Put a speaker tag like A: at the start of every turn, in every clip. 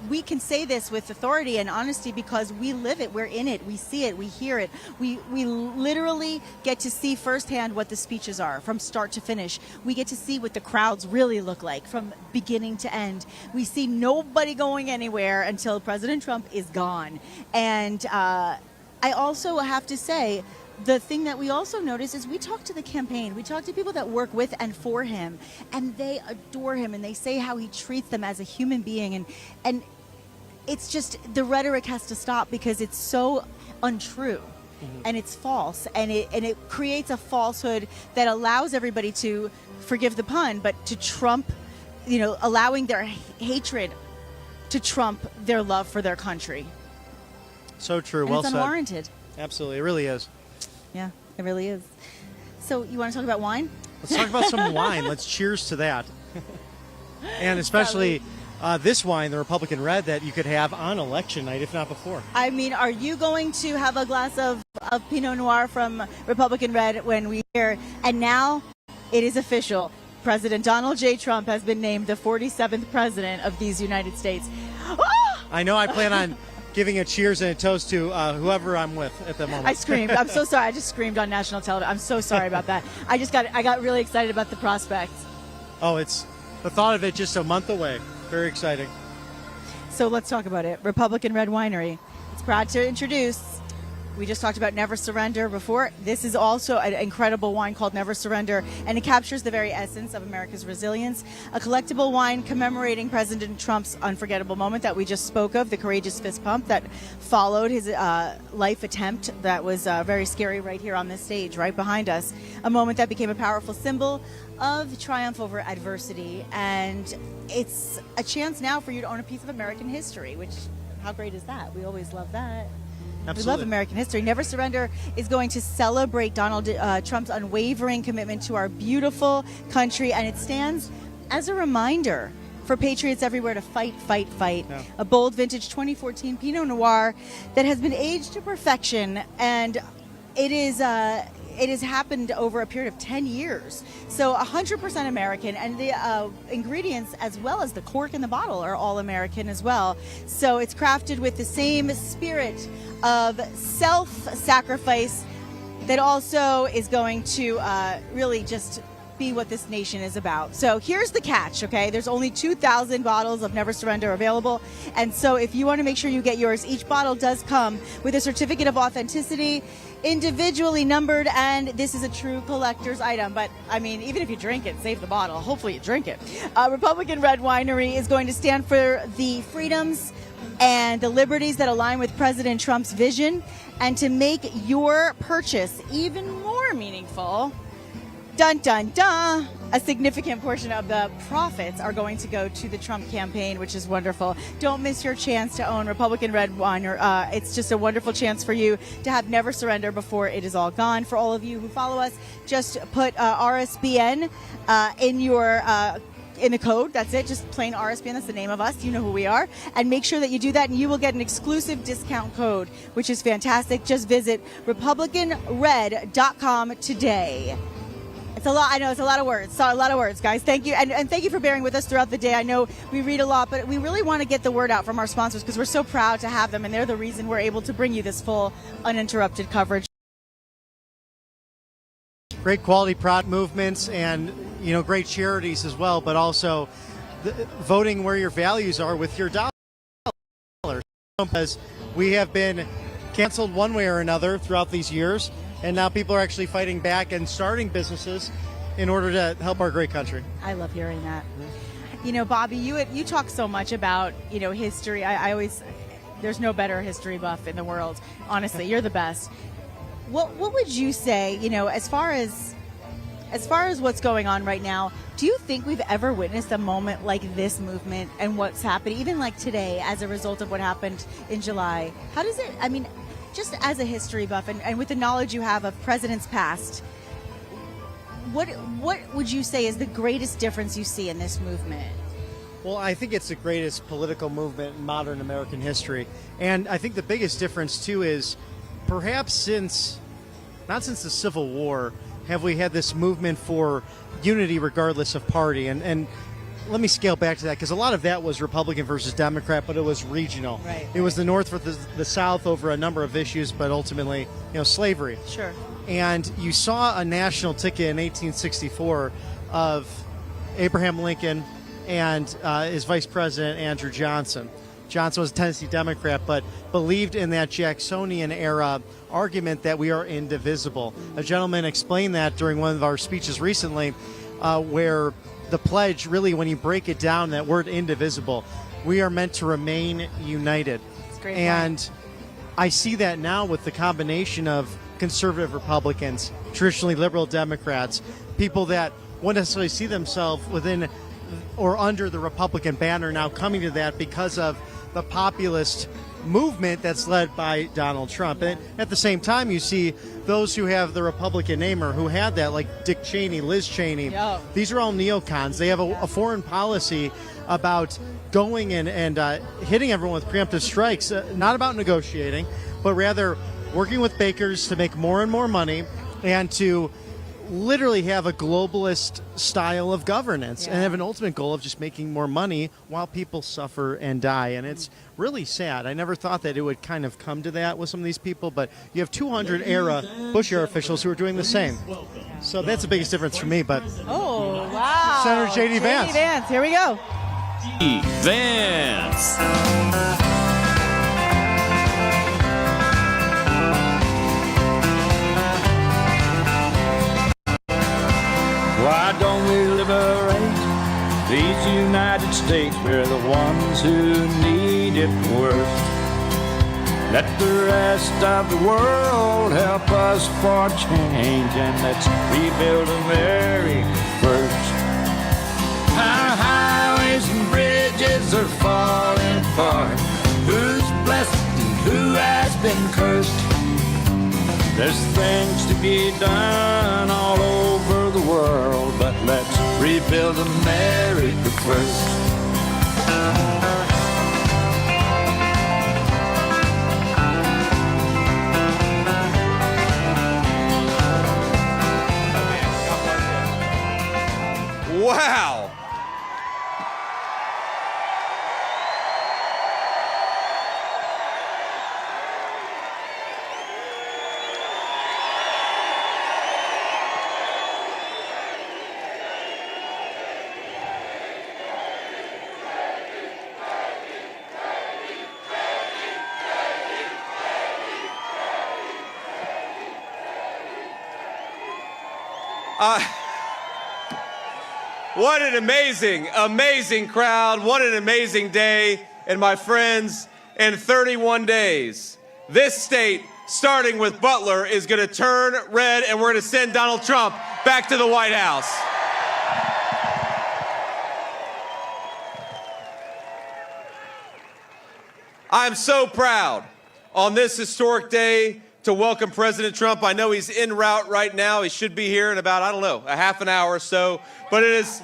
A: we can say this with authority and honesty because we live it, we're in it, we see it, we hear it. We literally get to see firsthand what the speeches are from start to finish. We get to see what the crowds really look like from beginning to end. We see nobody going anywhere until President Trump is gone. And I also have to say, the thing that we also notice is we talk to the campaign. We talk to people that work with and for him, and they adore him, and they say how he treats them as a human being. And it's just, the rhetoric has to stop because it's so untrue. And it's false, and it creates a falsehood that allows everybody to, forgive the pun, but to trump, allowing their hatred to trump their love for their country.
B: So true.
A: And
B: well
A: it's unwarranted.
B: said. Absolutely, it really is.
A: Yeah, it really is. So you want to talk about wine?
B: Let's talk about some wine. Let's cheers to that. And especially this wine, the Republican Red, that you could have on election night, if not before.
A: I mean, are you going to have a glass of Pinot Noir from Republican Red when we hear? And now it is official. President Donald J. Trump has been named the 47th president of these United States.
B: I know I plan on giving a cheers and a toast to whoever I'm with at the moment.
A: I screamed. I'm so sorry. I just screamed on national television. I'm so sorry about that. I got really excited about the prospects.
B: Oh, it's the thought of it just a month away. Very exciting.
A: So let's talk about it. Republican Red Winery. It's proud to introduce, we just talked about Never Surrender before. This is also an incredible wine called Never Surrender, and it captures the very essence of America's resilience. A collectible wine commemorating President Trump's unforgettable moment that we just spoke of, the courageous fist pump that followed his life attempt that was very scary right here on this stage, right behind us. A moment that became a powerful symbol of triumph over adversity. And it's a chance now for you to own a piece of American history, which, how great is that? We always love that.
B: Absolutely.
A: We love American history. Never Surrender is going to celebrate Donald Trump's unwavering commitment to our beautiful country, and it stands as a reminder for patriots everywhere to fight, fight, fight. Yeah. A bold vintage 2014 Pinot Noir that has been aged to perfection, and it has happened over a period of 10 years. So 100% American, and the ingredients as well as the cork in the bottle are all American as well. So it's crafted with the same spirit of self-sacrifice that also is going to really just be what this nation is about. So here's the catch, okay? There's only 2,000 bottles of Never Surrender available. And so if you want to make sure you get yours, each bottle does come with a certificate of authenticity, individually numbered, and this is a true collector's item. But I mean, even if you drink it, save the bottle. Hopefully you drink it. Republican Red Winery is going to stand for the freedoms and the liberties that align with President Trump's vision. And to make your purchase even more meaningful, dun, dun, dun, a significant portion of the profits are going to go to the Trump campaign, which is wonderful. Don't miss your chance to own Republican Red Wine. It's just a wonderful chance for you to have Never Surrender before it is all gone. For all of you who follow us, just put RSBN in the code. That's it. Just plain RSBN. That's the name of us. You know who we are. And make sure that you do that, and you will get an exclusive discount code, which is fantastic. Just visit republicanred.com today. It's a lot. I know it's a lot of words. So a lot of words, guys. Thank you. And thank you for bearing with us throughout the day. I know we read a lot, but we really want to get the word out from our sponsors because we're so proud to have them, and they're the reason we're able to bring you this full, uninterrupted coverage.
B: Great quality product movements and, great charities as well, but also voting where your values are with your dollar. Because we have been canceled one way or another throughout these years, and now people are actually fighting back and starting businesses in order to help our great country.
A: I love hearing that. Bobby, you talk so much about, history. I always, there's no better history buff in the world. Honestly, you're the best. What would you say, as far as what's going on right now, do you think we've ever witnessed a moment like this movement and what's happening, even like today, as a result of what happened in July? How does it, just as a history buff and with the knowledge you have of presidents past, what would you say is the greatest difference you see in this movement?
B: Well, I think it's the greatest political movement in modern American history. And I think the biggest difference, too, is perhaps not since the Civil War, have we had this movement for unity regardless of party. And let me scale back to that, because a lot of that was Republican versus Democrat, but it was regional.
A: Right,
B: it was the North versus the South over a number of issues, but ultimately, slavery.
A: Sure.
B: And you saw a national ticket in 1864 of Abraham Lincoln and his vice president, Andrew Johnson. Johnson was a Tennessee Democrat, but believed in that Jacksonian era argument that we are indivisible. A gentleman explained that during one of our speeches recently, where the pledge, really, when you break it down, that word indivisible, we are meant to remain united.
A: That's a great
B: and
A: point.
B: I see that now with the combination of conservative Republicans, traditionally liberal Democrats, people that wouldn't necessarily see themselves within or under the Republican banner now coming to that because of the populist movement that's led by Donald Trump. And at the same time, you see those who have the Republican name or who had that, like Dick Cheney, Liz Cheney.
A: Yeah.
B: These are all neocons. They have a foreign policy about going and hitting everyone with preemptive strikes, not about negotiating, but rather working with bakers to make more and more money and to literally have a globalist style of governance and have an ultimate goal of just making more money while people suffer and die. And it's really sad. I never thought that it would kind of come to that with some of these people, but you have 200 era Bush era officials who are doing the same. So that's the biggest difference for me. But
A: Oh, wow.
B: Senator J.D. Vance.
A: J.D. Vance, here we go.
C: Vance. Why don't we liberate these United States? We're the ones who need it worst. Let the rest of the world help us for change, and let's rebuild America first. Our highways and bridges are falling apart. Who's blessed and who has been cursed? There's things to be done all over the world, but let's rebuild America first.
D: Wow. What an amazing, amazing crowd. What an amazing day. And my friends, in 31 days, this state, starting with Butler, is going to turn red, and we're going to send Donald Trump back to the White House. I'm so proud on this historic day to welcome President Trump. I know he's en route right now. He should be here in about, I don't know, a half an hour or so. But it is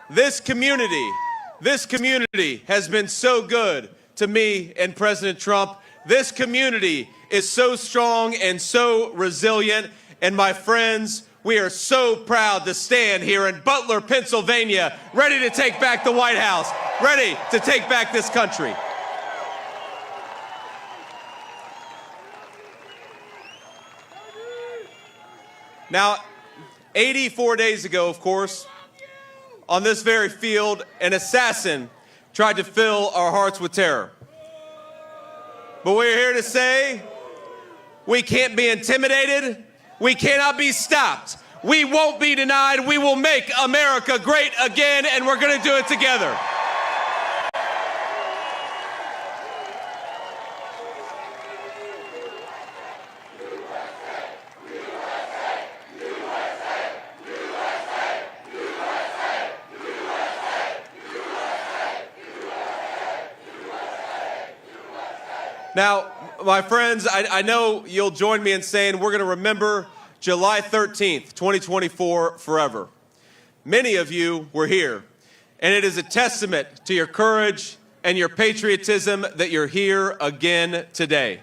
D: this community has been so good to me and President Trump. This community is so strong and so resilient. And my friends, we are so proud to stand here in Butler, Pennsylvania, ready to take back the White House, ready to take back this country. Now, 84 days ago, of course, on this very field, an assassin tried to fill our hearts with terror. But we're here to say we can't be intimidated. We cannot be stopped. We won't be denied. We will make America great again, and we're going to do it together. Now, my friends, I know you'll join me in saying we're going to remember July 13th, 2024 forever. Many of you were here, and it is a testament to your courage and your patriotism that you're here again today.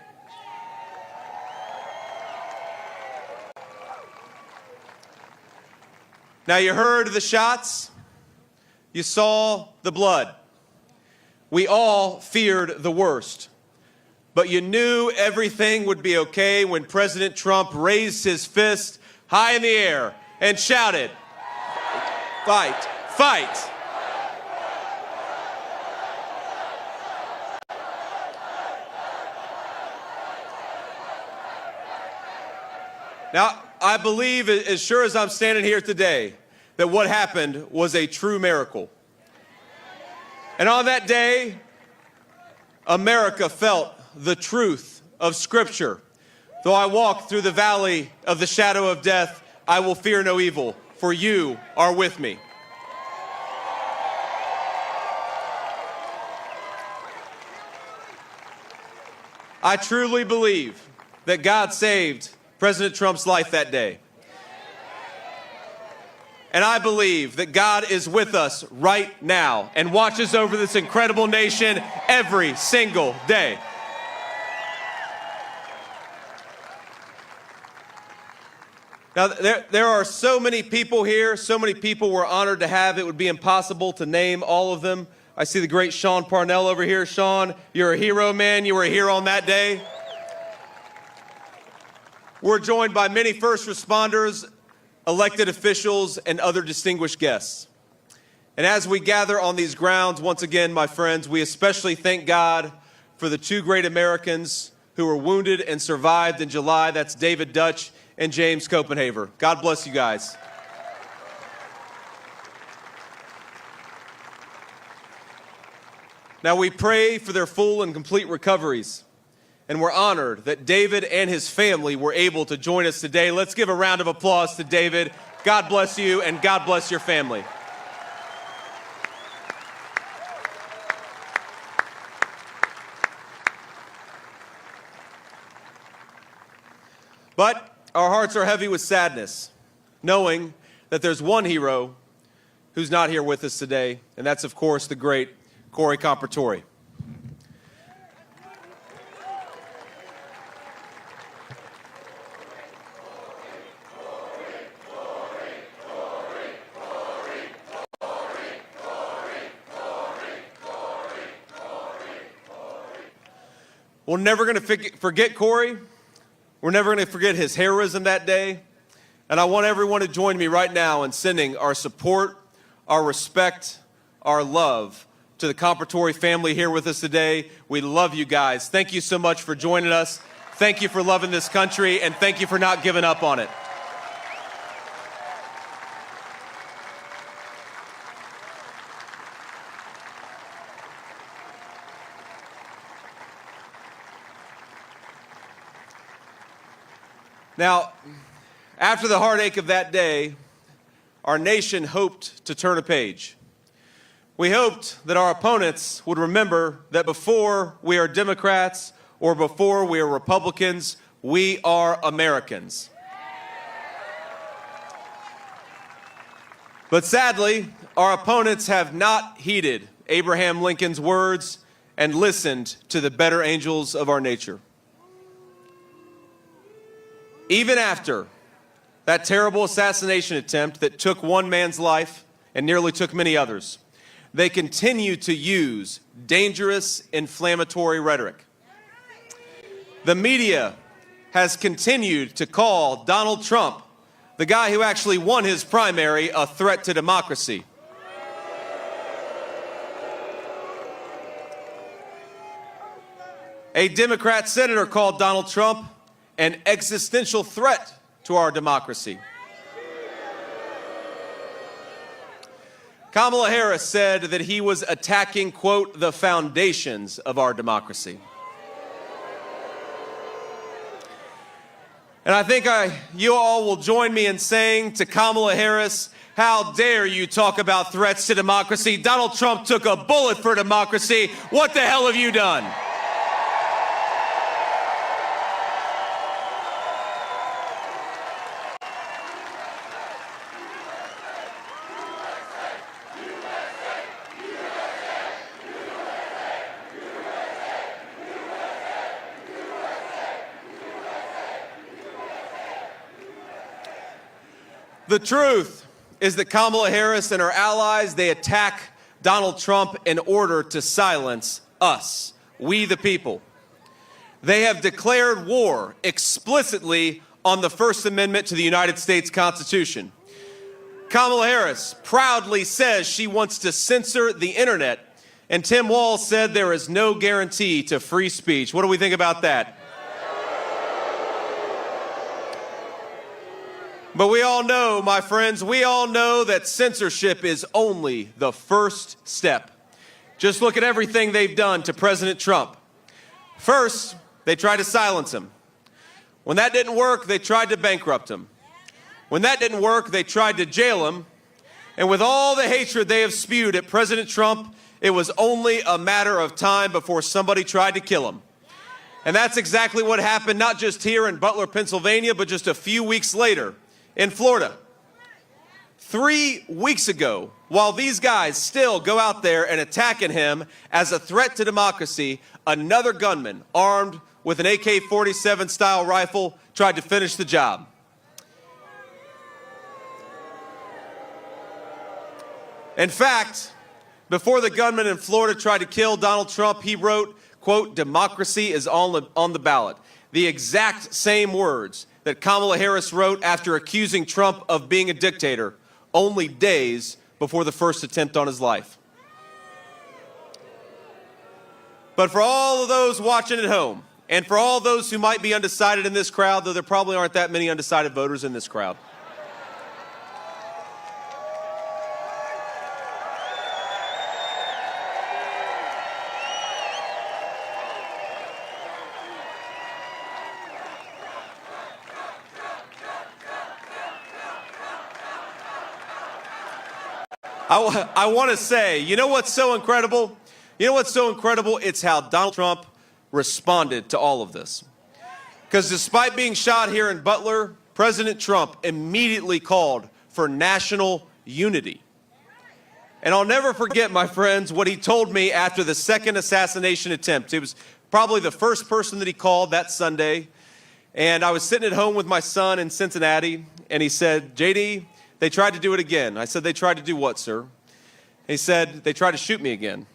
D: Now, you heard the shots. You saw the blood. We all feared the worst. But you knew everything would be okay when President Trump raised his fist high in the air and shouted, "Fight, fight." Now, I believe, as sure as I'm standing here today, that what happened was a true miracle. And on that day, America felt the truth of Scripture. Though I walk through the valley of the shadow of death, I will fear no evil, for you are with me. I truly believe that God saved President Trump's life that day. And I believe that God is with us right now and watches over this incredible nation every single day. Now, there are so many people here, so many people we're honored to have. It would be impossible to name all of them. I see the great Sean Parnell over here. Sean, you're a hero, man. You were here on that day. We're joined by many first responders, elected officials, and other distinguished guests. And as we gather on these grounds, once again, my friends, we especially thank God for the two great Americans who were wounded and survived in July. That's David Dutch and James Copenhaver. God bless you guys. Now, we pray for their full and complete recoveries. And we're honored that David and his family were able to join us today. Let's give a round of applause to David. God bless you, and God bless your family. But our hearts are heavy with sadness, knowing that there's one hero who's not here with us today, and that's, of course, the great Corey Compertore. We're never going to forget Corey. We're never going to forget his heroism that day. And I want everyone to join me right now in sending our support, our respect, our love to the Compertore family here with us today. We love you guys. Thank you so much for joining us. Thank you for loving this country, and thank you for not giving up on it. Now, after the heartache of that day, our nation hoped to turn a page. We hoped that our opponents would remember that before we are Democrats or before we are Republicans, we are Americans. But sadly, our opponents have not heeded Abraham Lincoln's words and listened to the better angels of our nature. Even after that terrible assassination attempt that took one man's life and nearly took many others, they continue to use dangerous, inflammatory rhetoric. The media has continued to call Donald Trump, the guy who actually won his primary, a threat to democracy. A Democrat senator called Donald Trump an existential threat to our democracy. Kamala Harris said that he was attacking, quote, the foundations of our democracy. And I think you all will join me in saying to Kamala Harris, how dare you talk about threats to democracy? Donald Trump took a bullet for democracy. What the hell have you done? The truth is that Kamala Harris and her allies, they attack Donald Trump in order to silence us, we the people. They have declared war explicitly on the First Amendment to the United States Constitution. Kamala Harris proudly says she wants to censor the internet, and Tim Walz said there is no guarantee to free speech. What do we think about that? But we all know, my friends, we all know that censorship is only the first step. Just look at everything they've done to President Trump. First, they tried to silence him. When that didn't work, they tried to bankrupt him. When that didn't work, they tried to jail him. And with all the hatred they have spewed at President Trump, it was only a matter of time before somebody tried to kill him. And that's exactly what happened, not just here in Butler, Pennsylvania, but just a few weeks later in Florida. 3 weeks ago, while these guys still go out there and attacking him as a threat to democracy, another gunman armed with an AK-47 style rifle tried to finish the job. In fact, before the gunman in Florida tried to kill Donald Trump, he wrote, quote, "Democracy is on the ballot." The exact same words that Kamala Harris wrote after accusing Trump of being a dictator only days before the first attempt on his life. But for all of those watching at home, and for all those who might be undecided in this crowd, though there probably aren't that many undecided voters in this crowd, I want to say, you know what's so incredible? You know what's so incredible? It's how Donald Trump responded to all of this. Because despite being shot here in Butler, President Trump immediately called for national unity. And I'll never forget, my friends, what he told me after the second assassination attempt. It was probably the first person that he called that Sunday. And I was sitting at home with my son in Cincinnati, and he said, "JD, they tried to do it again." I said, "They tried to do what, sir?" He said, "They tried to shoot me again."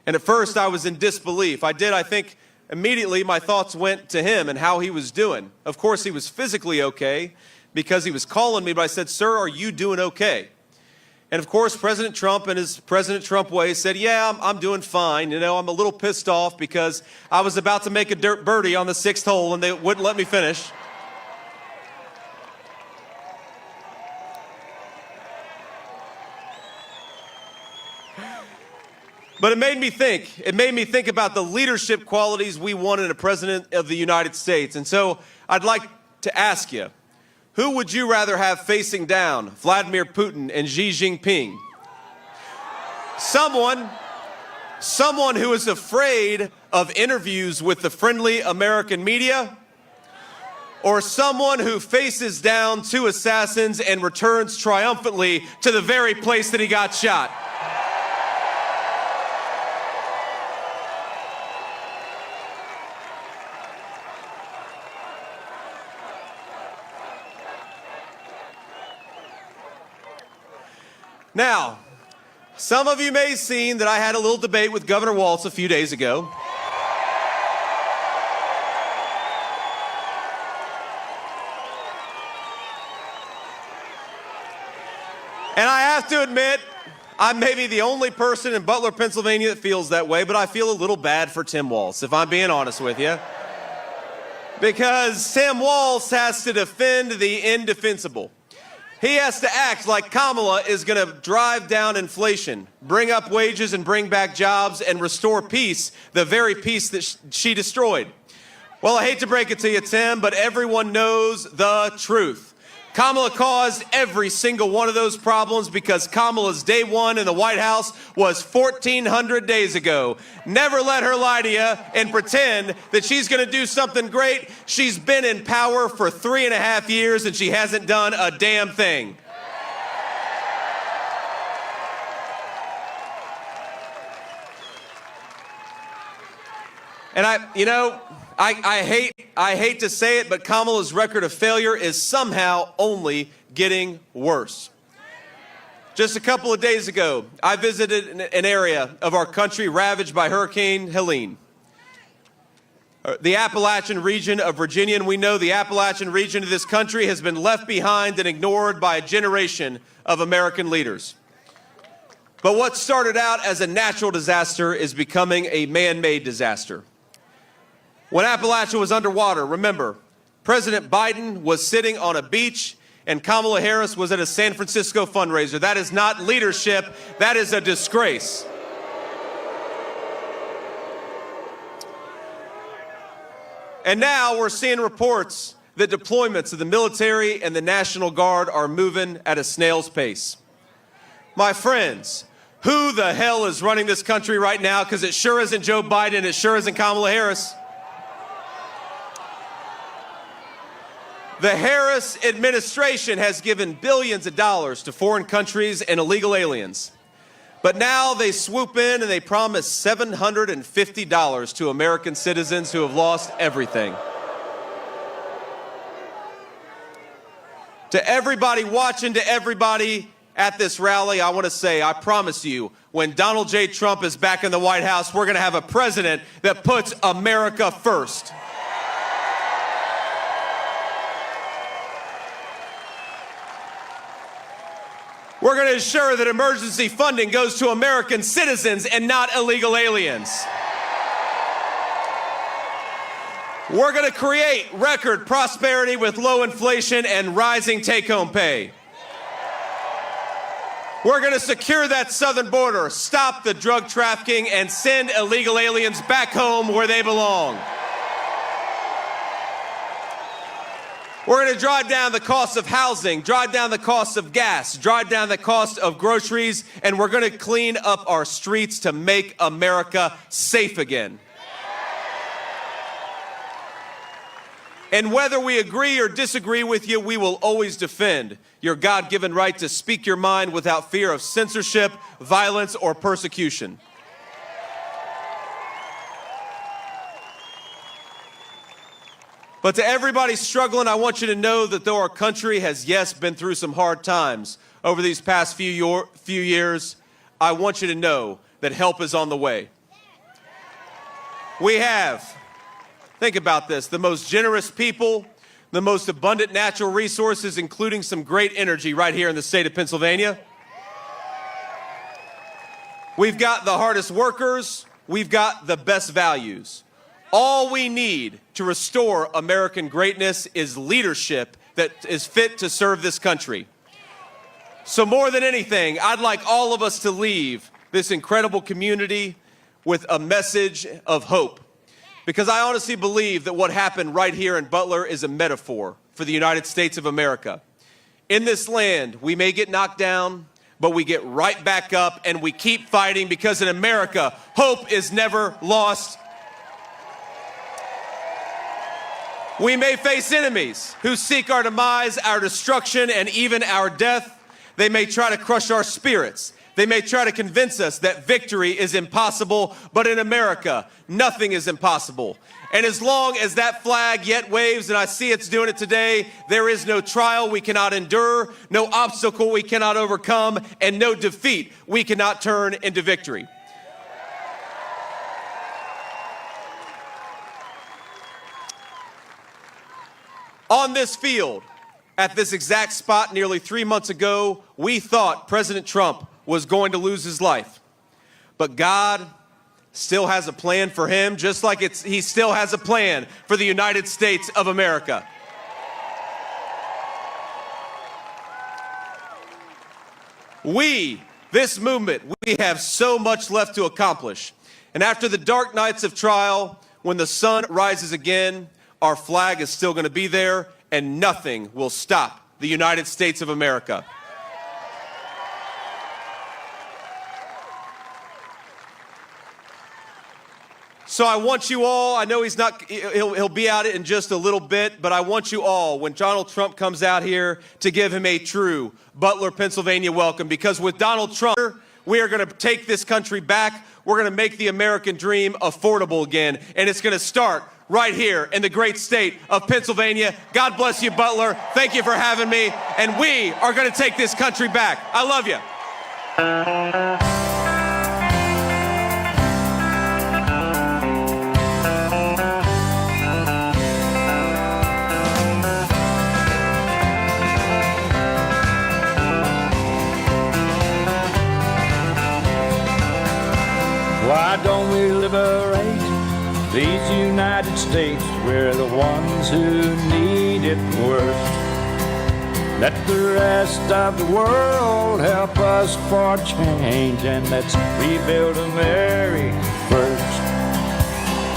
D: And at first I was in disbelief. I think immediately my thoughts went to him and how he was doing. Of course, he was physically okay because he was calling me, but I said, "Sir, are you doing okay?" And of course, President Trump, in his President Trump way, said, "Yeah, I'm doing fine. You know, I'm a little pissed off because I was about to make a dirt birdie on the 6th hole and they wouldn't let me finish." But it made me think. It made me think about the leadership qualities we want in a president of the United States. And so I'd like to ask you, who would you rather have facing down, Vladimir Putin and Xi Jinping? Someone who is afraid of interviews with the friendly American media, or someone who faces down 2 assassins and returns triumphantly to the very place that he got shot? Now, some of you may have seen that I had a little debate with Governor Walz a few days ago. And I have to admit, I'm maybe the only person in Butler, Pennsylvania that feels that way, but I feel a little bad for Tim Walz, if I'm being honest with you. Because Tim Walz has to defend the indefensible. He has to act like Kamala is going to drive down inflation, bring up wages and bring back jobs and restore peace, the very peace that she destroyed. Well, I hate to break it to you, Tim, but everyone knows the truth. Kamala caused every single one of those problems because Kamala's day one in the White House was 1,400 days ago. Never let her lie to you and pretend that she's going to do something great. She's been in power for 3.5 years and she hasn't done a damn thing. And I hate to say it, but Kamala's record of failure is somehow only getting worse. Just a couple of days ago, I visited an area of our country ravaged by Hurricane Helene. The Appalachian region of Virginia, and we know the Appalachian region of this country has been left behind and ignored by a generation of American leaders. But what started out as a natural disaster is becoming a man-made disaster. When Appalachia was underwater, remember, President Biden was sitting on a beach and Kamala Harris was at a San Francisco fundraiser. That is not leadership, that is a disgrace. And now we're seeing reports that deployments of the military and the National Guard are moving at a snail's pace. My friends, who the hell is running this country right now? Because it sure isn't Joe Biden, it sure isn't Kamala Harris. The Harris administration has given billions of dollars to foreign countries and illegal aliens. But now they swoop in and they promise $750 to American citizens who have lost everything. To everybody watching, to everybody at this rally, I want to say, I promise you, when Donald J. Trump is back in the White House, we're going to have a president that puts America first. We're going to ensure that emergency funding goes to American citizens and not illegal aliens. We're going to create record prosperity with low inflation and rising take-home pay. We're going to secure that southern border, stop the drug trafficking, and send illegal aliens back home where they belong. We're going to drive down the cost of housing, drive down the cost of gas, drive down the cost of groceries, and we're going to clean up our streets to make America safe again. And whether we agree or disagree with you, we will always defend your God-given right to speak your mind without fear of censorship, violence, or persecution. But to everybody struggling, I want you to know that though our country has, yes, been through some hard times over these past few years, I want you to know that help is on the way. We have, think about this, the most generous people, the most abundant natural resources, including some great energy right here in the state of Pennsylvania. We've got the hardest workers, we've got the best values. All we need to restore American greatness is leadership that is fit to serve this country. So more than anything, I'd like all of us to leave this incredible community with a message of hope. Because I honestly believe that what happened right here in Butler is a metaphor for the United States of America. In this land, we may get knocked down, but we get right back up and we keep fighting because in America, hope is never lost. We may face enemies who seek our demise, our destruction, and even our death. They may try to crush our spirits. They may try to convince us that victory is impossible, but in America, nothing is impossible. And as long as that flag yet waves, and I see it's doing it today, there is no trial we cannot endure, no obstacle we cannot overcome, and no defeat we cannot turn into victory. On this field, at this exact spot nearly 3 months ago, we thought President Trump was going to lose his life. But God still has a plan for him, just like he still has a plan for the United States of America. We, this movement, we have so much left to accomplish. And after the dark nights of trial, when the sun rises again, our flag is still going to be there, and nothing will stop the United States of America. So I want you all, I know he'll be out in just a little bit, but I want you all, when Donald Trump comes out here, to give him a true Butler, Pennsylvania welcome, because with Donald Trump, we are going to take this country back. We're going to make the American dream affordable again, and it's going to start right here in the great state of Pennsylvania. God bless you, Butler. Thank you for having me, and we are going to take this country back. I love you.
C: Why don't we liberate these United States? We're the ones who need it worst. Let the rest of the world help us for change, and let's rebuild America first.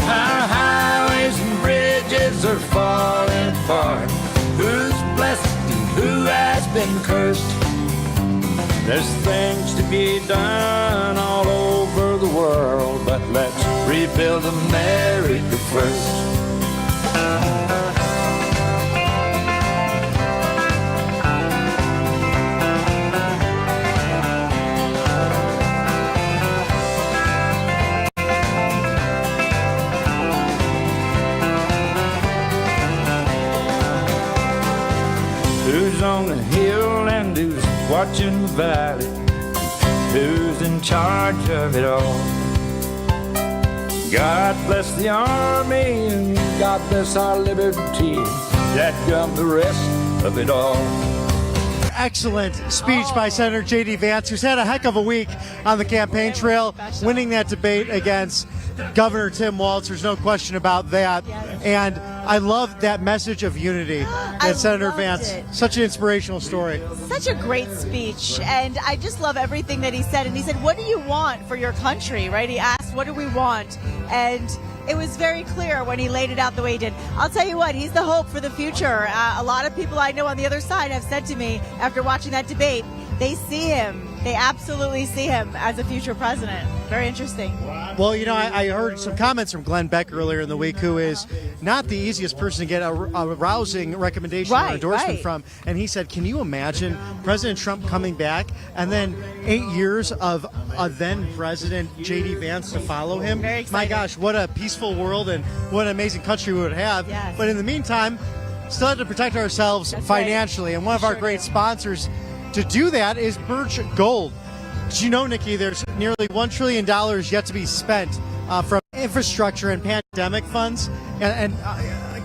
C: Our highways and bridges are falling apart. Who's blessed and who has been cursed? There's things to be done all over the world, but let's rebuild America first. Who's on the hill and who's watching the valley? Who's in charge of it all? God bless the army and God bless our liberty. That come the rest of it all.
B: Excellent speech by Senator J.D. Vance, who's had a heck of a week on the campaign trail, winning that debate against Governor Tim Walz. There's no question about that. And I love that message of unity that Senator Vance, such an inspirational story.
A: Such a great speech, and I just love everything that he said. And he said, what do you want for your country, right? He asked, what do we want? And it was very clear when he laid it out the way he did. I'll tell you what, he's the hope for the future. A lot of people I know on the other side have said to me after watching that debate, they see him. They absolutely see him as a future president. Very interesting.
B: Well, you know, I heard some comments from Glenn Beck earlier in the week, who is not the easiest person to get a rousing recommendation or endorsement from. And he said, can you imagine President Trump coming back and then 8 years of a then President J.D. Vance to follow him?
A: Very exciting.
B: My gosh, what a peaceful world and what an amazing country we would have.
A: Yes.
B: But in the meantime, still have to protect ourselves financially. And one of our great sponsors to do that is Birch Gold. Did you know, Nikki, there's nearly $1 trillion yet to be spent from infrastructure and pandemic funds? And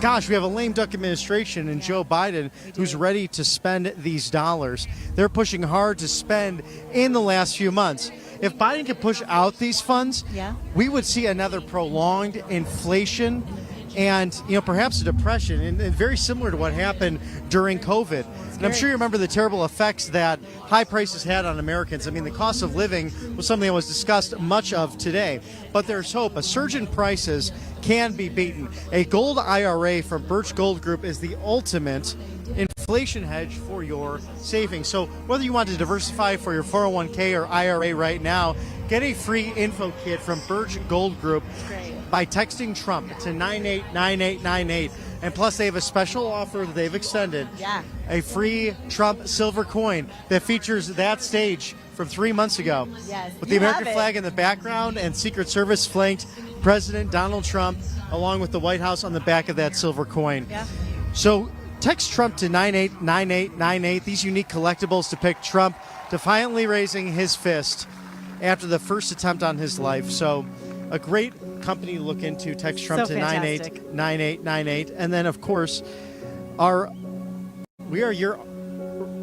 B: gosh, we have a lame duck administration and Joe Biden who's ready to spend these dollars. They're pushing hard to spend in the last few months. If Biden could push out these funds, we would see another prolonged inflation and, you know, perhaps a depression, and very similar to what happened during COVID. And I'm sure you remember the terrible effects that high prices had on Americans. I mean, the cost of living was something that was discussed much of today. But there's hope. A surge in prices can be beaten. A gold IRA from Birch Gold Group is the ultimate inflation hedge for your savings. So whether you want to diversify for your 401k or IRA right now, get a free info kit from Birch Gold Group by texting Trump to 989898. And plus, they have a special offer that they've extended. A free Trump silver coin that features that stage from 3 months ago. With the American flag in the background and Secret Service flanked President Donald Trump along with the White House on the back of that silver coin. So text Trump to 989898. These unique collectibles depict Trump defiantly raising his fist after the first attempt on his life. So a great company to look into. Text Trump to 989898. And then, of course, your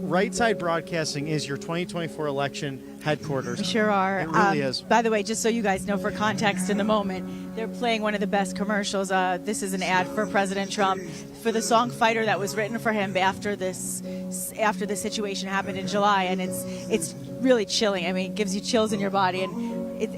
B: Right Side Broadcasting is your 2024 election headquarters.
A: We sure are.
B: It really is.
A: By the way, just so you guys know, for context in the moment, they're playing one of the best commercials. This is an ad for President Trump for the song "Fighter" that was written for him after the situation happened in July, and it's really chilling. I mean, it gives you chills in your body, and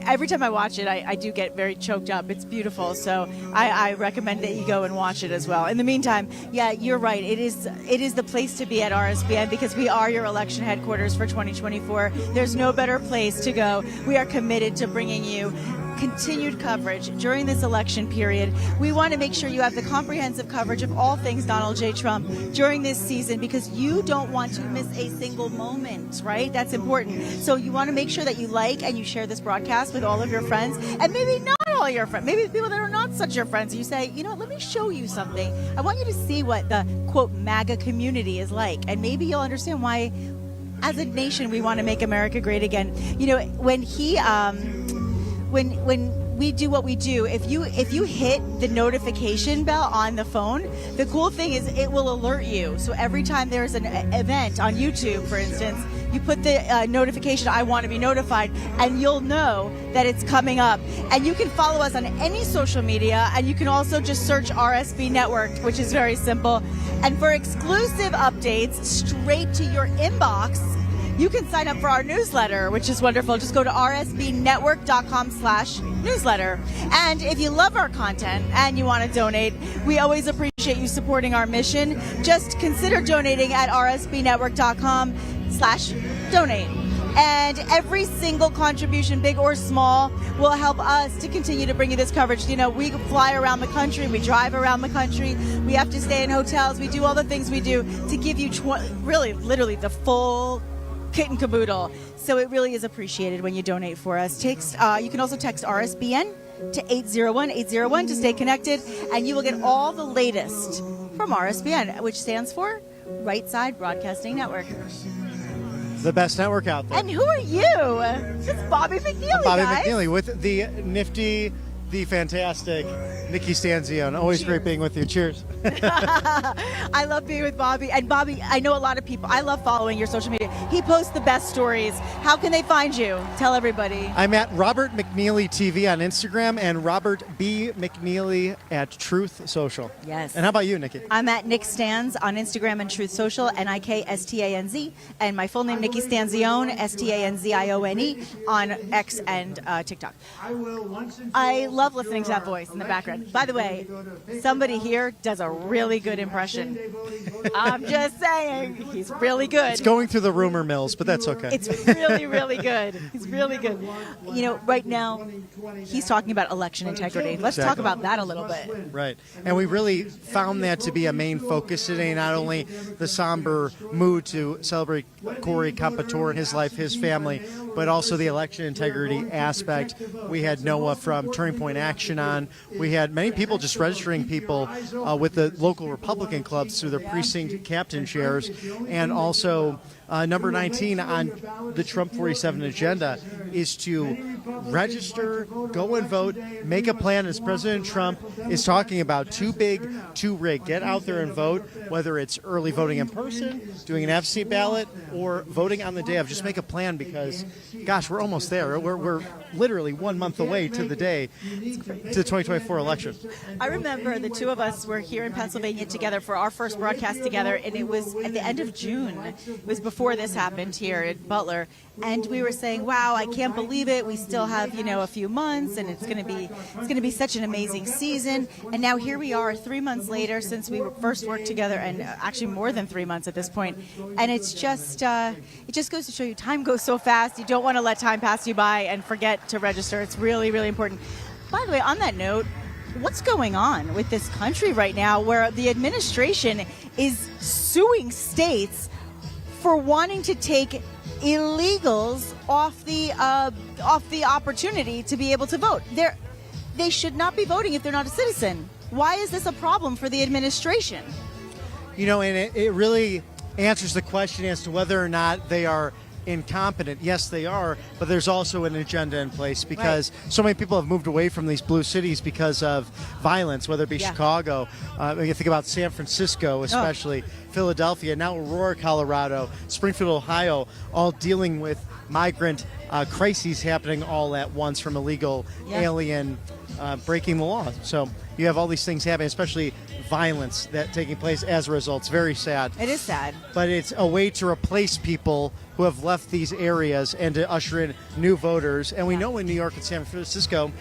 A: every time I watch it, I do get very choked up. It's beautiful, so I recommend that you go and watch it as well. In the meantime, yeah, you're right. It is the place to be at RSBN because we are your election headquarters for 2024. There's no better place to go. We are committed to bringing you continued coverage during this election period. We want to make sure you have the comprehensive coverage of all things Donald J. Trump during this season because you don't want to miss a single moment, right? That's important. So you want to make sure that you like and you share this broadcast with all of your friends, and maybe not all your friends, maybe the people that are not such your friends. You say, you know what, let me show you something. I want you to see what the, quote, MAGA community is like, and maybe you'll understand why as a nation, we want to make America great again. You know, when we do what we do, if you hit the notification bell on the phone, the cool thing is it will alert you. So every time there's an event on YouTube, for instance, you put the notification, I want to be notified, and you'll know that it's coming up. And you can follow us on any social media, and you can also just search RSB Network, which is very simple. And for exclusive updates straight to your inbox, you can sign up for our newsletter, which is wonderful. Just go to rsbnetwork.com/newsletter. And if you love our content and you want to donate, we always appreciate you supporting our mission. Just consider donating at rsbnetwork.com/donate. And every single contribution, big or small, will help us to continue to bring you this coverage. You know, we fly around the country, we drive around the country, we have to stay in hotels, we do all the things we do to give you really, literally the full kit and caboodle. So it really is appreciated when you donate for us. You can also text RSBN to 801-801 to stay connected, and you will get all the latest from RSBN, which stands for Right Side Broadcasting Network.
B: The best network out there.
A: And who are you? It's Bobby McNeely,
B: Bobby
A: guys.
B: McNeely with the nifty, the fantastic Nikki Stanzione. Always great being with you. Cheers.
A: I love being with Bobby. And Bobby, I know a lot of people. I love following your social media. He posts the best stories. How can they find you? Tell everybody.
B: I'm at Robert McNeely TV on Instagram and Robert B. McNeely at Truth Social.
A: Yes.
B: And how about you, Nikki?
A: I'm at Nick Stans on Instagram and Truth Social, NIKSTANZ. And my full name, Nikki Stanzione, STANZIONE, on X and TikTok. I love listening to that voice in the background. By the way, somebody here does a really good impression. I'm just saying, he's really good.
B: It's going through the rumor mills, but that's okay.
A: It's really, really good. He's really good. You know, right now, he's talking about election integrity. Let's talk about that a little bit.
B: Right. And we really found that to be a main focus today, not only the somber mood to celebrate Corey Compatore and his life, his family, but also the election integrity aspect. We had Noah from Turning Point Action on. We had many people just registering people with the local Republican clubs through their precinct captain chairs, and also number 19 on the Trump 47 agenda is to register, go and vote, make a plan, as President Trump is talking about. Too big, too rigged. Get out there and vote, whether it's early voting in person, doing an absentee ballot, or voting on the day of. Just make a plan because, gosh, we're almost there. We're literally 1 month away to the day to the 2024 election.
A: I remember the two of us were here in Pennsylvania together for our first broadcast together, and it was at the end of June. It was before this happened here at Butler, and we were saying, "Wow, I can't believe it. We still have, a few months, and it's going to be such an amazing season." And now here we are, 3 months later since we first worked together, and actually more than 3 months at this point. And it's just it just goes to show you, time goes so fast. You don't want to let time pass you by and forget to register. It's really, really important. By the way, on that note, what's going on with this country right now where the administration is suing states for wanting to take illegals off the opportunity to be able to vote? They should not be voting if they're not a citizen. Why is this a problem for the administration?
B: And it really answers the question as to whether or not they are incompetent. Yes, they are, but there's also an agenda in place because so many people have moved away from these blue cities because of violence, whether it be Chicago, you think about San Francisco, especially Philadelphia, now Aurora, Colorado, Springfield, Ohio, all dealing with migrant crises happening all at once from illegal alien breaking the law. So you have all these things happening, especially violence that taking place as a result. It's very sad.
A: It is sad.
B: But it's a way to replace people who have left these areas and to usher in new voters. And we know in New York and San Francisco,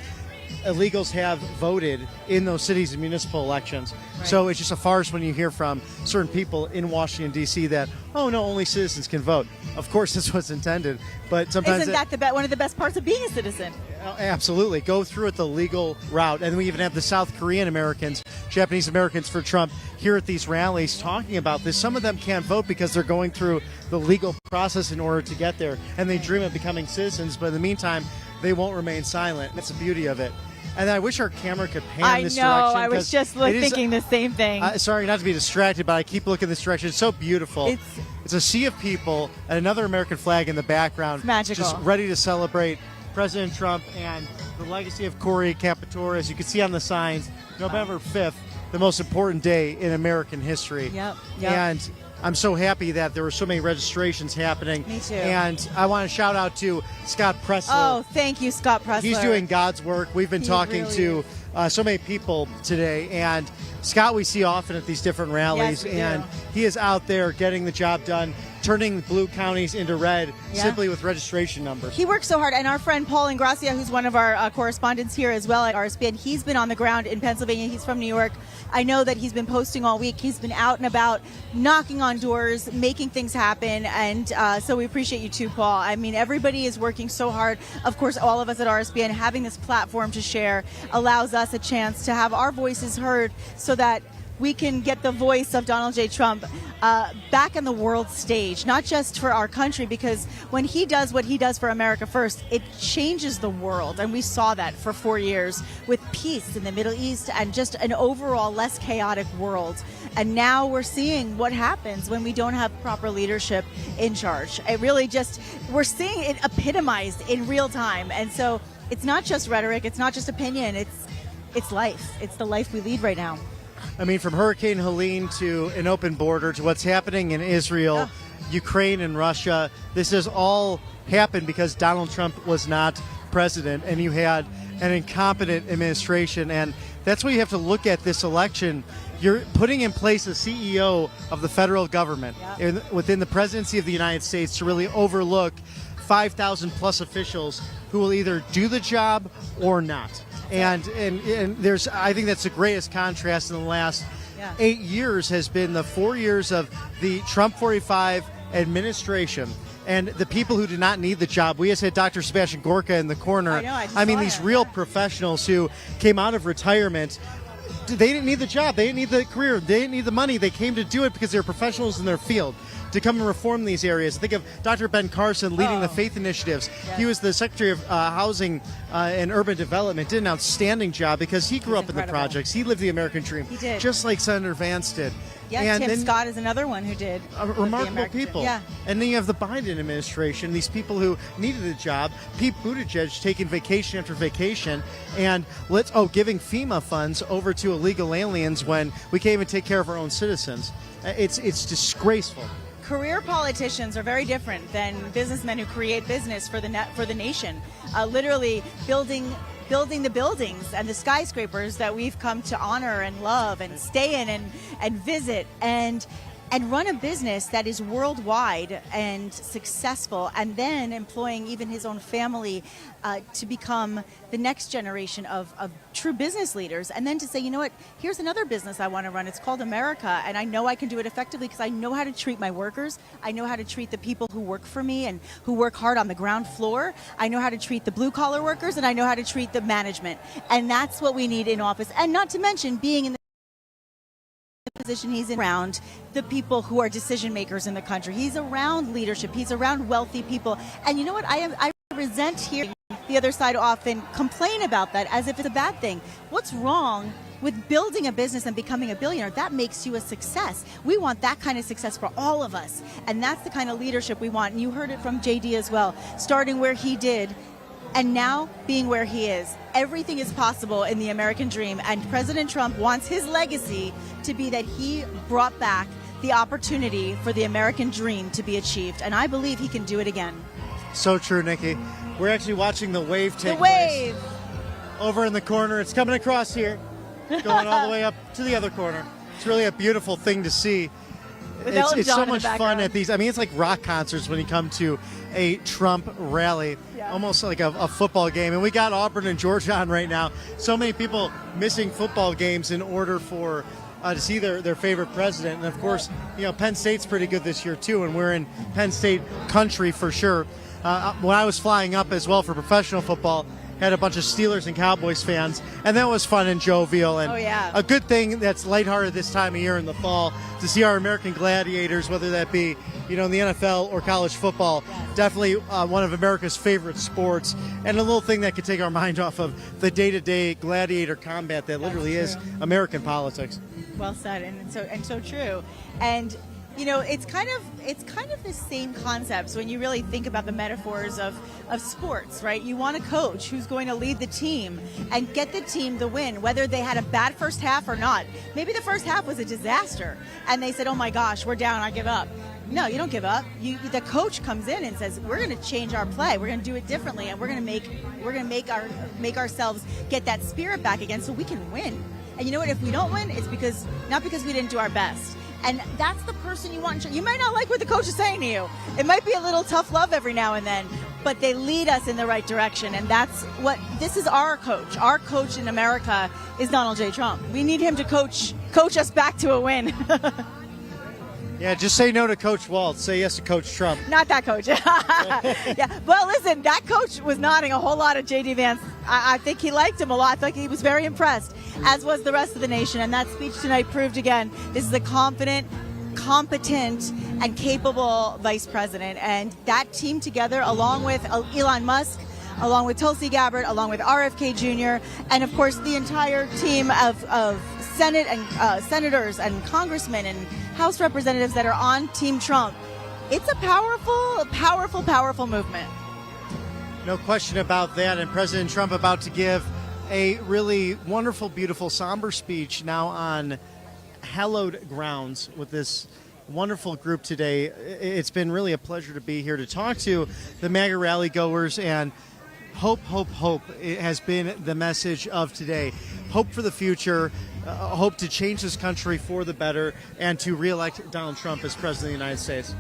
B: illegals have voted in those cities in municipal elections. Right. So it's just a farce when you hear from certain people in Washington, D.C. that, oh, no, only citizens can vote. Of course, this was intended, but sometimes...
A: Isn't that one of the best parts of being a citizen?
B: Absolutely. Go through it the legal route. And we even have the South Korean Americans, Japanese Americans for Trump here at these rallies talking about this. Some of them can't vote because they're going through the legal process in order to get there. And they dream of becoming citizens, but in the meantime, they won't remain silent. That's the beauty of it. And I wish our camera could pan this direction.
A: I know. I was just thinking the same thing.
B: Sorry not to be distracted, but I keep looking this direction. It's so beautiful. it's a sea of people and another American flag in the background.
A: Magical.
B: Just ready to celebrate President Trump and the legacy of Corey Capitore. As you can see on the signs, November 5th, the most important day in American history.
A: Yep.
B: And I'm so happy that there were so many registrations happening.
A: Me too.
B: And I want to shout out to Scott Pressler.
A: Oh, thank you, Scott Pressler.
B: He's doing God's work. We've been talking
A: really
B: to so many people today, and Scott we see often at these different rallies,
A: Yes, we
B: and
A: do.
B: he is out there getting the job done, turning blue counties into red simply with registration numbers.
A: He works so hard, and our friend Paul Ingracia, who's one of our correspondents here as well at RSBN, he's been on the ground in Pennsylvania. He's from New York. I know that he's been posting all week. He's been out and about, knocking on doors, making things happen, and so we appreciate you too, Paul. I mean, everybody is working so hard. Of course, all of us at RSBN having this platform to share allows us a chance to have our voices heard so that we can get the voice of Donald J. Trump back on the world stage, not just for our country, because when he does what he does for America first, it changes the world. And we saw that for 4 years with peace in the Middle East and just an overall less chaotic world. And now we're seeing what happens when we don't have proper leadership in charge. It really just, we're seeing it epitomized in real time. And so it's not just rhetoric, it's not just opinion, it's life. It's the life we lead right now.
B: I mean, from Hurricane Helene to an open border to what's happening in Israel, Ukraine, and Russia, this has all happened because Donald Trump was not president, and you had an incompetent administration. And that's why you have to look at this election. You're putting in place a CEO of the federal government within the presidency of the United States to really overlook 5,000 plus officials who will either do the job or not. And there's, I think that's the greatest contrast in the last 8 years has been the 4 years of the Trump 45 administration and the people who did not need the job. We just had Dr. Sebastian Gorka in the corner. I mean, these real professionals who came out of retirement. They didn't need the job. They didn't need the career. They didn't need the money. They came to do it because they were professionals in their field to come and reform these areas. Think of Dr. Ben Carson leading the faith initiatives. He was the Secretary of Housing and Urban Development, did an outstanding job because he grew up in the projects. He lived the American dream,
A: He did.
B: just like Senator Vance did.
A: Yeah,
B: and
A: Tim
B: then,
A: Scott is another one who did.
B: Remarkable people.
A: Yeah.
B: And then you have the Biden administration, these people who needed a job. Pete Buttigieg taking vacation after vacation and giving FEMA funds over to illegal aliens when we can't even take care of our own citizens. It's disgraceful.
A: Career politicians are very different than businessmen who create business for the nation. Literally building the buildings and the skyscrapers that we've come to honor and love and stay in and visit and run a business that is worldwide and successful, and then employing even his own family to become the next generation of true business leaders, and then to say, you know what, here's another business I want to run. It's called America, and I know I can do it effectively because I know how to treat my workers. I know how to treat the people who work for me and who work hard on the ground floor. I know how to treat the blue-collar workers, and I know how to treat the management. And that's what we need in office. And not to mention being in the position he's in, around the people who are decision makers in the country. He's around leadership. He's around wealthy people. And you know what? I resent hearing the other side often complain about that as if it's a bad thing. What's wrong with building a business and becoming a billionaire? That makes you a success. We want that kind of success for all of us. And that's the kind of leadership we want. And you heard it from JD as well, starting where he did and now being where he is. Everything is possible in the American dream, and President Trump wants his legacy to be that he brought back the opportunity for the American dream to be achieved, and I believe he can do it again.
B: So true, Nikki. We're actually watching the wave take
A: The wave!
B: place over in the corner. It's coming across here, going all the way up to the other corner. It's really a beautiful thing to see. It's so much fun at these. I mean, it's like rock concerts when you come to a Trump rally, almost like a football game. And we got Auburn and Georgia on right now. So many people missing football games in order for to see their favorite president. And of course, you know, Penn State's pretty good this year too, and we're in Penn State country for sure. When I was flying up as well for professional football, had a bunch of Steelers and Cowboys fans, and that was fun and jovial, and a good thing that's lighthearted this time of year in the fall to see our American Gladiators, whether that be, you know, in the NFL or college football. Definitely one of America's favorite sports, and a little thing that could take our mind off of the day-to-day gladiator combat that literally is American politics.
A: Well said, and so true. And it's kind of the same concepts when you really think about the metaphors of sports, right? You want a coach who's going to lead the team and get the team the win, whether they had a bad first half or not. Maybe the first half was a disaster and they said, oh my gosh, we're down, I give up. No, you don't give up. The coach comes in and says, we're going to change our play. We're going to do it differently, and we're going to make ourselves get that spirit back again so we can win. And you know what? If we don't win, it's not because we didn't do our best. And that's the person you want. You might not like what the coach is saying to you. It might be a little tough love every now and then, but they lead us in the right direction. And this is our coach. Our coach in America is Donald J. Trump. We need him to coach us back to a win.
B: Yeah, just say no to Coach Waltz. Say yes to Coach Trump.
A: Not that coach. Yeah. Well, listen, that coach was nodding a whole lot at J.D. Vance. I think he liked him a lot. I think he was very impressed, as was the rest of the nation. And that speech tonight proved again, this is a confident, competent, and capable vice president. And that team together, along with Elon Musk, along with Tulsi Gabbard, along with RFK Jr., and of course the entire team of Senate and senators and congressmen and House representatives that are on Team Trump. It's a powerful, powerful, powerful movement.
B: No question about that. And President Trump about to give a really wonderful, beautiful, somber speech now on hallowed grounds with this wonderful group today. It's been really a pleasure to be here to talk to the MAGA rally goers, and hope, hope, hope has been the message of today. Hope for the future, hope to change this country for the better, and to reelect Donald Trump as President of the United States.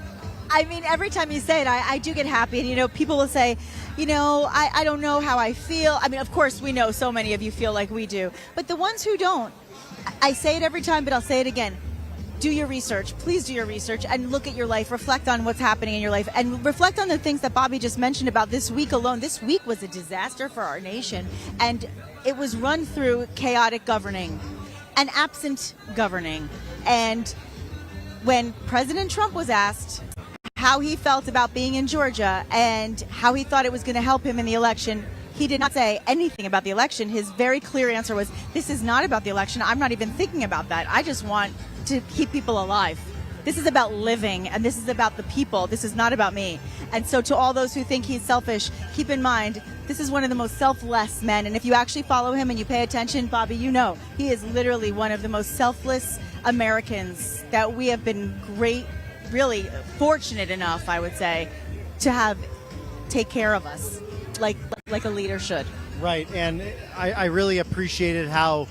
A: I mean, every time you say it, I do get happy. And, people will say, I don't know how I feel. I mean, of course, we know so many of you feel like we do. But the ones who don't, I say it every time, but I'll say it again. Do your research. Please do your research and look at your life. Reflect on what's happening in your life and reflect on the things that Bobby just mentioned about this week alone. This week was a disaster for our nation, and it was run through chaotic governing and absent governing. And when President Trump was asked how he felt about being in Georgia and how he thought it was going to help him in the election, he did not say anything about the election. His very clear answer was, this is not about the election. I'm not even thinking about that. I just want to keep people alive. This is about living, and this is about the people. This is not about me. And so to all those who think he's selfish, keep in mind, this is one of the most selfless men. And if you actually follow him and you pay attention, Bobby, he is literally one of the most selfless Americans that we have been really fortunate enough, I would say, to have take care of us like a leader should.
B: Right, and I really appreciated how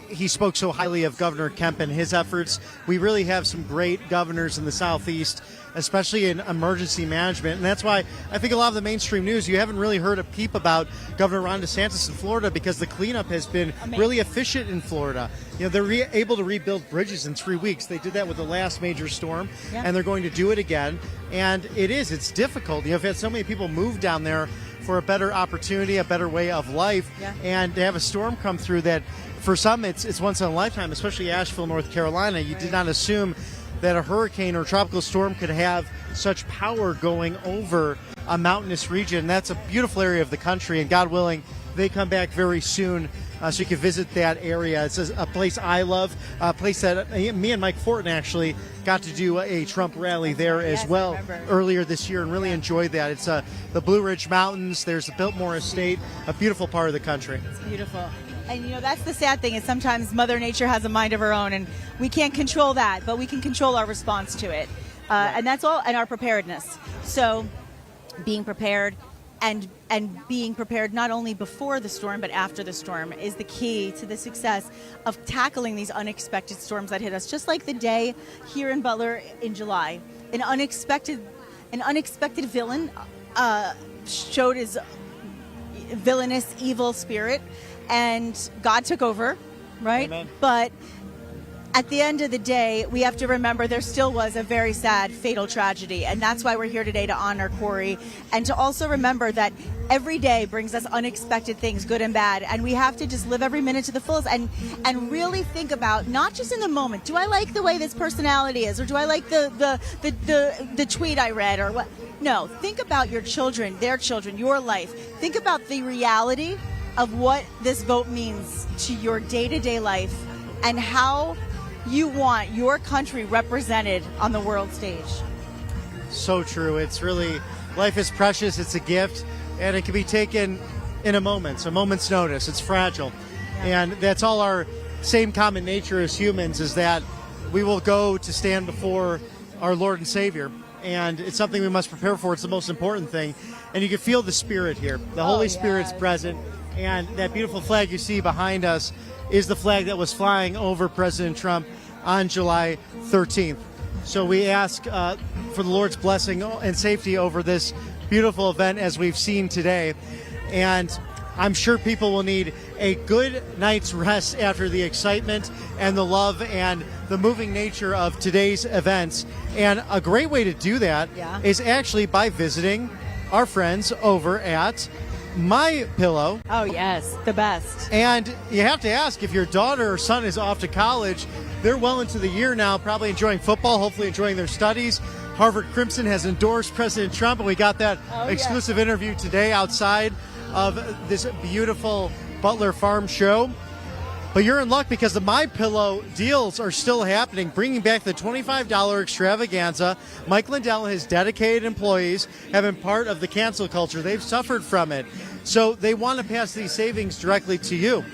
B: he spoke so highly of Governor Kemp and his efforts. We really have some great governors in the Southeast, especially in emergency management. And that's why I think a lot of the mainstream news, you haven't really heard a peep about Governor Ron DeSantis in Florida, because the cleanup has been really efficient in Florida. They're able to rebuild bridges in 3 weeks. They did that with the last major storm, and they're going to do it again. And it's difficult. You've had so many people move down there for a better opportunity, a better way of life, and to have a storm come through that, for some, it's once in a lifetime, especially Asheville, North Carolina. You did not assume that a hurricane or tropical storm could have such power going over a mountainous region. That's a beautiful area of the country, and God willing, they come back very soon so you can visit that area. It's a place I love, a place that me and Mike Fortin actually got to do a Trump rally there as well earlier this year, and really enjoyed that. It's the Blue Ridge Mountains. There's the Biltmore Estate, a beautiful part of the country.
A: It's beautiful. And that's the sad thing, is sometimes Mother Nature has a mind of her own, and we can't control that, but we can control our response to it. And that's all, and our preparedness. So being prepared and being prepared not only before the storm but after the storm is the key to the success of tackling these unexpected storms that hit us. Just like the day here in Butler in July, an unexpected villain showed his villainous, evil spirit, and God took over, right?
B: Amen.
A: But at the end of the day, we have to remember there still was a very sad, fatal tragedy. And that's why we're here today, to honor Corey, and to also remember that every day brings us unexpected things, good and bad. And we have to just live every minute to the fullest and really think about, not just in the moment, do I like the way this personality is, or do I like the tweet I read, or what? No, think about your children, their children, your life. Think about the reality of what this vote means to your day-to-day life, and how you want your country represented on the world stage.
B: So true. It's really, life is precious. It's a gift, and it can be taken in a moment's notice. It's fragile. And that's all our same common nature as humans, is that we will go to stand before our Lord and Savior. And it's something we must prepare for. It's the most important thing. And you can feel the Spirit here. The Holy Spirit's present. And that beautiful flag you see behind us is the flag that was flying over President Trump on July 13th. So we ask for the Lord's blessing and safety over this beautiful event as we've seen today. And I'm sure people will need a good night's rest after the excitement and the love and the moving nature of today's events. And a great way to do that is actually by visiting our friends over at My Pillow.
A: Oh, yes, the best.
B: And you have to ask, if your daughter or son is off to college, they're well into the year now, probably enjoying football, hopefully enjoying their studies. Harvard Crimson has endorsed President Trump, and we got that exclusive interview today outside of this beautiful Butler Farm show. But you're in luck because the My Pillow deals are still happening, bringing back the $25 extravaganza. Mike Lindell and his dedicated employees have been part of the cancel culture. They've suffered from it. So they want to pass these savings directly to you.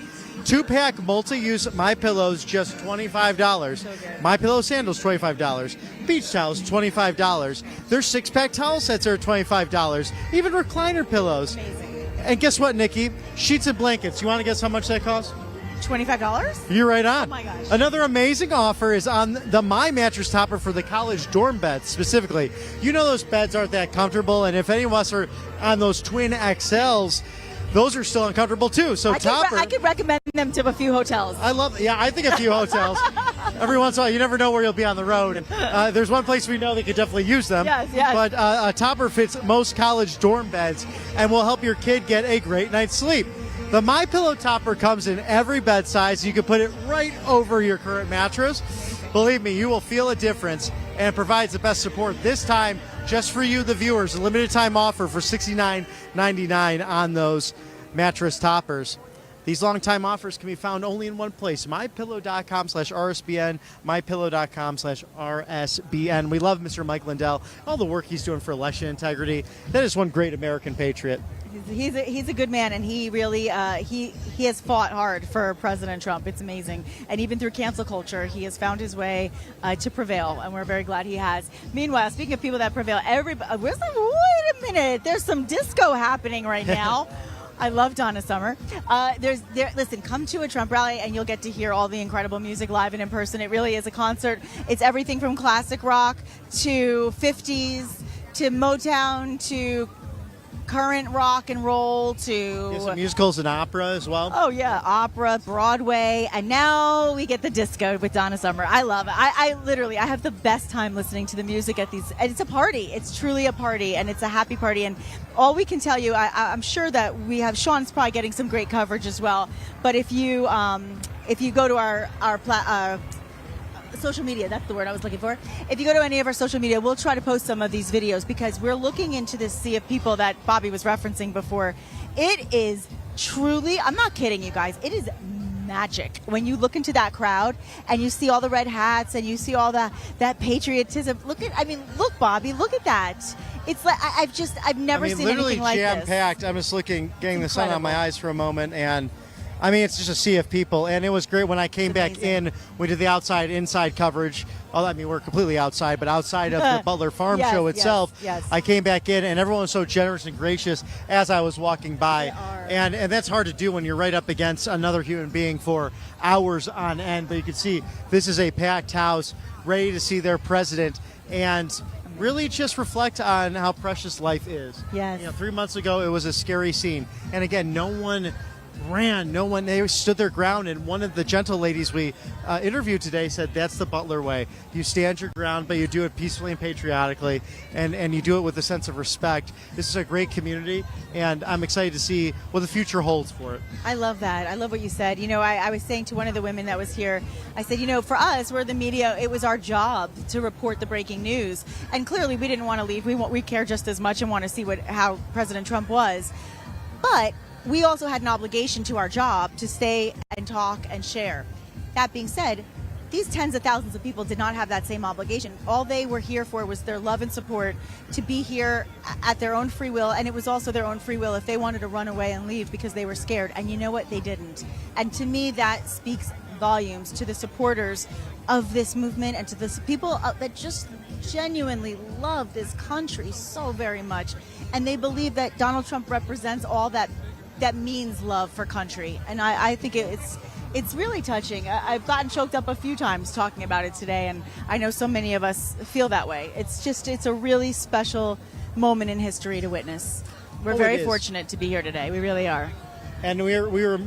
B: 2-pack multi-use My Pillows, just $25. My Pillow sandals, $25. Beach towels, $25. Their 6-pack towel sets are $25. Even recliner pillows.
A: Amazing.
B: And guess what, Nikki? Sheets and blankets. You want to guess how much that costs?
A: $25?
B: You're right on.
A: Oh my gosh.
B: Another amazing offer is on the My Mattress Topper for the college dorm beds specifically. You know those beds aren't that comfortable, and if any of us are on those twin XLs, those are still uncomfortable too. So
A: I could recommend them to a few hotels.
B: I think a few hotels. Every once in a while, you never know where you'll be on the road. There's one place we know they could definitely use them.
A: Yes.
B: But a topper fits most college dorm beds and will help your kid get a great night's sleep. The My Pillow topper comes in every bed size. You can put it right over your current mattress. Believe me, you will feel a difference, and it provides the best support this time just for you, the viewers. A limited time offer for $69.99 on those mattress toppers. These long time offers can be found only in one place, mypillow.com/RSBN, mypillow.com/RSBN. We love Mr. Mike Lindell, all the work he's doing for election integrity. That is one great American patriot.
A: He's a good man, and he really he has fought hard for President Trump. It's amazing, and even through cancel culture, he has found his way to prevail, and we're very glad he has. Meanwhile, speaking of people that prevail, wait a minute, there's some disco happening right now. I love Donna Summer. Listen, come to a Trump rally and you'll get to hear all the incredible music live and in person. It really is a concert. It's everything from classic rock to 50s to Motown to current rock and roll to
B: some musicals and opera as well.
A: Oh yeah, opera, Broadway, and now we get the disco with Donna Summer. I love it. I literally have the best time listening to the music at these. And it's a party. It's truly a party, and it's a happy party. And all we can tell you, I'm sure that we have. Sean's probably getting some great coverage as well. But if you go to our social media, that's the word I was looking for. If you go to any of our social media, we'll try to post some of these videos because we're looking into this sea of people that Bobby was referencing before. It is truly, I'm not kidding you guys, it is magic when you look into that crowd and you see all the red hats and you see all that patriotism. Look, Bobby, look at that. It's like I've never seen anything like this.
B: Literally jam-packed. I'm just getting the sun on my eyes for a moment, and I mean, it's just a sea of people, and it was great when I came back in. We did the outside-inside coverage. Oh, I mean, we're completely outside, but outside of the Butler Farm show itself, I came back in, and everyone was so generous and gracious as I was walking by. And that's hard to do when you're right up against another human being for hours on end. But you can see this is a packed house, ready to see their president, and really just reflect on how precious life is.
A: Yes.
B: 3 months ago, it was a scary scene. And again, no one ran. They stood their ground, and one of the gentle ladies we interviewed today said that's the Butler way. You stand your ground, but you do it peacefully and patriotically, and you do it with a sense of respect. This is a great community, and I'm excited to see what the future holds for it.
A: I love that. I love what you said. I was saying to one of the women that was here, I said, for us, we're the media, it was our job to report the breaking news, and clearly we didn't want to leave. We care just as much and want to see how President Trump was, but we also had an obligation to our job to stay and talk and share. That being said, these tens of thousands of people did not have that same obligation. All they were here for was their love and support, to be here at their own free will, and it was also their own free will if they wanted to run away and leave because they were scared. And you know what? They didn't. And to me, that speaks volumes to the supporters of this movement and to the people that just genuinely love this country so very much. And they believe that Donald Trump represents all that means love for country. And I think it's really touching. I've gotten choked up a few times talking about it today, and I know so many of us feel that way. It's a really special moment in history to witness. We're very fortunate to be here today. We really are.
B: And we were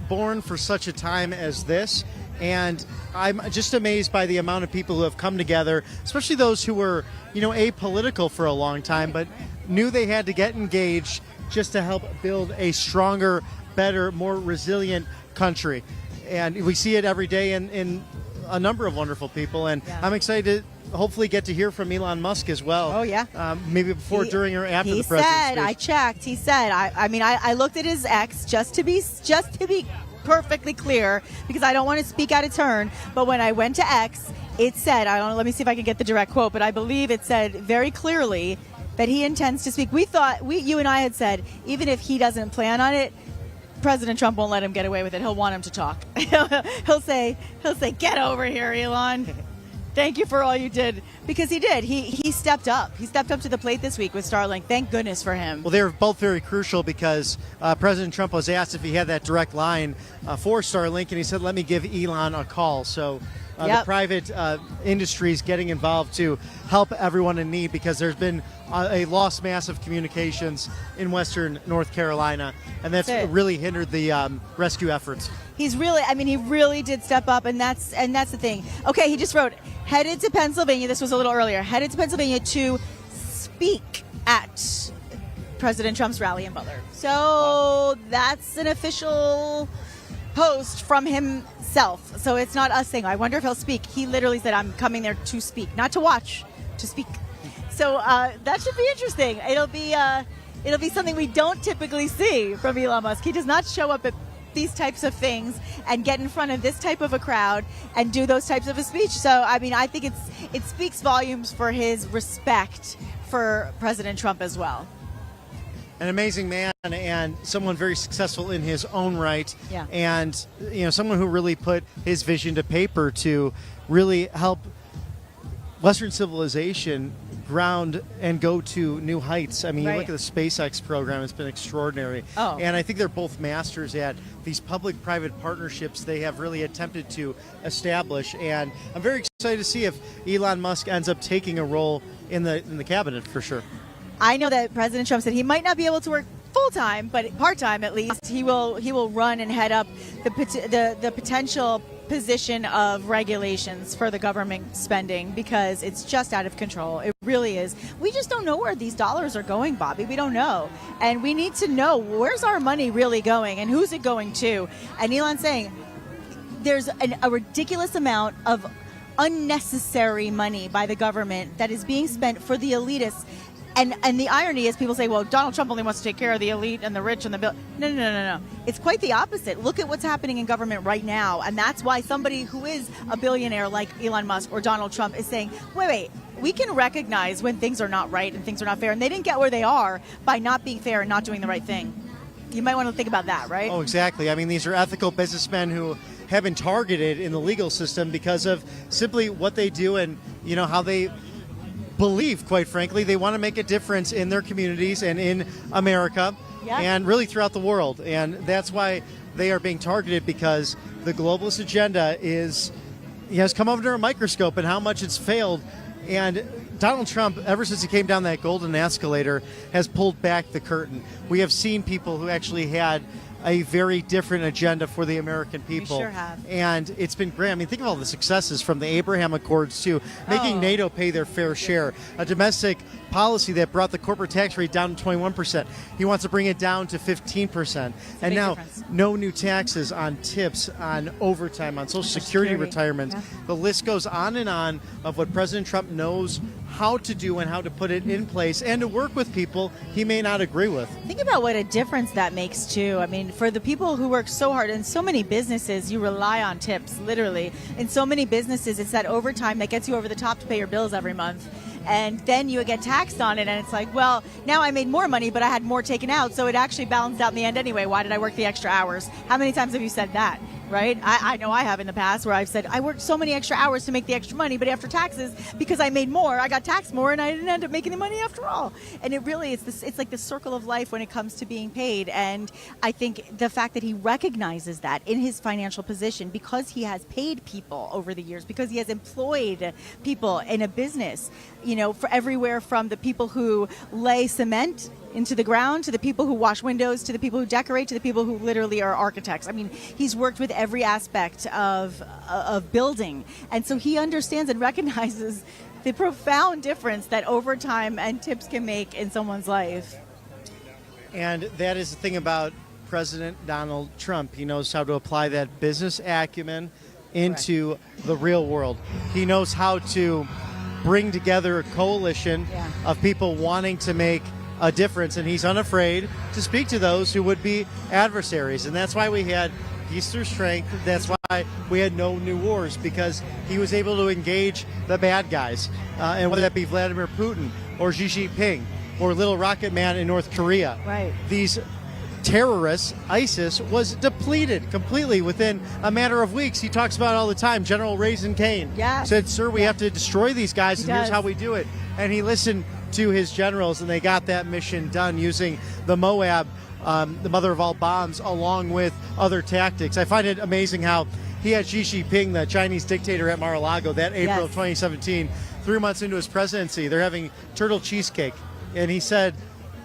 B: born for such a time as this. And I'm just amazed by the amount of people who have come together, especially those who were, apolitical for a long time, but knew they had to get engaged just to help build a stronger, better, more resilient country. And we see it every day in a number of wonderful people. And I'm excited to hopefully get to hear from Elon Musk as well.
A: Oh, yeah.
B: Maybe before, during, or after the president's
A: speech.
B: speech.
A: I checked. He said, I looked at his X just to be perfectly clear, because I don't want to speak out of turn. But when I went to X, it said, let me see if I can get the direct quote, but I believe it said very clearly that he intends to speak. You and I had said, even if he doesn't plan on it, President Trump won't let him get away with it. He'll want him to talk. he'll say, get over here, Elon. Thank you for all you did. Because he did. He stepped up. He stepped up to the plate this week with Starlink. Thank goodness for him.
B: Well, they were both very crucial because President Trump was asked if he had that direct line for Starlink, and he said, let me give Elon a call. So the private industries getting involved to help everyone in need, because there's been a lost mass of communications in western North Carolina, and that's really hindered the rescue efforts.
A: He really did step up, and that's the thing. Okay, he just wrote, headed to Pennsylvania, this was a little earlier, headed to Pennsylvania to speak at President Trump's rally in Butler. So that's an official post from himself. So it's not us saying, I wonder if he'll speak. He literally said, I'm coming there to speak, not to watch, to speak. So that should be interesting. It'll be something we don't typically see from Elon Musk. He does not show up at these types of things and get in front of this type of a crowd and do those types of a speech. So I think it speaks volumes for his respect for President Trump as well.
B: An amazing man and someone very successful in his own right.
A: Yeah.
B: And someone who really put his vision to paper to really help Western civilization ground and go to new heights. You look at the SpaceX program, it's been extraordinary.
A: Oh.
B: And I think they're both masters at these public-private partnerships they have really attempted to establish. And I'm very excited to see if Elon Musk ends up taking a role in the cabinet for sure.
A: I know that President Trump said he might not be able to work full-time, but part-time at least. He will run and head up the potential position of regulations for the government spending, because it's just out of control. It really is. We just don't know where these dollars are going, Bobby. We don't know. And we need to know, where's our money really going and who's it going to? And Elon's saying there's a ridiculous amount of unnecessary money by the government that is being spent for the elitists. And the irony is, people say, well, Donald Trump only wants to take care of the elite and the rich and the bill. No. It's quite the opposite. Look at what's happening in government right now. And that's why somebody who is a billionaire like Elon Musk or Donald Trump is saying, wait, we can recognize when things are not right and things are not fair. And they didn't get where they are by not being fair and not doing the right thing. You might want to think about that, right?
B: Oh, exactly. These are ethical businessmen who have been targeted in the legal system because of simply what they do and, how they believe, quite frankly. They want to make a difference in their communities and in America and really throughout the world. And that's why they are being targeted, because the globalist agenda has come under a microscope and how much it's failed. And Donald Trump, ever since he came down that golden escalator, has pulled back the curtain. We have seen people who actually had a very different agenda for the American people.
A: We sure have.
B: And it's been great. Think of all the successes from the Abraham Accords to making NATO pay their fair share, a domestic policy that brought the corporate tax rate down to 21%. He wants to bring it down to 15%. And now, no new taxes on tips, on overtime, on Social Security retirement. Yeah. The list goes on and on of what President Trump knows how to do and how to put it in place and to work with people he may not agree with.
A: Think about what a difference that makes, too. I mean, for the people who work so hard, in so many businesses, you rely on tips, literally. In so many businesses, it's that overtime that gets you over the top to pay your bills every month. And then you get taxed on it, and it's like, well, now I made more money, but I had more taken out, so it actually balanced out in the end anyway. Why did I work the extra hours? How many times have you said that? Right? I know I have in the past where I've said, I worked so many extra hours to make the extra money, but after taxes, because I made more, I got taxed more, and I didn't end up making the money after all. And it really is it's like the circle of life when it comes to being paid. And I think the fact that he recognizes that in his financial position, because he has paid people over the years, because he has employed people in a business, you know, for everywhere from the people who lay cement into the ground, to the people who wash windows, to the people who decorate, to the people who literally are architects. I mean, he's worked with every aspect of building. And so he understands and recognizes the profound difference that overtime and tips can make in someone's life.
B: And that is the thing about President Donald Trump. He knows how to apply that business acumen into the real world. He knows how to bring together a coalition of people wanting to make a difference, and he's unafraid to speak to those who would be adversaries. And that's why we had peace through strength. That's why we had no new wars, because he was able to engage the bad guys. And whether that be Vladimir Putin or Xi Jinping or Little Rocket Man in North Korea.
A: Right.
B: These terrorists, ISIS, was depleted completely within a matter of weeks. He talks about it all the time. General Raisin Kane said, sir, we have to destroy these guys, and here's how we do it. And he listened to his generals, and they got that mission done using the Moab, the mother of all bombs, along with other tactics. I find it amazing how he had Xi Jinping, the Chinese dictator, at Mar-a-Lago that April of 2017, 3 months into his presidency. They're having turtle cheesecake, and he said,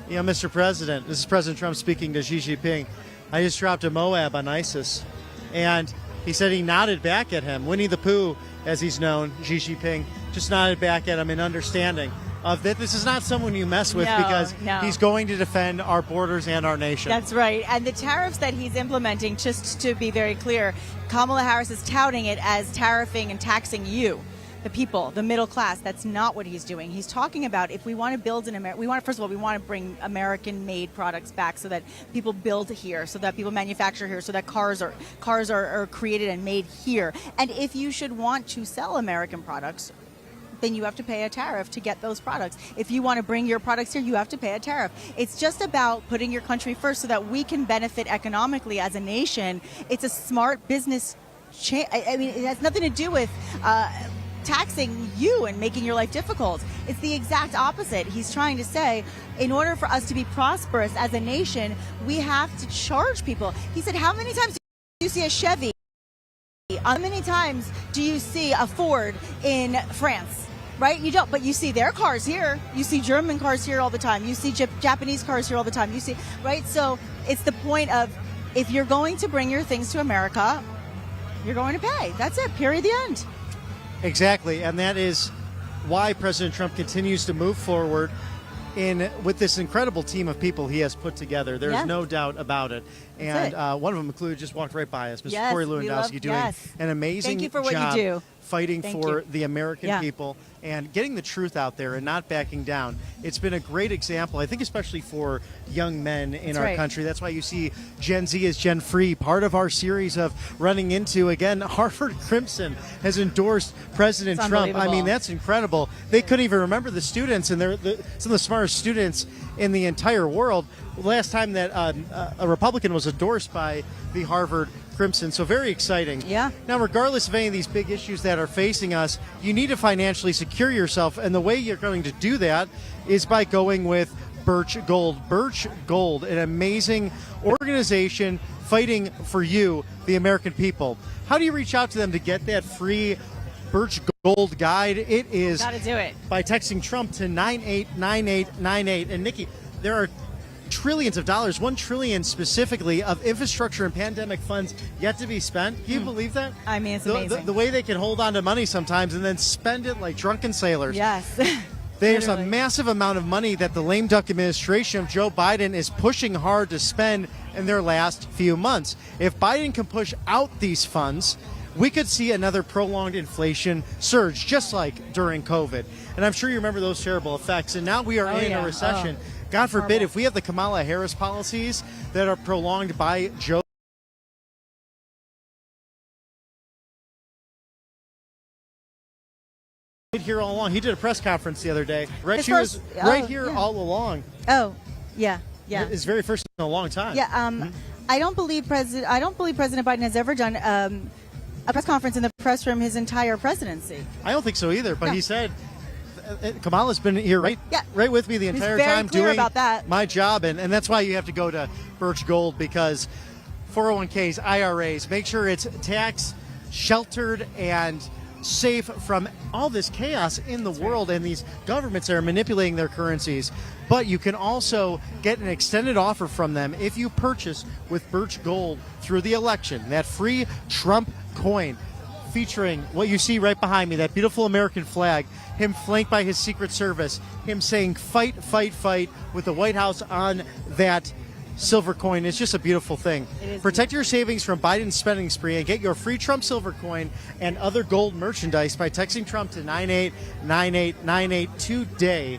B: you know, Mr. President, this is President Trump speaking to Xi Jinping, I just dropped a Moab on ISIS. And he said he nodded back at him. Winnie the Pooh, as he's known, Xi Jinping, just nodded back at him in understanding of that this is not someone you mess with, because he's going to defend our borders and our nation.
A: That's right. And the tariffs that he's implementing, just to be very clear, Kamala Harris is touting it as tariffing and taxing you, the people, the middle class. That's not what he's doing. He's talking about, if we want to build in America, first of all, we want to bring American-made products back so that people build here, so that people manufacture here, so that cars are created and made here. And if you should want to sell American products, then you have to pay a tariff to get those products. If you want to bring your products here, you have to pay a tariff. It's just about putting your country first so that we can benefit economically as a nation. It's a smart business. I mean, it has nothing to do with taxing you and making your life difficult. It's the exact opposite. He's trying to say, in order for us to be prosperous as a nation, we have to charge people. He said, how many times do you see a Chevy? How many times do you see a Ford in France? Right? You don't, but you see their cars here. You see German cars here all the time. You see Japanese cars here all the time. You see, right? So it's the point of, if you're going to bring your things to America, you're going to pay. That's it. Period. The end.
B: Exactly. And that is why President Trump continues to move forward with this incredible team of people he has put together. There's no doubt about it. And one of them included, just walked right by us, Mr. Corey Lewandowski, doing an amazing
A: Thank you for what
B: job
A: you do.
B: fighting for the American people and getting the truth out there and not backing down. It's been a great example, I think, especially for young men in our country. That's why you see Gen Z as Gen Free, part of our series of running into, again, Harvard Crimson has endorsed President Trump. I mean, that's incredible. They couldn't even remember the students, and they're some of the smartest students in the entire world. Last time that a Republican was endorsed by the Harvard Crimson. So very exciting.
A: Yeah.
B: Now, regardless of any of these big issues that are facing us, you need to financially secure yourself. And the way you're going to do that is by going with Birch Gold. Birch Gold, an amazing organization fighting for you, the American people. How do you reach out to them to get that free Birch Gold guide? It is
A: Gotta do it
B: by texting Trump to 989898. And Nikki, there are trillions of dollars, $1 trillion specifically, of infrastructure and pandemic funds yet to be spent. Can you believe that?
A: I mean, it's amazing.
B: The way they can hold on to money sometimes and then spend it like drunken sailors.
A: Yes.
B: There's a massive amount of money that the lame duck administration of Joe Biden is pushing hard to spend in their last few months. If Biden can push out these funds, we could see another prolonged inflation surge, just like during COVID. And I'm sure you remember those terrible effects. And now we are in a recession. God forbid, if we have the Kamala Harris policies that are prolonged by Joe here all along. He did a press conference the other day. She was right here all along.
A: Oh, yeah.
B: It's very first in a long time.
A: Yeah. I don't believe President Biden has ever done a press conference in the press room his entire presidency.
B: I don't think so either. But he said Kamala's been here right with me the entire time doing
A: about that.
B: My job, and that's why you have to go to Birch Gold, because 401ks, IRAs, make sure it's tax sheltered and safe from all this chaos in the world and these governments that are manipulating their currencies. But you can also get an extended offer from them if you purchase with Birch Gold through the election. That free Trump coin featuring what you see right behind me, that beautiful American flag, him flanked by his Secret Service, him saying fight, fight, fight with the White House on that silver coin. It's just a beautiful thing. Protect your savings from Biden's spending spree and get your free Trump silver coin and other gold merchandise by texting Trump to 989898 today.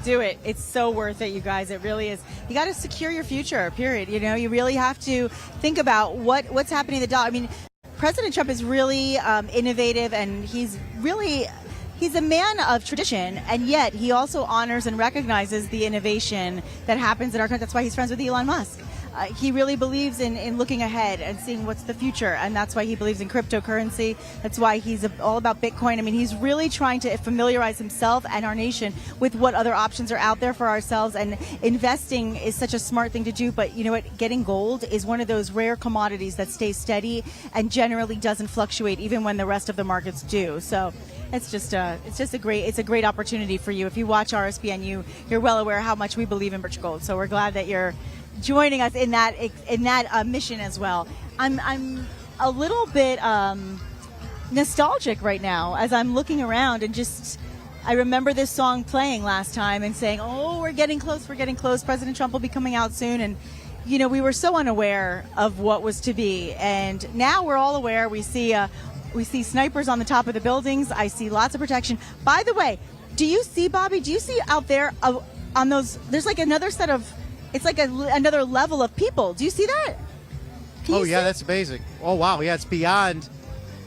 A: Do it. It's so worth it, you guys. It really is. You got to secure your future, period. You know, you really have to think about what's happening to the dollar. I mean, President Trump is really innovative, and he's a man of tradition, and yet he also honors and recognizes the innovation that happens in our country. That's why he's friends with Elon Musk. He really believes in looking ahead and seeing what's the future, and that's why he believes in cryptocurrency. That's why he's all about Bitcoin. I mean, he's really trying to familiarize himself and our nation with what other options are out there for ourselves, and investing is such a smart thing to do. But you know what? Getting gold is one of those rare commodities that stays steady and generally doesn't fluctuate even when the rest of the markets do. So it's a great opportunity for you. If you watch RSBN, you're well aware how much we believe in Birch Gold. So we're glad that you're joining us in that mission as well. I'm a little bit nostalgic right now as I'm looking around, and I remember this song playing last time and saying, "Oh, we're getting close. President Trump will be coming out soon." And you know, we were so unaware of what was to be, and now we're all aware. We see snipers on the top of the buildings. I see lots of protection. By the way, do you see, Bobby? Do you see out there on those? There's like another set of. It's like another level of people. Do you see that?
B: Oh yeah, that's amazing. Oh wow, yeah, it's beyond.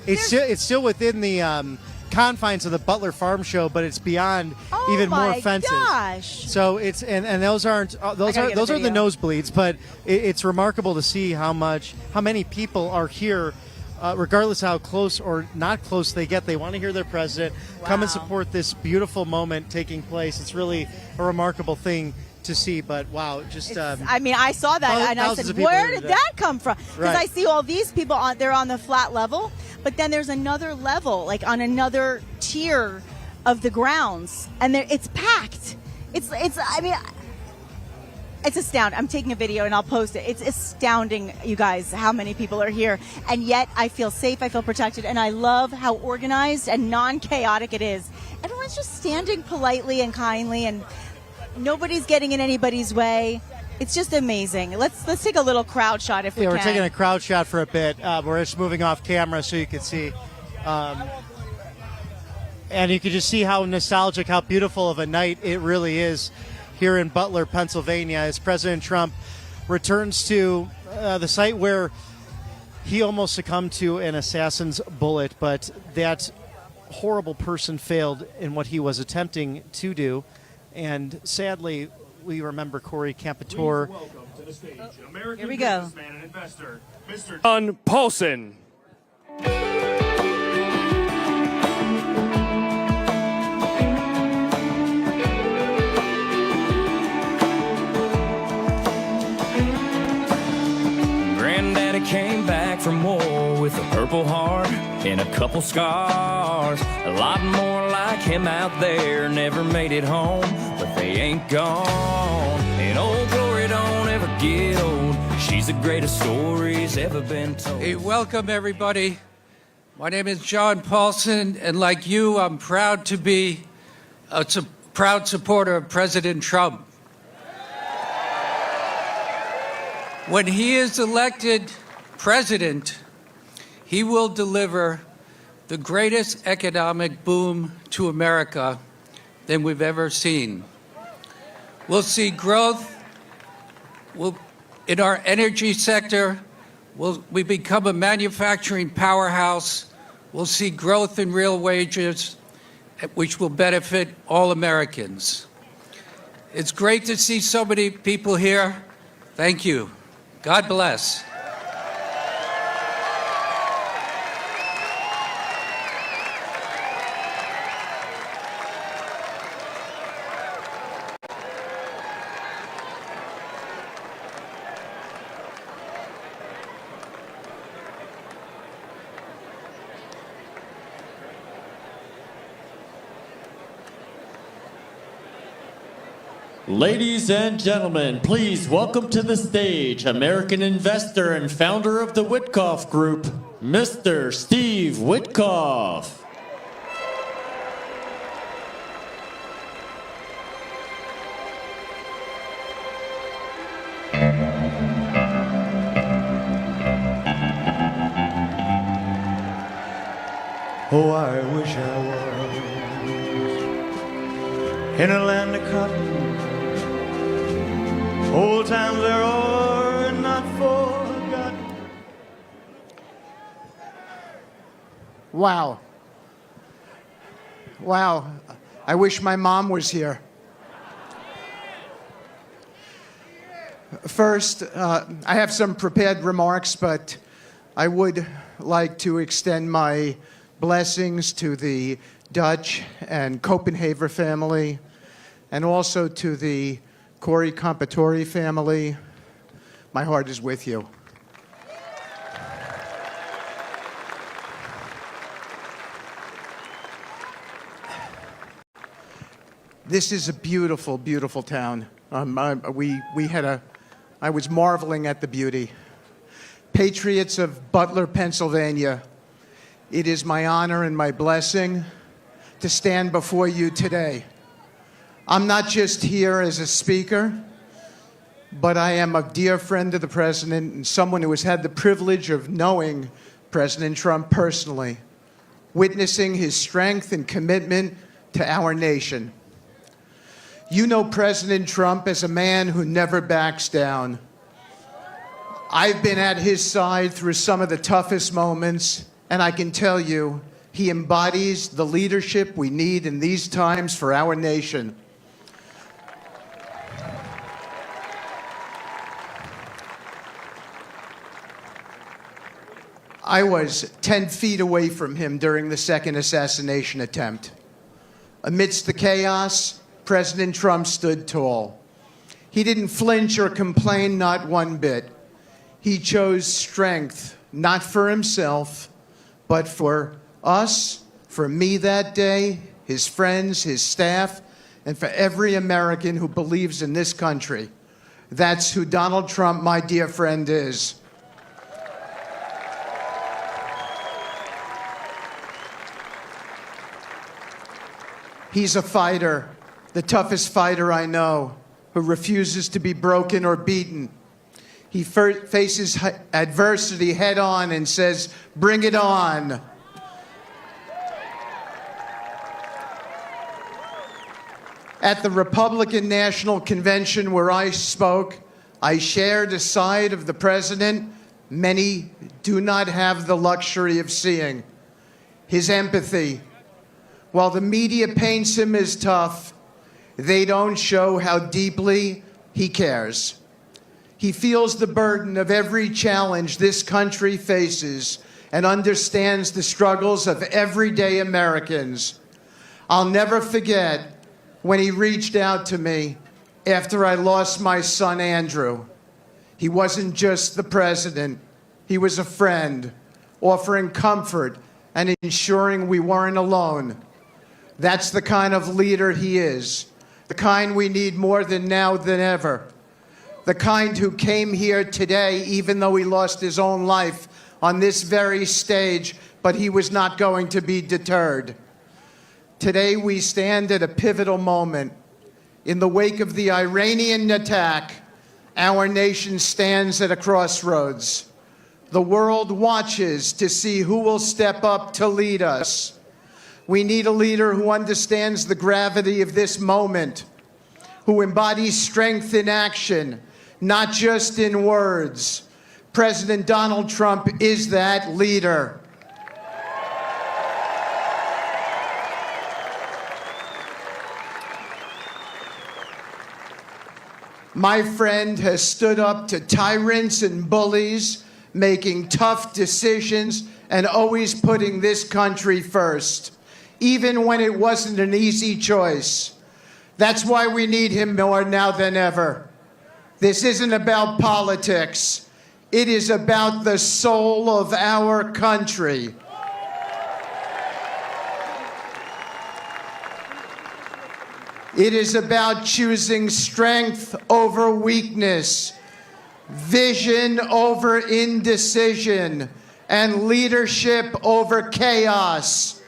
B: It's still within the confines of the Butler Farm Show, but it's beyond even more fences.
A: Oh my gosh!
B: So it's and those aren't those are the nosebleeds, but it's remarkable to see how many people are here. Regardless of how close or not close they get, they want to hear their president come and support this beautiful moment taking place. It's really a remarkable thing to see, but wow,
A: I mean, I saw that and I said, where did that come from? Because I see all these people they're on the flat level, but then there's another level, like on another tier of the grounds, and it's packed. It's astounding. I'm taking a video and I'll post it. It's astounding, you guys, how many people are here. And yet I feel safe, I feel protected, and I love how organized and non-chaotic it is. Everyone's just standing politely and kindly, and nobody's getting in anybody's way. It's just amazing. Let's take a little crowd shot if we can.
B: Yeah, we're taking a crowd shot for a bit. We're just moving off camera so you can see. And you can just see how nostalgic, how beautiful of a night it really is here in Butler, Pennsylvania, as President Trump returns to the site where he almost succumbed to an assassin's bullet, but that horrible person failed in what he was attempting to do. And sadly, we remember Corey Campitor.
E: Welcome to the stage, American
A: Here we go.
E: businessman and investor, Mr. John Paulson.
C: Granddaddy came back from war with a Purple Heart and a couple scars. A lot more like him out there never made it home, but they ain't gone. And old Glory don't ever get old. She's the greatest story's ever been told.
F: Hey, welcome everybody. My name is John Paulson, and like you, I'm proud to be a proud supporter of President Trump. When he is elected president, he will deliver the greatest economic boom to America than we've ever seen. We'll see growth in our energy sector. We become a manufacturing powerhouse. We'll see growth in real wages, which will benefit all Americans. It's great to see so many people here. Thank you. God bless.
G: Ladies and gentlemen, please welcome to the stage American investor and founder of the Witkoff Group, Mr. Steve Witkoff.
H: Oh, I wish I was in a land of cotton. Old times there are not forgotten.
I: Wow. Wow. I wish my mom was here. First, I have some prepared remarks, but I would like to extend my blessings to the Dutch and Copenhagen family, and also to the Corey Compatore family. My heart is with you. This is a beautiful, beautiful town. I was marveling at the beauty. Patriots of Butler, Pennsylvania, it is my honor and my blessing to stand before you today. I'm not just here as a speaker, but I am a dear friend of the president and someone who has had the privilege of knowing President Trump personally, witnessing his strength and commitment to our nation. You know President Trump as a man who never backs down. I've been at his side through some of the toughest moments, and I can tell you, he embodies the leadership we need in these times for our nation. I was 10 feet away from him during the second assassination attempt. Amidst the chaos, President Trump stood tall. He didn't flinch or complain, not one bit. He chose strength, not for himself, but for us, for me that day, his friends, his staff, and for every American who believes in this country. That's who Donald Trump, my dear friend, is. He's a fighter, the toughest fighter I know, who refuses to be broken or beaten. He faces adversity head on and says, "Bring it on." At the Republican National Convention where I spoke, I shared a side of the president many do not have the luxury of seeing: his empathy. While the media paints him as tough, they don't show how deeply he cares. He feels the burden of every challenge this country faces and understands the struggles of everyday Americans. I'll never forget when he reached out to me after I lost my son, Andrew. He wasn't just the president. He was a friend, offering comfort and ensuring we weren't alone. That's the kind of leader he is, the kind we need more than now than ever, the kind who came here today even though he lost his own life on this very stage, but he was not going to be deterred. Today we stand at a pivotal moment. In the wake of the Iranian attack, our nation stands at a crossroads. The world watches to see who will step up to lead us. We need a leader who understands the gravity of this moment, who embodies strength in action, not just in words. President Donald Trump is that leader. My friend has stood up to tyrants and bullies, making tough decisions and always putting this country first, even when it wasn't an easy choice. That's why we need him more now than ever. This isn't about politics. It is about the soul of our country. It is about choosing strength over weakness, vision over indecision, and leadership over chaos.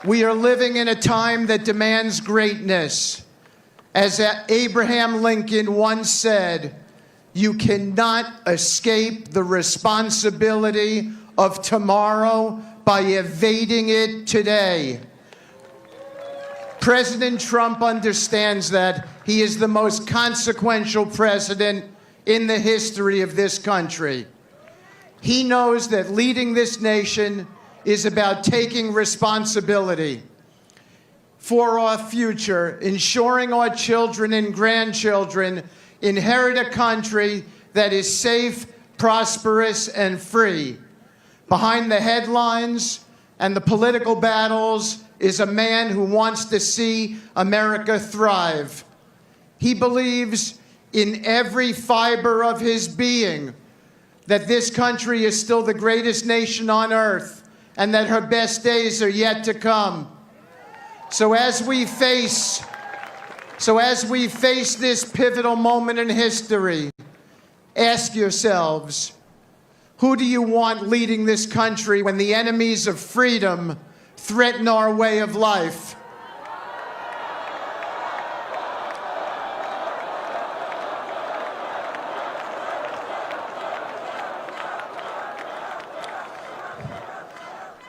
I: We are living in a time that demands greatness. As Abraham Lincoln once said, you cannot escape the responsibility of tomorrow by evading it today. President Trump understands that. He is the most consequential president in the history of this country. He knows that leading this nation is about taking responsibility for our future, ensuring our children and grandchildren inherit a country that is safe, prosperous, and free. Behind the headlines and the political battles is a man who wants to see America thrive. He believes in every fiber of his being that this country is still the greatest nation on earth and that her best days are yet to come. So as we face this pivotal moment in history, ask yourselves, who do you want leading this country when the enemies of freedom threaten our way of life?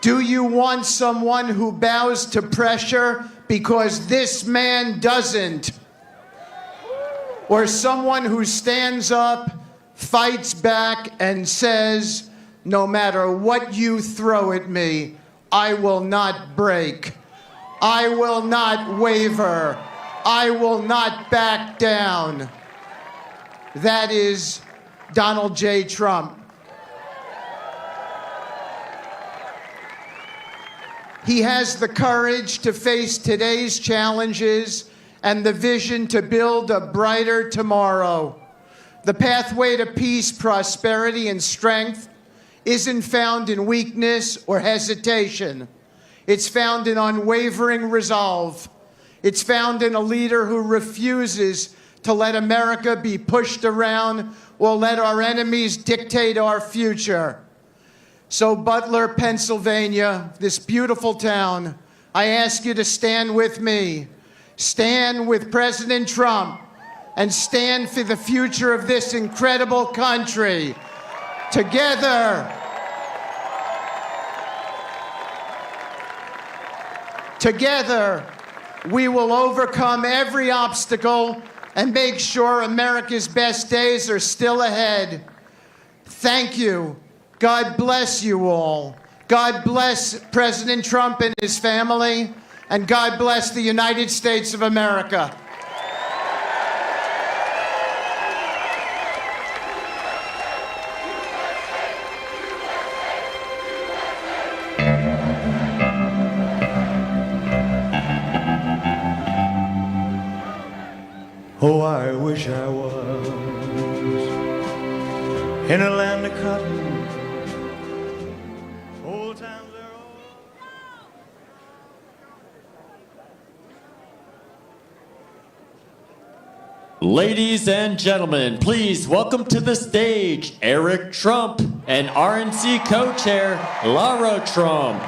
I: Do you want someone who bows to pressure because this man doesn't? Or someone who stands up, fights back, and says, no matter what you throw at me, I will not break. I will not waver. I will not back down. That is Donald J. Trump. He has the courage to face today's challenges and the vision to build a brighter tomorrow. The pathway to peace, prosperity, and strength isn't found in weakness or hesitation. It's found in unwavering resolve. It's found in a leader who refuses to let America be pushed around or let our enemies dictate our future. So Butler, Pennsylvania, this beautiful town, I ask you to stand with me. Stand with President Trump and stand for the future of this incredible country. Together, we will overcome every obstacle and make sure America's best days are still ahead. Thank you. God bless you all. God bless President Trump and his family, and God bless the United States of America.
H: Oh, I wish I was in a land of cotton. Old times are over.
G: Ladies and gentlemen, please welcome to the stage Eric Trump and RNC co-chair Lara Trump.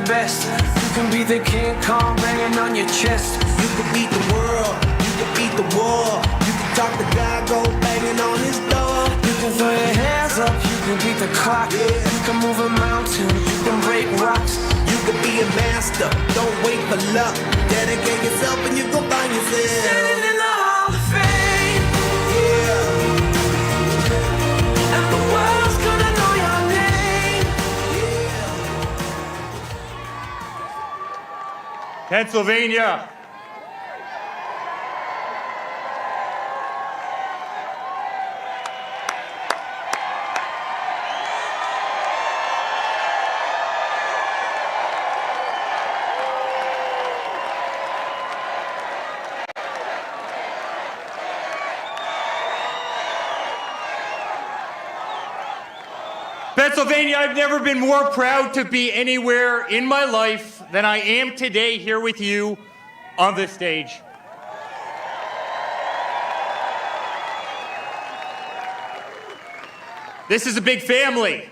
J: best. You can be the King Kong banging on your chest. You can beat the world, you can beat the war. You can talk the guy, go banging on his door. You can throw your hands up, you can beat the clock. You can move a mountain, you can break rocks. You can be a master, don't wait for luck. Dedicate yourself and you go find yourself. Standing in the Hall of Fame, yeah. And the world's gonna know your name, yeah.
E: Pennsylvania. Pennsylvania, I've never been more proud to be anywhere in my life than I am today here with you on this stage. This is a big family.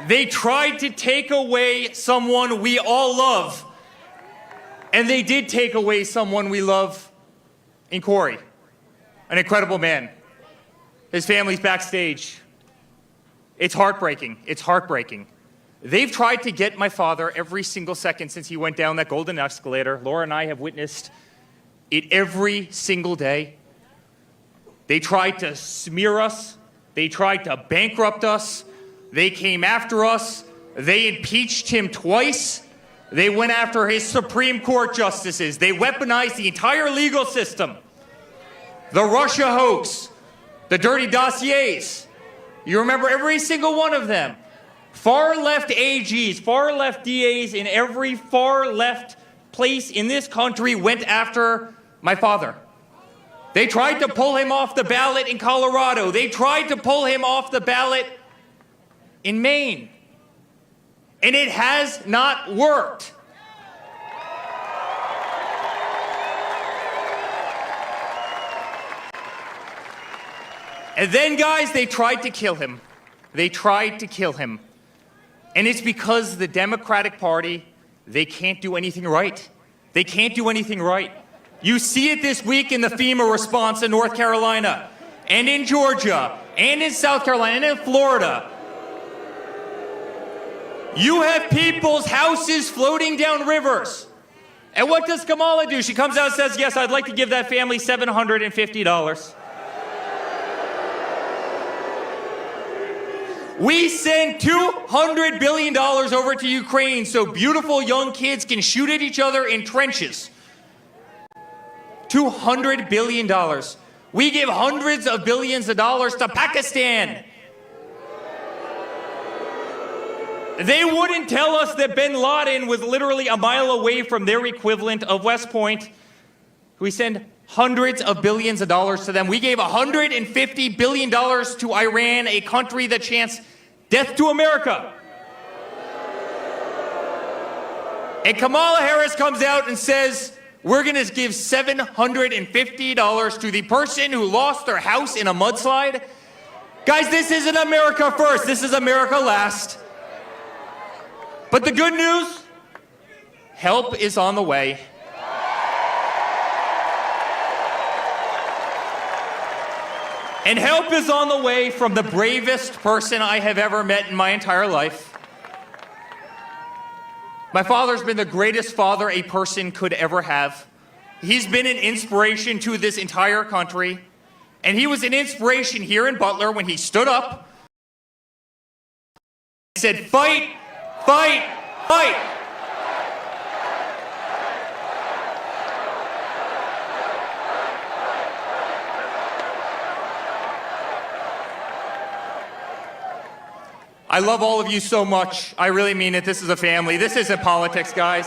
E: They tried to take away someone we all love, and they did take away someone we love in Corey, an incredible man. His family's backstage. It's heartbreaking. It's heartbreaking. They've tried to get my father every single second since he went down that golden escalator. Laura and I have witnessed it every single day. They tried to smear us. They tried to bankrupt us. They came after us. They impeached him twice. They went after his Supreme Court justices. They weaponized the entire legal system. The Russia hoax, the dirty dossiers. You remember every single one of them. Far-left AGs, far-left DAs in every far-left place in this country went after my father. They tried to pull him off the ballot in Colorado. They tried to pull him off the ballot in Maine. And it has not worked. And then, guys, they tried to kill him. They tried to kill him. And it's because the Democratic Party, they can't do anything right. They can't do anything right. You see it this week in the FEMA response in North Carolina, and in Georgia, and in South Carolina, and in Florida. You have people's houses floating down rivers. And what does Kamala do? She comes out and says, yes, I'd like to give that family $750. We send $200 billion over to Ukraine so beautiful young kids can shoot at each other in trenches. $200 billion. We give hundreds of billions of dollars to Pakistan. They wouldn't tell us that bin Laden was literally a mile away from their equivalent of West Point. We send hundreds of billions of dollars to them. We gave $150 billion to Iran, a country that chants death to America. And Kamala Harris comes out and says, we're going to give $750 to the person who lost their house in a mudslide. Guys, this isn't America first. This is America last. But the good news, help is on the way. And help is on the way from the bravest person I have ever met in my entire life. My father's been the greatest father a person could ever have. He's been an inspiration to this entire country. And he was an inspiration here in Butler when he stood up and said, fight, fight, fight. I love all of you so much. I really mean it. This is a family. This isn't politics, guys.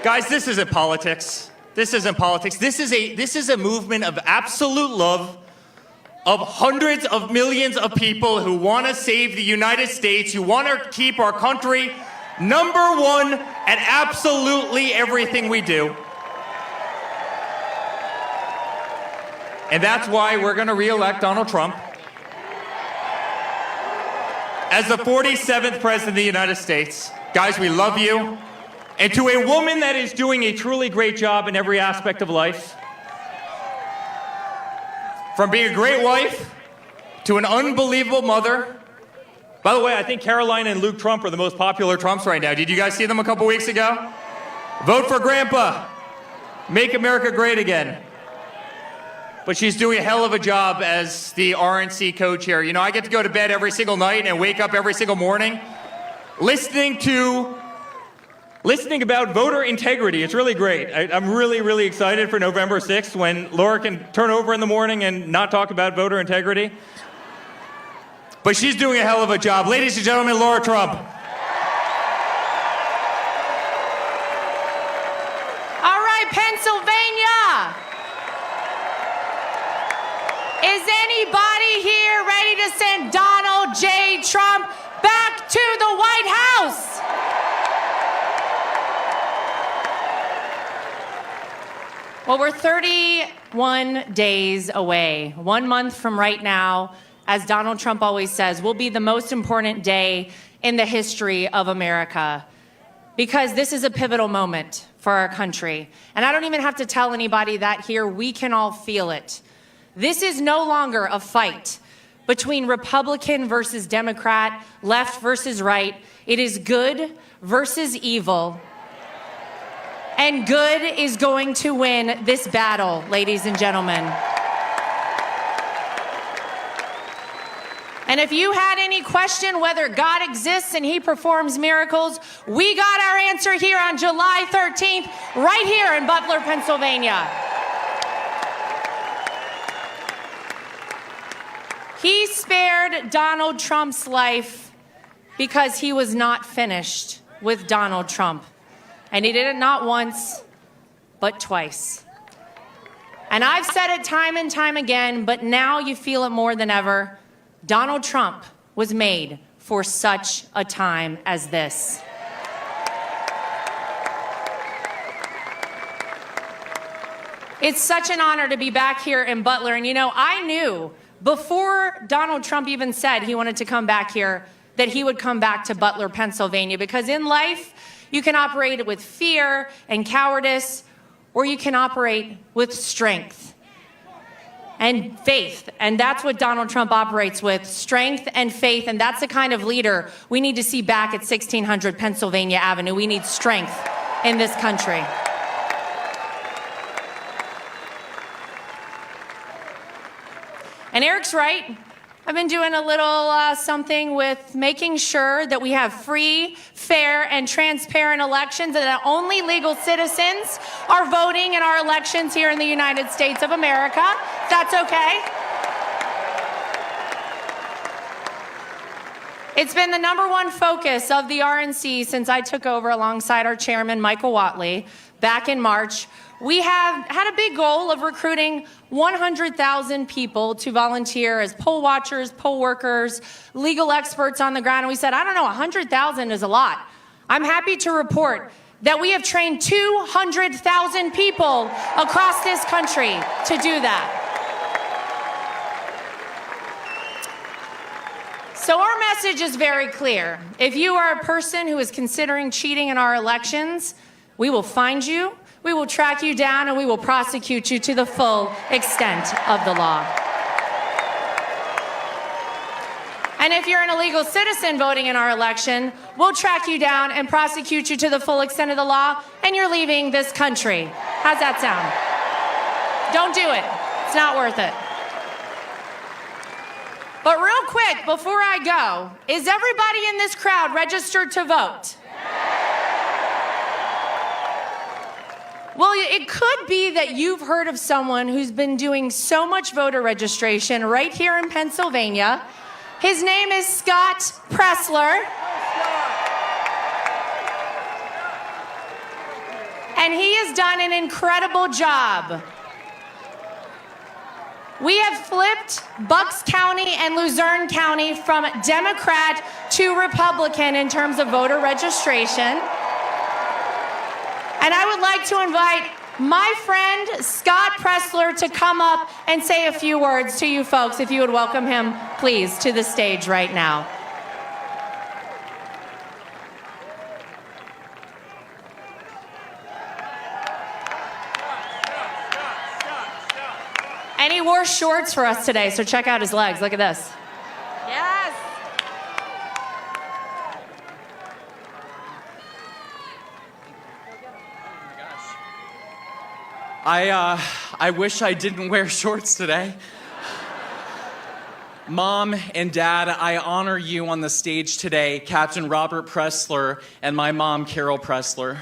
E: Guys, this isn't politics. This isn't politics. This is a movement of absolute love of hundreds of millions of people who want to save the United States, who want to keep our country number one at absolutely everything we do. And that's why we're going to re-elect Donald Trump as the 47th President of the United States. Guys, we love you. And to a woman that is doing a truly great job in every aspect of life, from being a great wife to an unbelievable mother. By the way, I think Caroline and Luke Trump are the most popular Trumps right now. Did you guys see them a couple weeks ago? Vote for Grandpa. Make America great again. But she's doing a hell of a job as the RNC co-chair. You know, I get to go to bed every single night and wake up every single morning listening about voter integrity. It's really great. I'm really, really excited for November 6th when Laura can turn over in the morning and not talk about voter integrity. But she's doing a hell of a job. Ladies and gentlemen, Laura Trump.
K: All right, Pennsylvania. Is anybody here ready to send Donald J. Trump back to the White House? Well, we're 31 days away. 1 month from right now, as Donald Trump always says, will be the most important day in the history of America. Because this is a pivotal moment for our country. And I don't even have to tell anybody that here. We can all feel it. This is no longer a fight between Republican versus Democrat, left versus right. It is good versus evil. And good is going to win this battle, ladies and gentlemen. And if you had any question whether God exists and he performs miracles, we got our answer here on July 13th, right here in Butler, Pennsylvania. He spared Donald Trump's life because he was not finished with Donald Trump. And he did it not once, but twice. And I've said it time and time again, but now you feel it more than ever. Donald Trump was made for such a time as this. It's such an honor to be back here in Butler. And you know, I knew before Donald Trump even said he wanted to come back here that he would come back to Butler, Pennsylvania, because in life, you can operate with fear and cowardice, or you can operate with strength and faith. And that's what Donald Trump operates with, strength and faith. And that's the kind of leader we need to see back at 1600 Pennsylvania Avenue. We need strength in this country. And Eric's right. I've been doing a little something with making sure that we have free, fair, and transparent elections, and that only legal citizens are voting in our elections here in the United States of America. If that's okay. It's been the #1 focus of the RNC since I took over alongside our chairman, Michael Whatley, back in March. We have had a big goal of recruiting 100,000 people to volunteer as poll watchers, poll workers, legal experts on the ground. And we said, I don't know, 100,000 is a lot. I'm happy to report that we have trained 200,000 people across this country to do that. So our message is very clear. If you are a person who is considering cheating in our elections, we will find you, we will track you down, and we will prosecute you to the full extent of the law. And if you're an illegal citizen voting in our election, we'll track you down and prosecute you to the full extent of the law, and you're leaving this country. How's that sound? Don't do it. It's not worth it. But real quick, before I go, is everybody in this crowd registered to vote? Well, it could be that you've heard of someone who's been doing so much voter registration right here in Pennsylvania. His name is Scott Pressler. And he has done an incredible job. We have flipped Bucks County and Luzerne County from Democrat to Republican in terms of voter registration. And I would like to invite my friend Scott Pressler to come up and say a few words to you folks. If you would welcome him, please, to the stage right now. And he wore shorts for us today, so check out his legs. Look at this. Yes.
L: I wish I didn't wear shorts today. Mom and Dad, I honor you on the stage today, Captain Robert Pressler and my mom, Carol Pressler.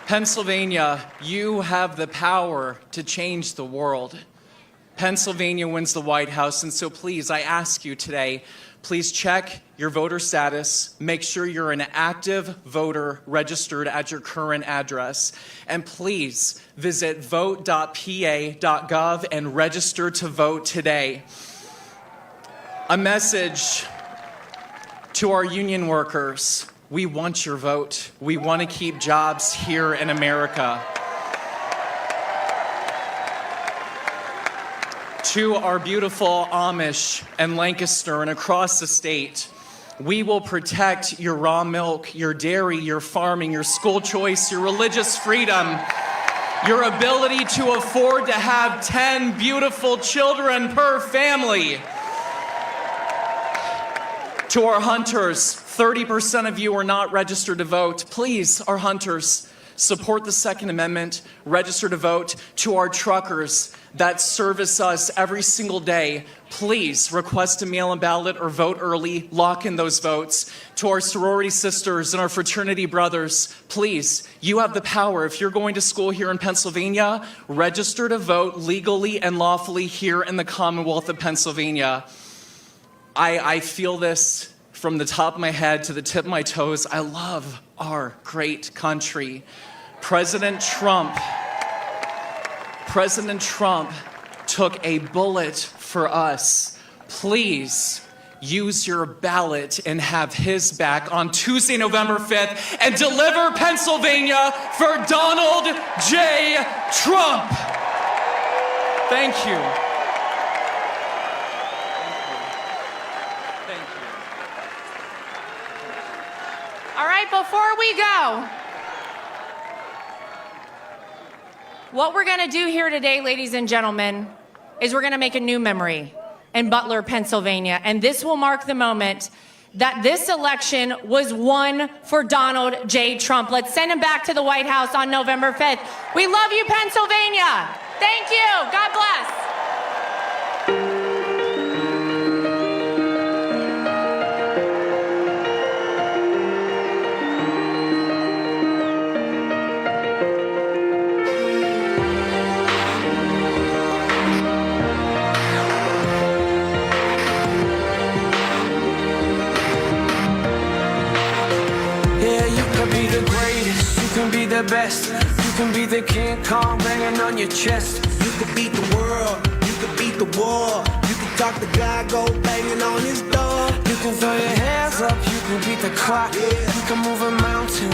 L: Pennsylvania, you have the power to change the world. Pennsylvania wins the White House, and so please, I ask you today, please check your voter status, make sure you're an active voter registered at your current address, and please visit vote.pa.gov and register to vote today. A message to our union workers. We want your vote. We want to keep jobs here in America. To our beautiful Amish and Lancaster and across the state, we will protect your raw milk, your dairy, your farming, your school choice, your religious freedom, your ability to afford to have 10 beautiful children per family. To our hunters, 30% of you are not registered to vote. Please, our hunters, support the Second Amendment, register to vote. To our truckers that service us every single day, please request a mail-in ballot or vote early, lock in those votes. To our sorority sisters and our fraternity brothers, please, you have the power. If you're going to school here in Pennsylvania, register to vote legally and lawfully here in the Commonwealth of Pennsylvania. I feel this from the top of my head to the tip of my toes. I love our great country. President Trump took a bullet for us. Please use your ballot and have his back on Tuesday, November 5th, and deliver Pennsylvania for Donald J. Trump. Thank you.
K: All right, before we go, what we're going to do here today, ladies and gentlemen, is we're going to make a new memory in Butler, Pennsylvania. And this will mark the moment that this election was won for Donald J. Trump. Let's send him back to the White House on November 5th. We love you, Pennsylvania. Thank you. God bless.
J: The best. You can be the King Kong banging on your chest. You can beat the world, you can beat the war. You can talk the guy, go banging on his door. You can throw your hands up, you can beat the clock. You can move a mountain.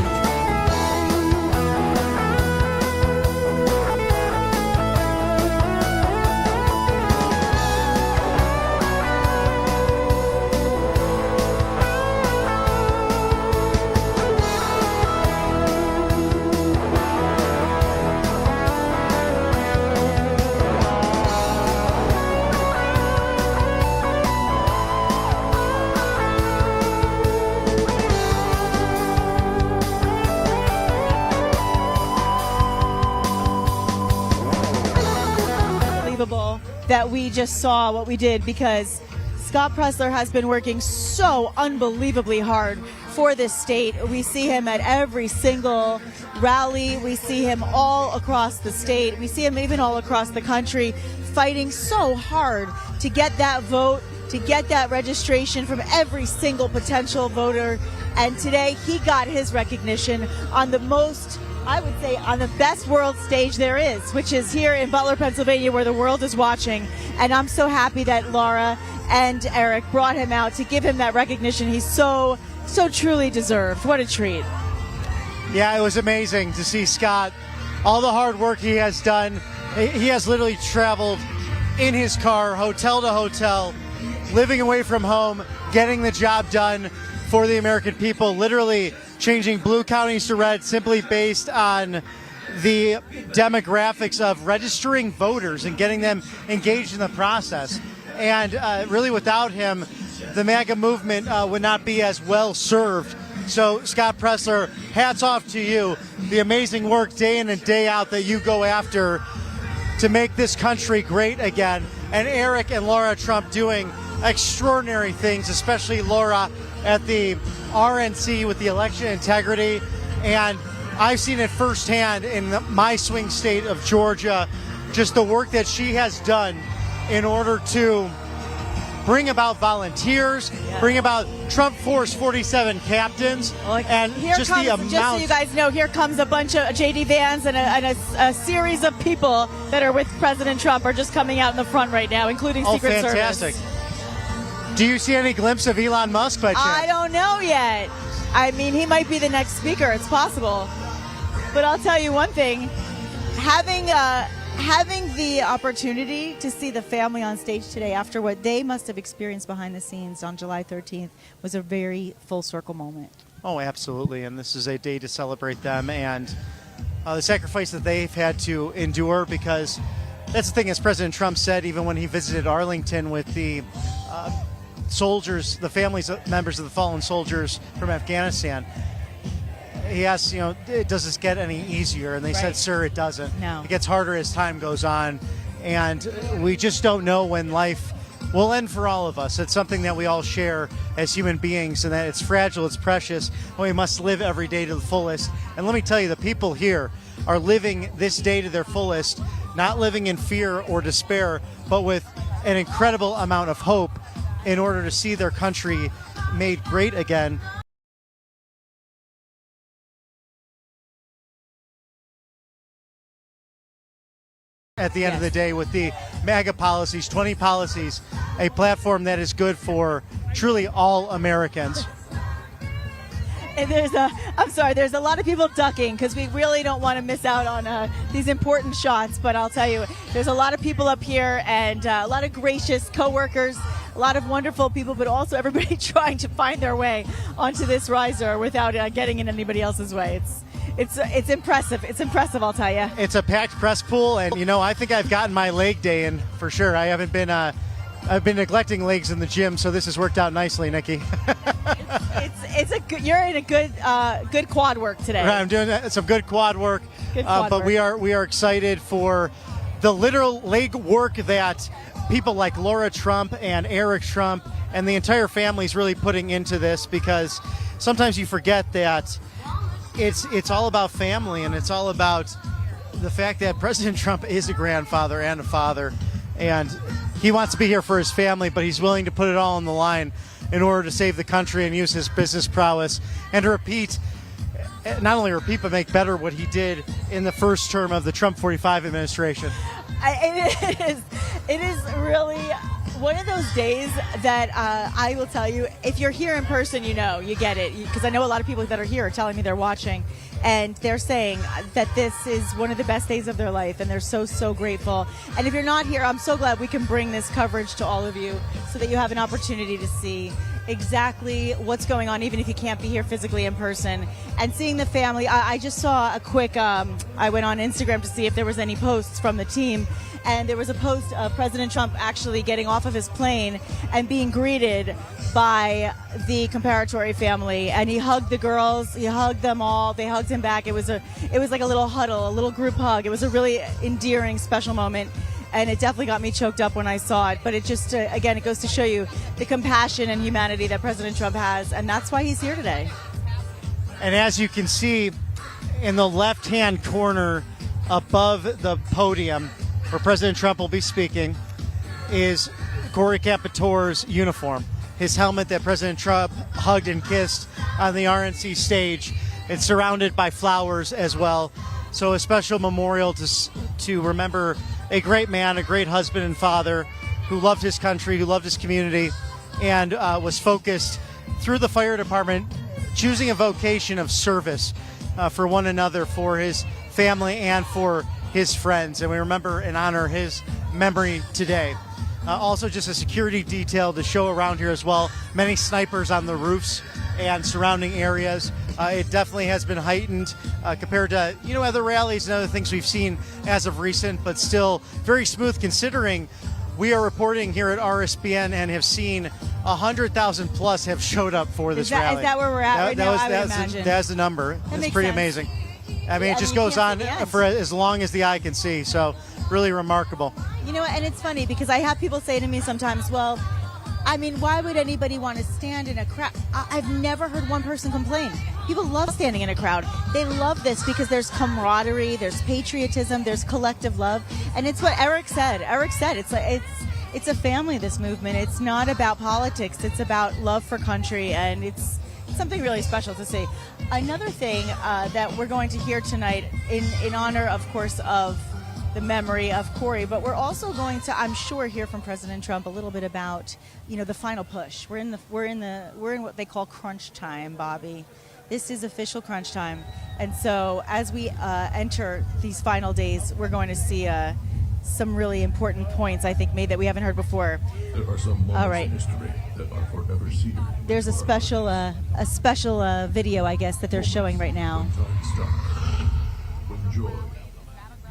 A: That we just saw what we did, because Scott Pressler has been working so unbelievably hard for this state. We see him at every single rally. We see him all across the state. We see him even all across the country, fighting so hard to get that vote, to get that registration from every single potential voter. And today he got his recognition on the most I would say, on the best world stage there is, which is here in Butler, Pennsylvania, where the world is watching. And I'm so happy that Laura and Eric brought him out to give him that recognition he's so truly deserved. What a treat.
B: Yeah, it was amazing to see Scott, all the hard work he has done. He has literally traveled in his car, hotel to hotel, living away from home, getting the job done for the American people, literally changing blue counties to red simply based on the demographics of registering voters and getting them engaged in the process. And really without him, the MAGA movement would not be as well served. So Scott Presler, hats off to you. The amazing work day in and day out that you go after to make this country great again. And Eric and Laura Trump doing extraordinary things, especially Laura at the RNC with the election integrity. And I've seen it firsthand in my swing state of Georgia, just the work that she has done in order to bring about volunteers, bring about Trump Force 47 captains, and
A: here
B: just
A: comes,
B: the amount.
A: Just so you guys know, here comes a bunch of JD Vans and a series of people that are with President Trump are just coming out in the front right now, including Secret
B: fantastic.
A: Service.
B: Do you see any glimpse of Elon Musk by chance?
A: I don't know yet. I mean, he might be the next speaker. It's possible. But I'll tell you one thing. Having the opportunity to see the family on stage today after what they must have experienced behind the scenes on July 13th was a very full circle moment.
B: Oh, absolutely. And this is a day to celebrate them and the sacrifice that they've had to endure, because that's the thing, as President Trump said, even when he visited Arlington with the soldiers, the families, members of the fallen soldiers from Afghanistan, he asked, does this get any easier? And they said, sir, it doesn't.
A: No.
B: It gets harder as time goes on. And we just don't know when life will end for all of us. It's something that we all share as human beings, and that it's fragile, it's precious, and we must live every day to the fullest. And let me tell you, the people here are living this day to their fullest, not living in fear or despair, but with an incredible amount of hope in order to see their country made great again. At the end of the day, with the MAGA policies, 20 policies, a platform that is good for truly all Americans.
A: And there's a lot of people ducking because we really don't want to miss out on these important shots. But I'll tell you, there's a lot of people up here and a lot of gracious coworkers, a lot of wonderful people, but also everybody trying to find their way onto this riser without getting in anybody else's way. It's impressive. It's impressive, I'll tell you.
B: It's a packed press pool, and I think I've gotten my leg day in for sure. I haven't been. I've been neglecting legs in the gym, so this has worked out nicely, Nikki.
A: You're in a good quad work today.
B: Right, I'm doing some good quad work. But we are excited for the literal leg work that people like Laura Trump and Eric Trump and the entire family is really putting into this, because sometimes you forget that it's all about family, and it's all about the fact that President Trump is a grandfather and a father, and he wants to be here for his family, but he's willing to put it all on the line in order to save the country and use his business prowess and to not only repeat, but make better what he did in the first term of the Trump 45 administration.
A: It is really one of those days that I will tell you, if you're here in person, you get it. Because I know a lot of people that are here are telling me they're watching, and they're saying that this is one of the best days of their life, and they're so grateful. And if you're not here, I'm so glad we can bring this coverage to all of you so that you have an opportunity to see exactly what's going on, even if you can't be here physically in person. And seeing the family, I just saw a quick, I went on Instagram to see if there was any posts from the team, and there was a post of President Trump actually getting off of his plane and being greeted by the comparatory family, and he hugged the girls, he hugged them all, they hugged him back. It was like a little huddle, a little group hug. It was a really endearing, special moment. And it definitely got me choked up when I saw it. But it just, again, it goes to show you the compassion and humanity that President Trump has. And that's why he's here today.
B: And as you can see in the left-hand corner above the podium where President Trump will be speaking is Corey Capitor's uniform, his helmet that President Trump hugged and kissed on the RNC stage. It's surrounded by flowers as well. So a special memorial to remember a great man, a great husband and father who loved his country, who loved his community, and was focused through the fire department, choosing a vocation of service for one another, for his family, and for his friends. And we remember and honor his memory today. Also, just a security detail to show around here as well. Many snipers on the roofs and surrounding areas. It definitely has been heightened compared to other rallies and other things we've seen as of recent, but still very smooth considering we are reporting here at RSBN and have seen 100,000 plus have showed up for this rally.
A: Is that where we're at right now? I would imagine.
B: That's the number. It's pretty amazing. I mean, it just goes on for as long as the eye can see. So really remarkable.
A: And it's funny because I have people say to me sometimes, well, I mean, why would anybody want to stand in a crowd? I've never heard one person complain. People love standing in a crowd. They love this because there's camaraderie, there's patriotism, there's collective love. And it's what Eric said. Eric said it's a family, this movement. It's not about politics. It's about love for country, and it's something really special to see. Another thing that we're going to hear tonight in honor, of course, of the memory of Corey, but we're also going to, I'm sure, hear from President Trump a little bit about, the final push. We're in what they call crunch time, Bobby. This is official crunch time, and so as we enter these final days, we're going to see some really important points, I think, made that we haven't heard before.
M: There are some moments in history that are forever seared.
A: There's a special video, I guess, that they're showing right now.
M: When joy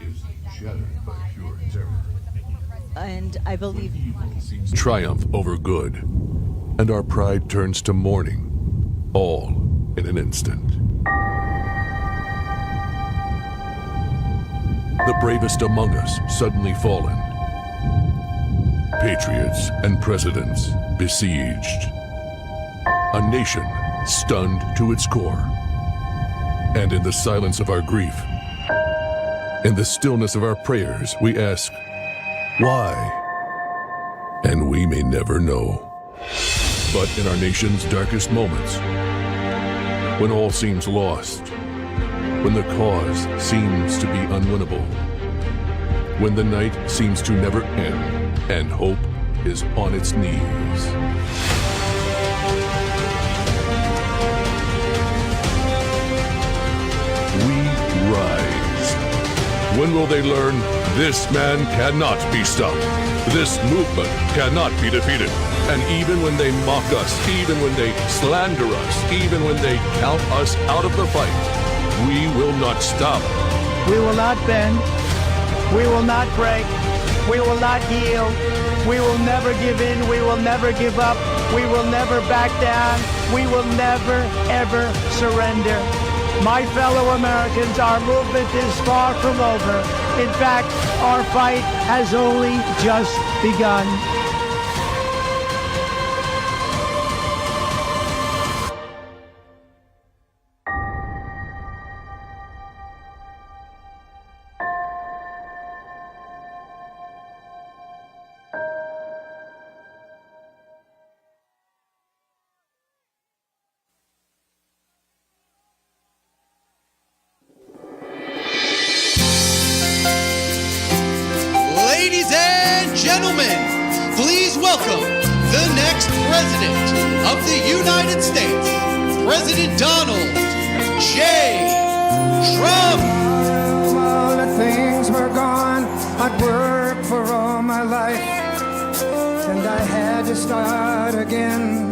M: is shattered by pure terror.
A: And I believe
M: Triumph over good, and our pride turns to mourning, all in an instant. The bravest among us suddenly fallen. Patriots and presidents besieged. A nation stunned to its core. And in the silence of our grief, in the stillness of our prayers, we ask, why? And we may never know. But in our nation's darkest moments, when all seems lost, when the cause seems to be unwinnable, when the night seems to never end and hope is on its knees, we rise. When will they learn this man cannot be stopped? This movement cannot be defeated. And even when they mock us, even when they slander us, even when they count us out of the fight, we will not stop.
N: We will not bend. We will not break. We will not yield. We will never give in. We will never give up. We will never back down. We will never, ever surrender. My fellow Americans, our movement is far from over. In fact, our fight has only just begun.
O: Ladies and gentlemen, please welcome the next president of the United States, President Donald J. Trump.
J: All the things were gone. I'd worked for all my life, and I had to start again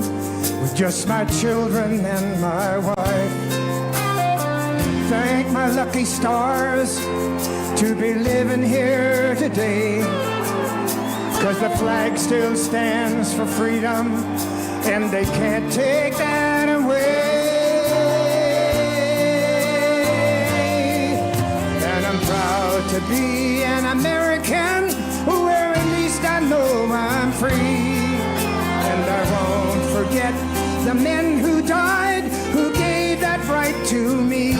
J: with just my children and my wife. Thank my lucky stars to be living here today, 'cause the flag still stands for freedom, and they can't take that away. And I'm proud to be an American, where at least I know I'm free. And I won't forget the men who died, who gave that right to me.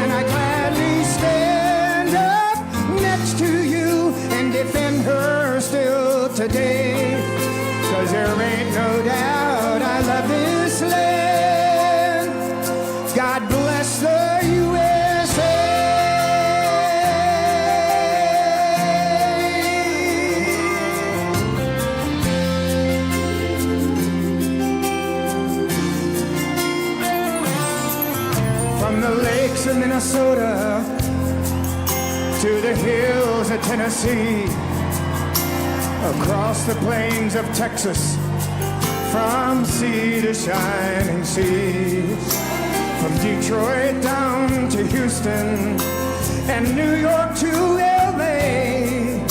J: And I gladly stand up next to you and defend her still today. 'Cause there ain't no doubt I love this land. God bless the
N: From the lakes of Minnesota to the hills of Tennessee, across the plains of Texas, from sea to shining seas, from Detroit down to Houston and New York to LA.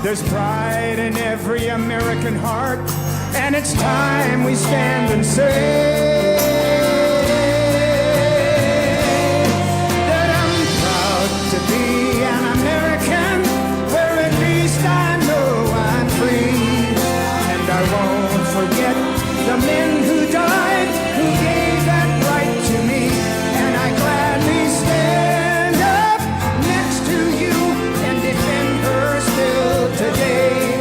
N: There's pride in every American heart, and it's time we stand and say that I'm proud to be an American, where at least I know I'm free. And I won't forget the men who died, who gave that right to me. And I gladly stand up next to you and defend her still today.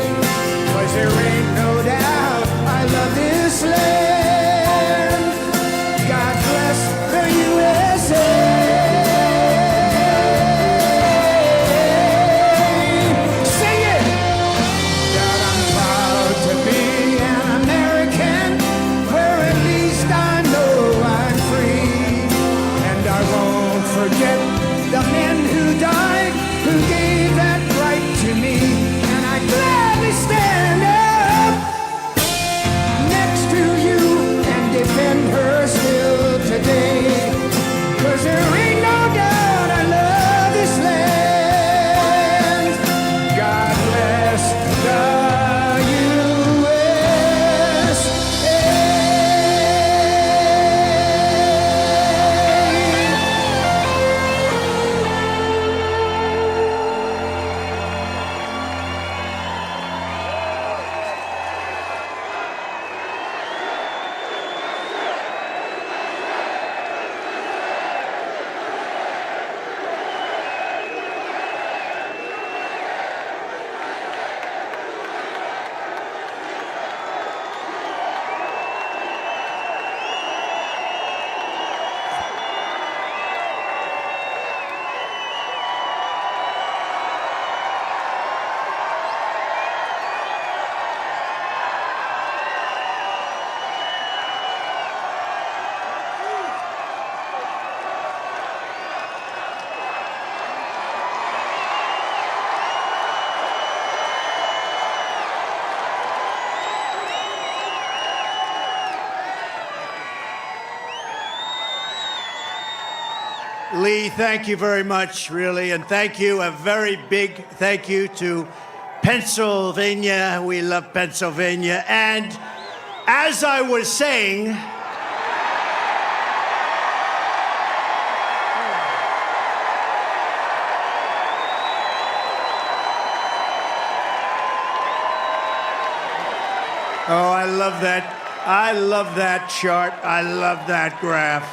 N: 'Cause there ain't no doubt I love this land. God bless the USA. Sing it! That I'm proud to be an American, where at least I know I'm free. And I won't forget the men who died, who gave that right to me. And I gladly stand up next to you and defend her still today. 'Cause there ain't no doubt I love this land. God bless the USA.
P: Lee, thank you very much, really. And thank you, a very big thank you to Pennsylvania. We love Pennsylvania. And as I was saying, oh, I love that. I love that chart. I love that graph.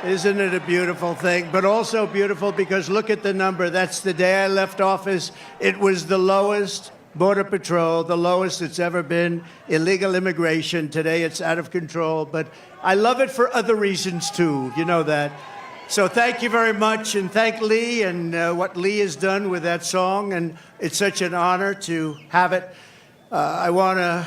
P: Isn't it a beautiful thing? But also beautiful because look at the number. That's the day I left office. It was the lowest Border Patrol, the lowest it's ever been. Illegal immigration. Today it's out of control. But I love it for other reasons, too. You know that. So thank you very much. And thank Lee and what Lee has done with that song. And it's such an honor to have it. I want to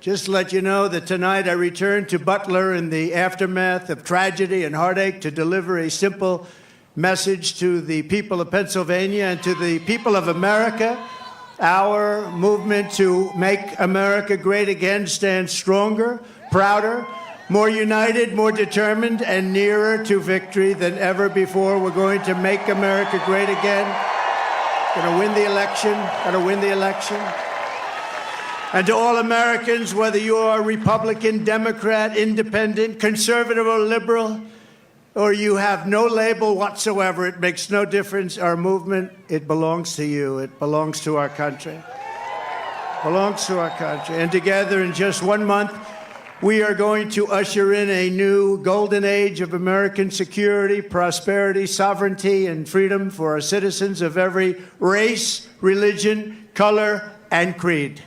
P: just let you know that tonight I return to Butler in the aftermath of tragedy and heartache to deliver a simple message to the people of Pennsylvania and to the people of America. Our movement to make America great again stands stronger, prouder, more united, more determined, and nearer to victory than ever before. We're going to make America great again. Going to win the election. Going to win the election. And to all Americans, whether you are Republican, Democrat, Independent, Conservative, or Liberal, or you have no label whatsoever, it makes no difference. Our movement, it belongs to you. It belongs to our country. It belongs to our country. And together, in just 1 month, we are going to usher in a new golden age of American security, prosperity, sovereignty, and freedom for our citizens of every race, religion, color, and creed.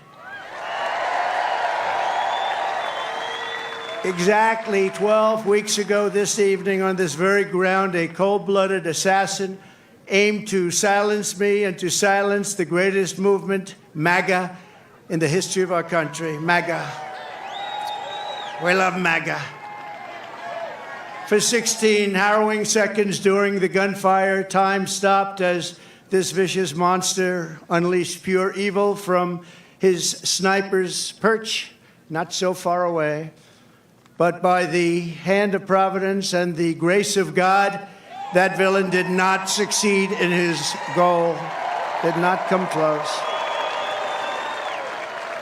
P: Exactly 12 weeks ago this evening on this very ground, a cold-blooded assassin aimed to silence me and to silence the greatest movement, MAGA, in the history of our country. MAGA. We love MAGA. For 16 harrowing seconds during the gunfire, time stopped as this vicious monster unleashed pure evil from his sniper's perch, not so far away. But by the hand of providence and the grace of God, that villain did not succeed in his goal, did not come close.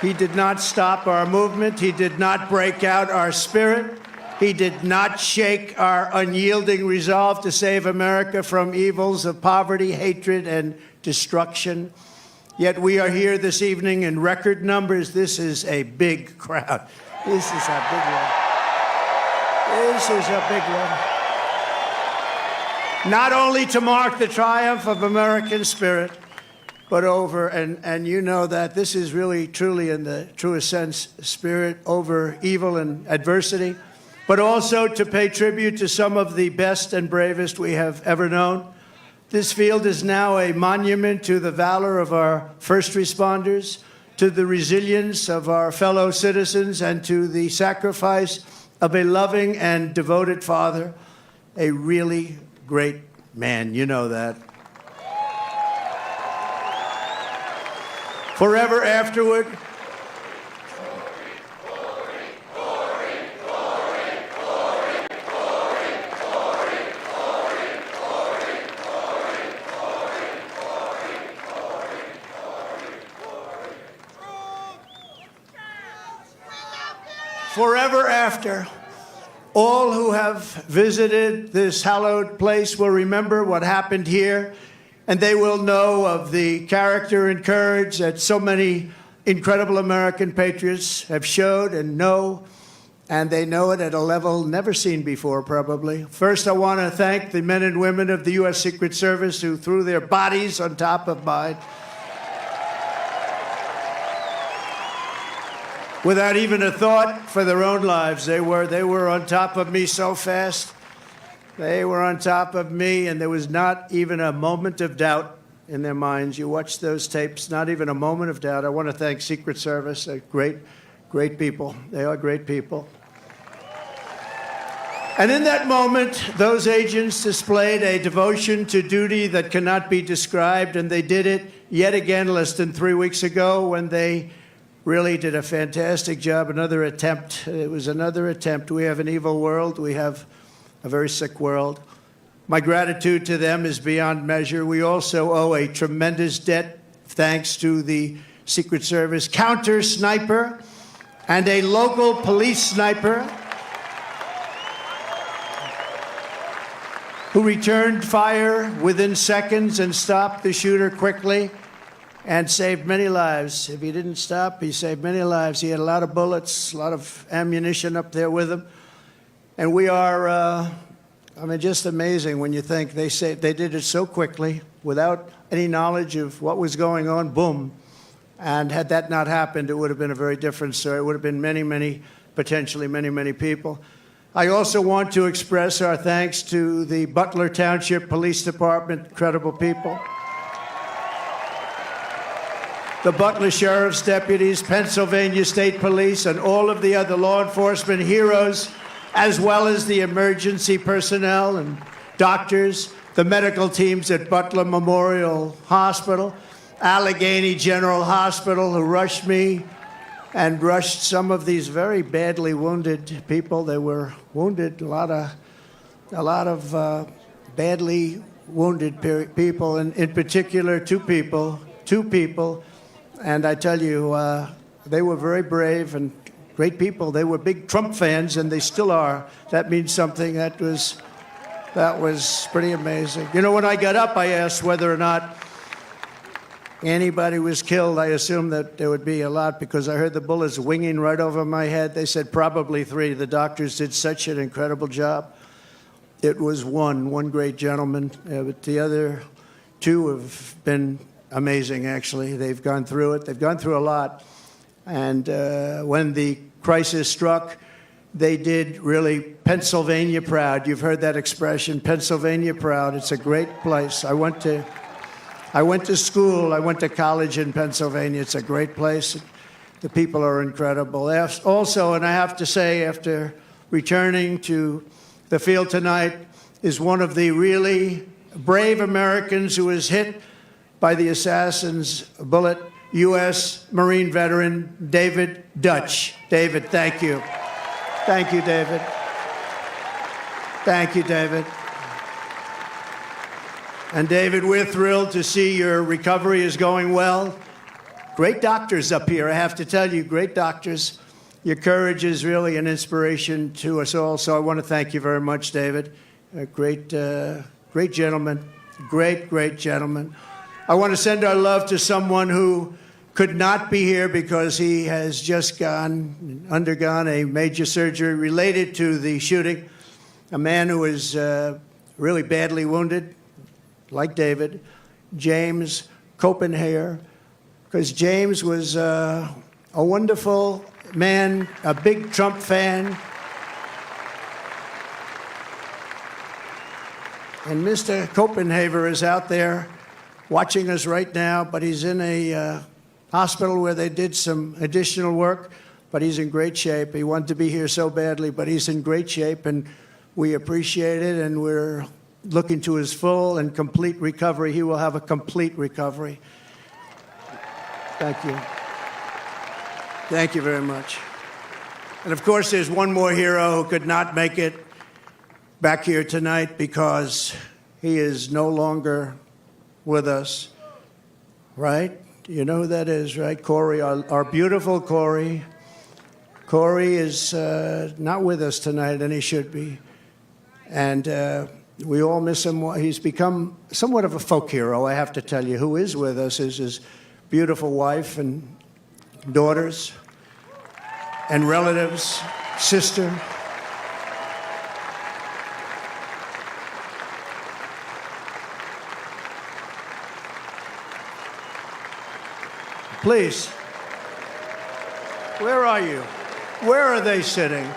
P: He did not stop our movement. He did not break out our spirit. He did not shake our unyielding resolve to save America from evils of poverty, hatred, and destruction. Yet we are here this evening in record numbers. This is a big crowd. This is a big one. This is a big one. Not only to mark the triumph of American spirit, but over, and you know that this is really, truly, in the truest sense, spirit over evil and adversity, but also to pay tribute to some of the best and bravest we have ever known. This field is now a monument to the valor of our first responders, to the resilience of our fellow citizens, and to the sacrifice of a loving and devoted father, a really great man. You know that. Forever afterward, forever after, all who have visited this hallowed place will remember what happened here, and they will know of the character and courage that so many incredible American patriots have showed and know, and they know it at a level never seen before, probably. First, I want to thank the men and women of the U.S. Secret Service who threw their bodies on top of mine without even a thought for their own lives. They were on top of me so fast. They were on top of me, and there was not even a moment of doubt in their minds. You watch those tapes, not even a moment of doubt. I want to thank Secret Service. They're great, great people. They are great people. And in that moment, those agents displayed a devotion to duty that cannot be described, and they did it yet again less than 3 weeks ago when they really did a fantastic job. Another attempt. It was another attempt. We have an evil world. We have a very sick world. My gratitude to them is beyond measure. We also owe a tremendous debt, thanks to the Secret Service counter sniper and a local police sniper who returned fire within seconds and stopped the shooter quickly and saved many lives. If he didn't stop, he saved many lives. He had a lot of bullets, a lot of ammunition up there with him. And we are, just amazing when you think they did it so quickly without any knowledge of what was going on, boom. And had that not happened, it would have been a very different story. It would have been potentially many people. I also want to express our thanks to the Butler Township Police Department, incredible people. The Butler Sheriff's deputies, Pennsylvania State Police, and all of the other law enforcement heroes, as well as the emergency personnel and doctors, the medical teams at Butler Memorial Hospital, Allegheny General Hospital, who rushed me and rushed some of these very badly wounded people. They were wounded, a lot of badly wounded people, and in particular two people. And I tell you, they were very brave and great people. They were big Trump fans, and they still are. That means something. That was pretty amazing. You know, when I got up, I asked whether or not anybody was killed. I assumed that there would be a lot because I heard the bullets winging right over my head. They said probably 3. The doctors did such an incredible job. It was one great gentleman, but the other 2 have been amazing, actually. They've gone through it. They've gone through a lot. And when the crisis struck, they did really Pennsylvania proud. You've heard that expression, Pennsylvania proud. It's a great place. I went to school. I went to college in Pennsylvania. It's a great place. The people are incredible. Also, and I have to say, after returning to the field tonight is one of the really brave Americans who was hit by the assassin's bullet, U.S. Marine veteran David Dutch. David, thank you. Thank you, David. Thank you, David. And David, we're thrilled to see your recovery is going well. Great doctors up here, I have to tell you, great doctors. Your courage is really an inspiration to us all, so I want to thank you very much, David. A great gentleman, great gentleman. I want to send our love to someone who could not be here because he has just undergone a major surgery related to the shooting. A man who was really badly wounded, like David, James Copenhagen, because James was a wonderful man, a big Trump fan. And Mr. Copenhagen is out there watching us right now, but he's in a hospital where they did some additional work, but he's in great shape. He wanted to be here so badly, but he's in great shape, and we appreciate it, and we're looking to his full and complete recovery. He will have a complete recovery. Thank you. Thank you very much. And of course, there's one more hero who could not make it back here tonight because he is no longer with us, right? You know who that is, right? Corey, our beautiful Corey. Corey is not with us tonight, and he should be. And we all miss him. He's become somewhat of a folk hero, I have to tell you. Who is with us is his beautiful wife and daughters and relatives, sister. Please, where are you? Where are they sitting?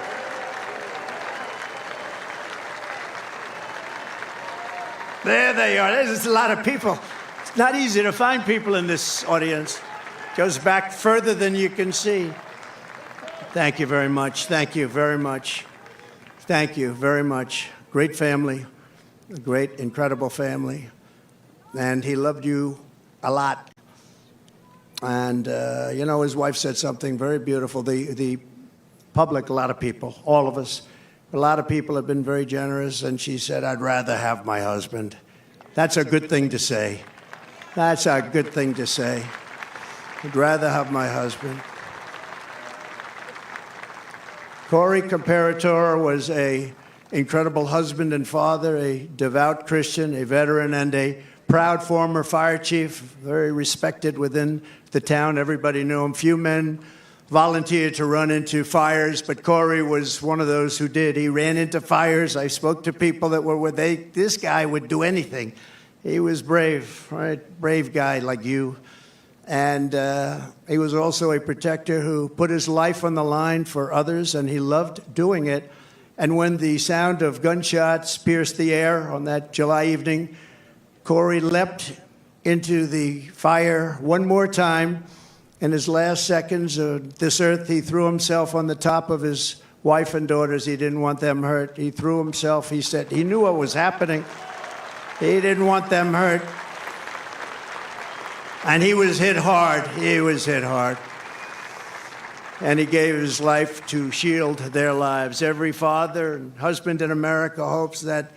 P: There they are. There's a lot of people. It's not easy to find people in this audience. Goes back further than you can see. Thank you very much. Thank you very much. Thank you very much. Great family, a great, incredible family. And he loved you a lot. And, you know, his wife said something very beautiful. The public, a lot of people, all of us, a lot of people have been very generous. And she said, I'd rather have my husband. That's a good thing to say. That's a good thing to say. I'd rather have my husband. Corey Comparator was an incredible husband and father, a devout Christian, a veteran, and a proud former fire chief, very respected within the town. Everybody knew him. Few men volunteered to run into fires, but Corey was one of those who did. He ran into fires. I spoke to people that were with this guy would do anything. He was brave, right? Brave guy like you. And he was also a protector who put his life on the line for others, and he loved doing it. And when the sound of gunshots pierced the air on that July evening, Corey leapt into the fire one more time. In his last seconds of this earth, he threw himself on the top of his wife and daughters. He didn't want them hurt. He threw himself. He said he knew what was happening. He didn't want them hurt. And he was hit hard. He was hit hard. And he gave his life to shield their lives. Every father and husband in America hopes that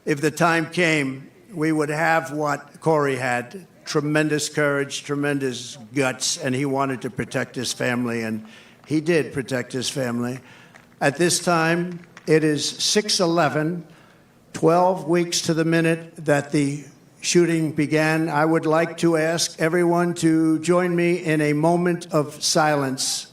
P: if the time came, we would have what Corey had. Tremendous courage, tremendous guts, and he wanted to protect his family, and he did protect his family. At this time, it is 6:11, 12 weeks to the minute that the shooting began. I would like to ask everyone to join me in a moment of silence.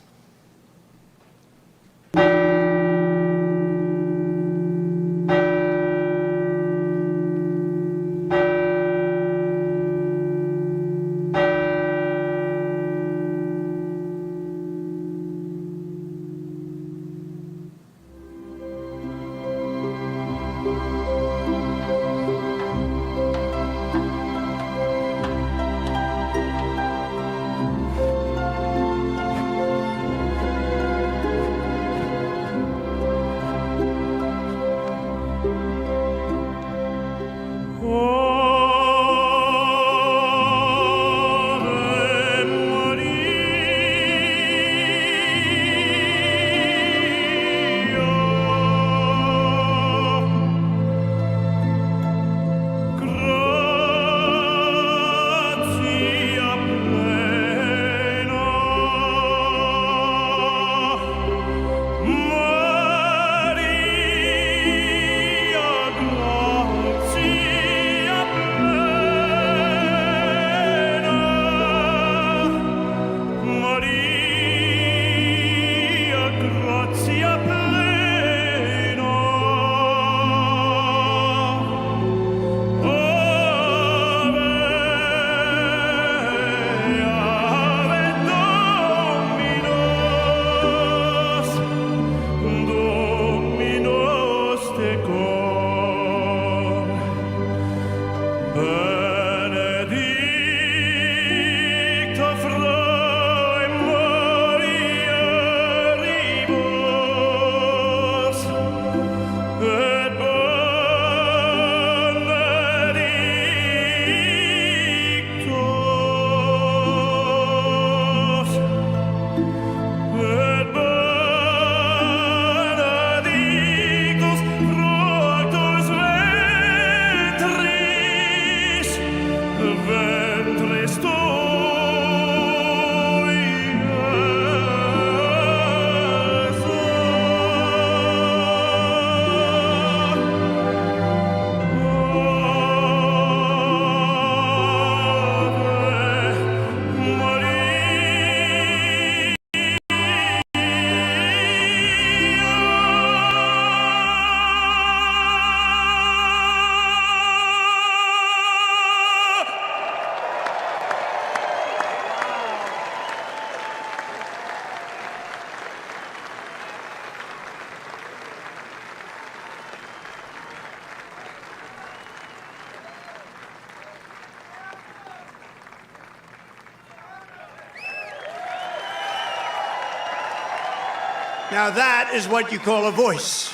P: Now that is what you call a voice.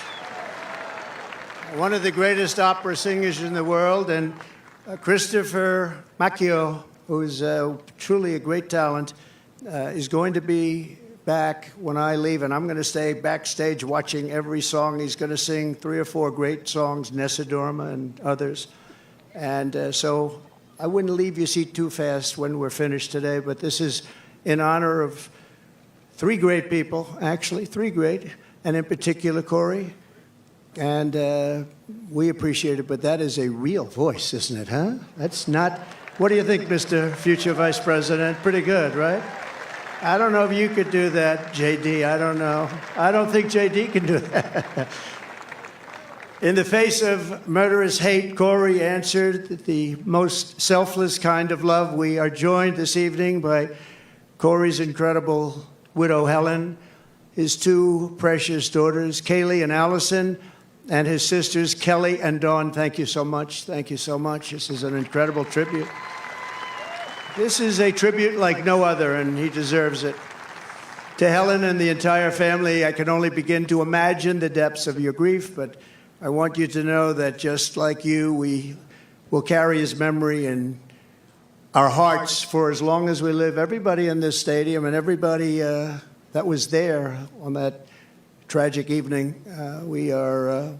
P: One of the greatest opera singers in the world, and Christopher Macchio, who is truly a great talent, is going to be back when I leave, and I'm going to stay backstage watching every song. He's going to sing 3 or 4 great songs, Nessa Dorma and others. And so I wouldn't leave your seat too fast when we're finished today, but this is in honor of 3 great people, actually, 3 great, and in particular, Corey. And we appreciate it, but that is a real voice, isn't it, huh? That's not... What do you think, Mr. Future Vice President? Pretty good, right? I don't know if you could do that, JD. I don't know. I don't think JD can do that. In the face of murderous hate, Corey answered the most selfless kind of love. We are joined this evening by Corey's incredible widow, Helen, his 2 precious daughters, Kaylee and Allison, and his sisters, Kelly and Dawn. Thank you so much. Thank you so much. This is an incredible tribute. This is a tribute like no other, and he deserves it. To Helen and the entire family, I can only begin to imagine the depths of your grief, but I want you to know that just like you, we will carry his memory in our hearts for as long as we live. Everybody in this stadium and everybody that was there on that tragic evening, we are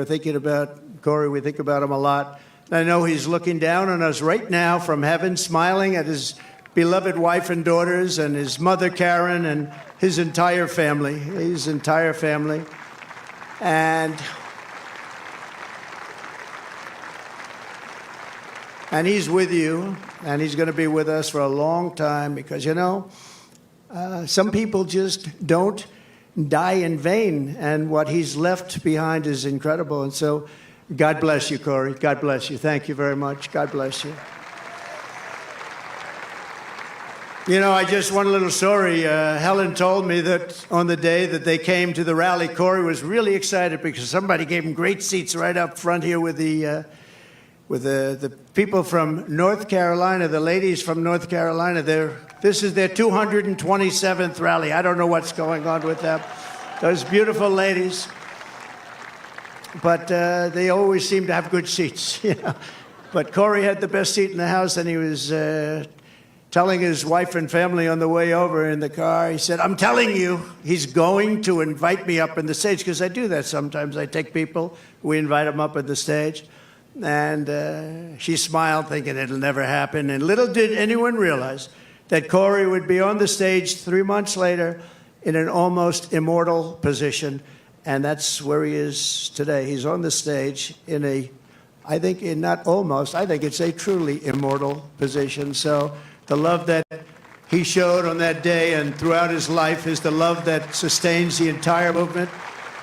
P: thinking about Corey. We think about him a lot. I know he's looking down on us right now from heaven, smiling at his beloved wife and daughters and his mother, Karen, and his entire family. His entire family. And he's with you, and he's going to be with us for a long time because, you know, some people just don't die in vain, and what he's left behind is incredible. And so God bless you, Corey. God bless you. Thank you very much. God bless you. You know, I just one little story. Helen told me that on the day that they came to the rally, Corey was really excited because somebody gave him great seats right up front here with the people from North Carolina, the ladies from North Carolina. This is their 227th rally. I don't know what's going on with them. Those beautiful ladies. but they always seem to have good seats. You know? But Corey had the best seat in the house, and he was telling his wife and family on the way over in the car, he said, I'm telling you, he's going to invite me up on the stage, because I do that sometimes. I take people, we invite them up on the stage. And she smiled, thinking it'll never happen. And little did anyone realize that Corey would be on the stage 3 months later in an almost immortal position. And that's where he is today. He's on the stage in a, I think it's a truly immortal position. So the love that he showed on that day and throughout his life is the love that sustains the entire movement,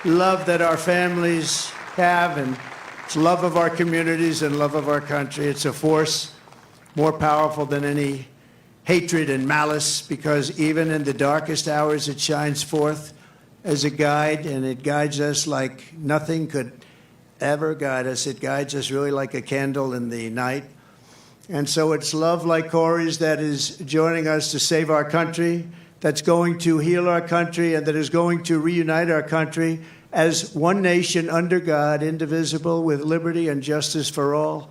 P: love that our families have, and it's love of our communities and love of our country. It's a force more powerful than any hatred and malice, because even in the darkest hours it shines forth as a guide, and it guides us like nothing could ever guide us. It guides us really like a candle in the night. And so it's love like Corey's that is joining us to save our country, that's going to heal our country, and that is going to reunite our country as one nation under God, indivisible, with liberty and justice for all.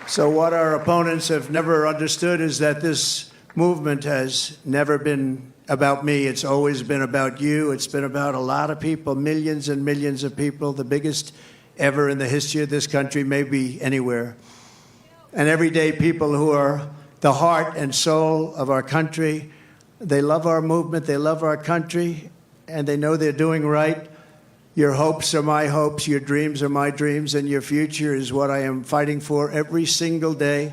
P: So what our opponents have never understood is that this movement has never been about me. It's always been about you. It's been about a lot of people, millions and millions of people, the biggest ever in the history of this country, maybe anywhere. And everyday people who are the heart and soul of our country. They love our movement, they love our country, and they know they're doing right. Your hopes are my hopes, your dreams are my dreams, and your future is what I am fighting for every single day.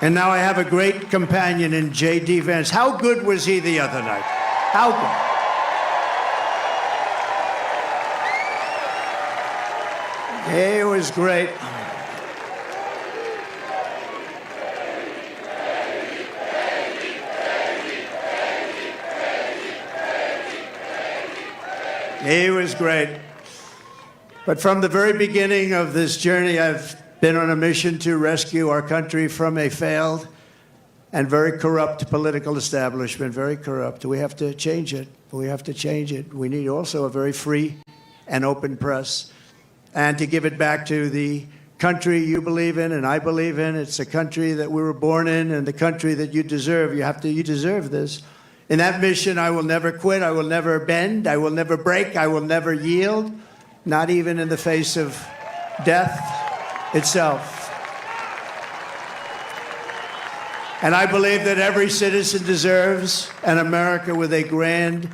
P: And now I have a great companion in J.D. Vance. How good was he the other night? How good? He was great. He was great. But from the very beginning of this journey, I've been on a mission to rescue our country from a failed and very corrupt political establishment, very corrupt. We have to change it. We have to change it. We need also a very free and open press, and to give it back to the country you believe in and I believe in. It's a country that we were born in and the country that you deserve. You deserve this. In that mission, I will never quit. I will never bend. I will never break. I will never yield, not even in the face of death itself. And I believe that every citizen deserves an America with a grand,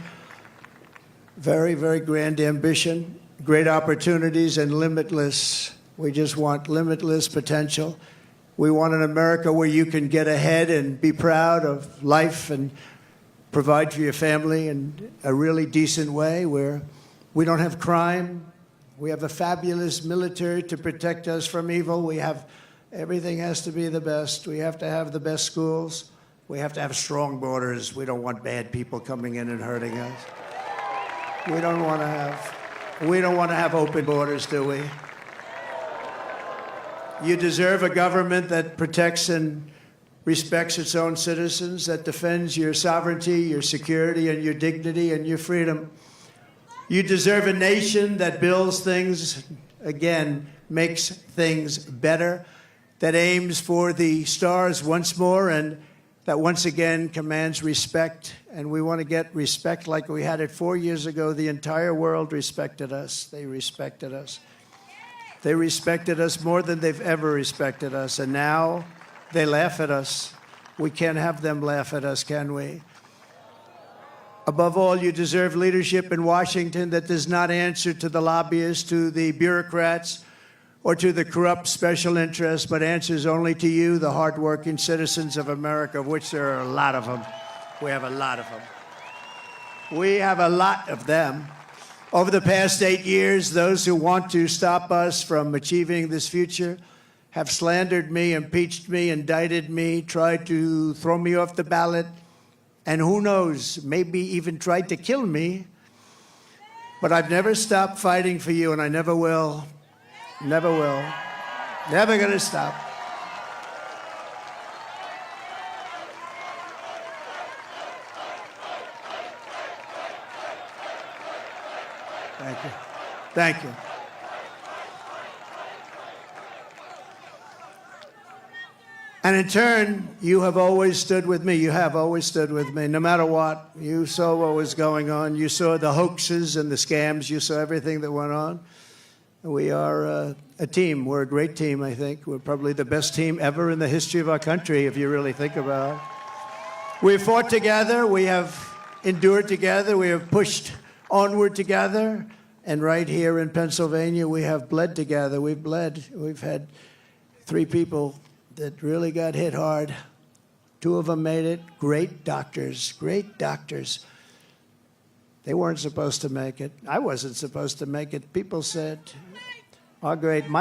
P: very, very grand ambition, great opportunities, and limitless. We just want limitless potential. We want an America where you can get ahead and be proud of life and provide for your family in a really decent way, where we don't have crime. We have a fabulous military to protect us from evil. We have, everything has to be the best. We have to have the best schools. We have to have strong borders. We don't want bad people coming in and hurting us. We don't want to have open borders, do we? You deserve a government that protects and respects its own citizens, that defends your sovereignty, your security, and your dignity and your freedom. You deserve a nation that builds things, again, makes things better, that aims for the stars once more, and that once again commands respect. And we want to get respect like we had it 4 years ago. The entire world respected us. They respected us. They respected us more than they've ever respected us. And now they laugh at us. We can't have them laugh at us, can we? Above all, you deserve leadership in Washington that does not answer to the lobbyists, to the bureaucrats, or to the corrupt special interests, but answers only to you, the hardworking citizens of America, of which there are a lot of them. We have a lot of them. We have a lot of them. Over the past 8 years, those who want to stop us from achieving this future have slandered me, impeached me, indicted me, tried to throw me off the ballot, and who knows, maybe even tried to kill me. But I've never stopped fighting for you, and I never will. Never will. Never gonna stop. Thank you. Thank you. And in turn, you have always stood with me. You have always stood with me, no matter what. You saw what was going on. You saw the hoaxes and the scams. You saw everything that went on. We are a team. We're a great team, I think. We're probably the best team ever in the history of our country, if you really think about it. We've fought together. We have endured together. We have pushed onward together. And right here in Pennsylvania, we have bled together. We've bled. We've had 3 people that really got hit hard. 2 of them made it. Great doctors, great doctors. They weren't supposed to make it. I wasn't supposed to make it. People said, my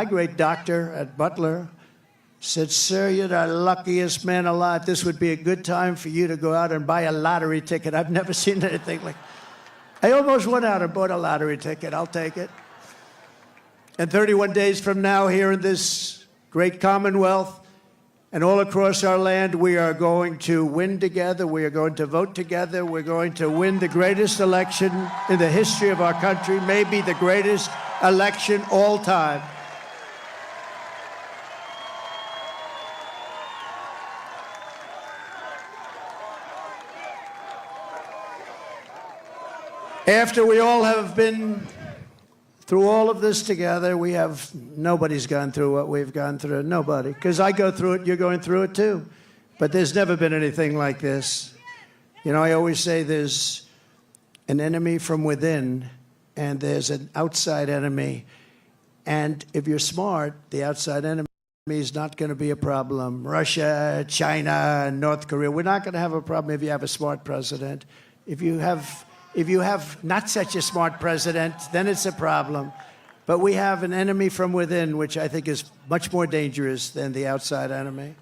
P: great doctor at Butler said, "Sir, you're the luckiest man alive. This would be a good time for you to go out and buy a lottery ticket." I've never seen anything like. I almost went out and bought a lottery ticket. I'll take it. And 31 days from now, here in this great Commonwealth, and all across our land, we are going to win together. We are going to vote together. We're going to win the greatest election in the history of our country, maybe the greatest election all time. After we all have been through all of this together, nobody's gone through what we've gone through. Nobody. Because I go through it, you're going through it too. But there's never been anything like this. You know, I always say there's an enemy from within and there's an outside enemy. And if you're smart, the outside enemy is not going to be a problem. Russia, China, North Korea, we're not going to have a problem if you have a smart president. If you have not such a smart president, then it's a problem. But we have an enemy from within, which I think is much more dangerous than the outside enemy.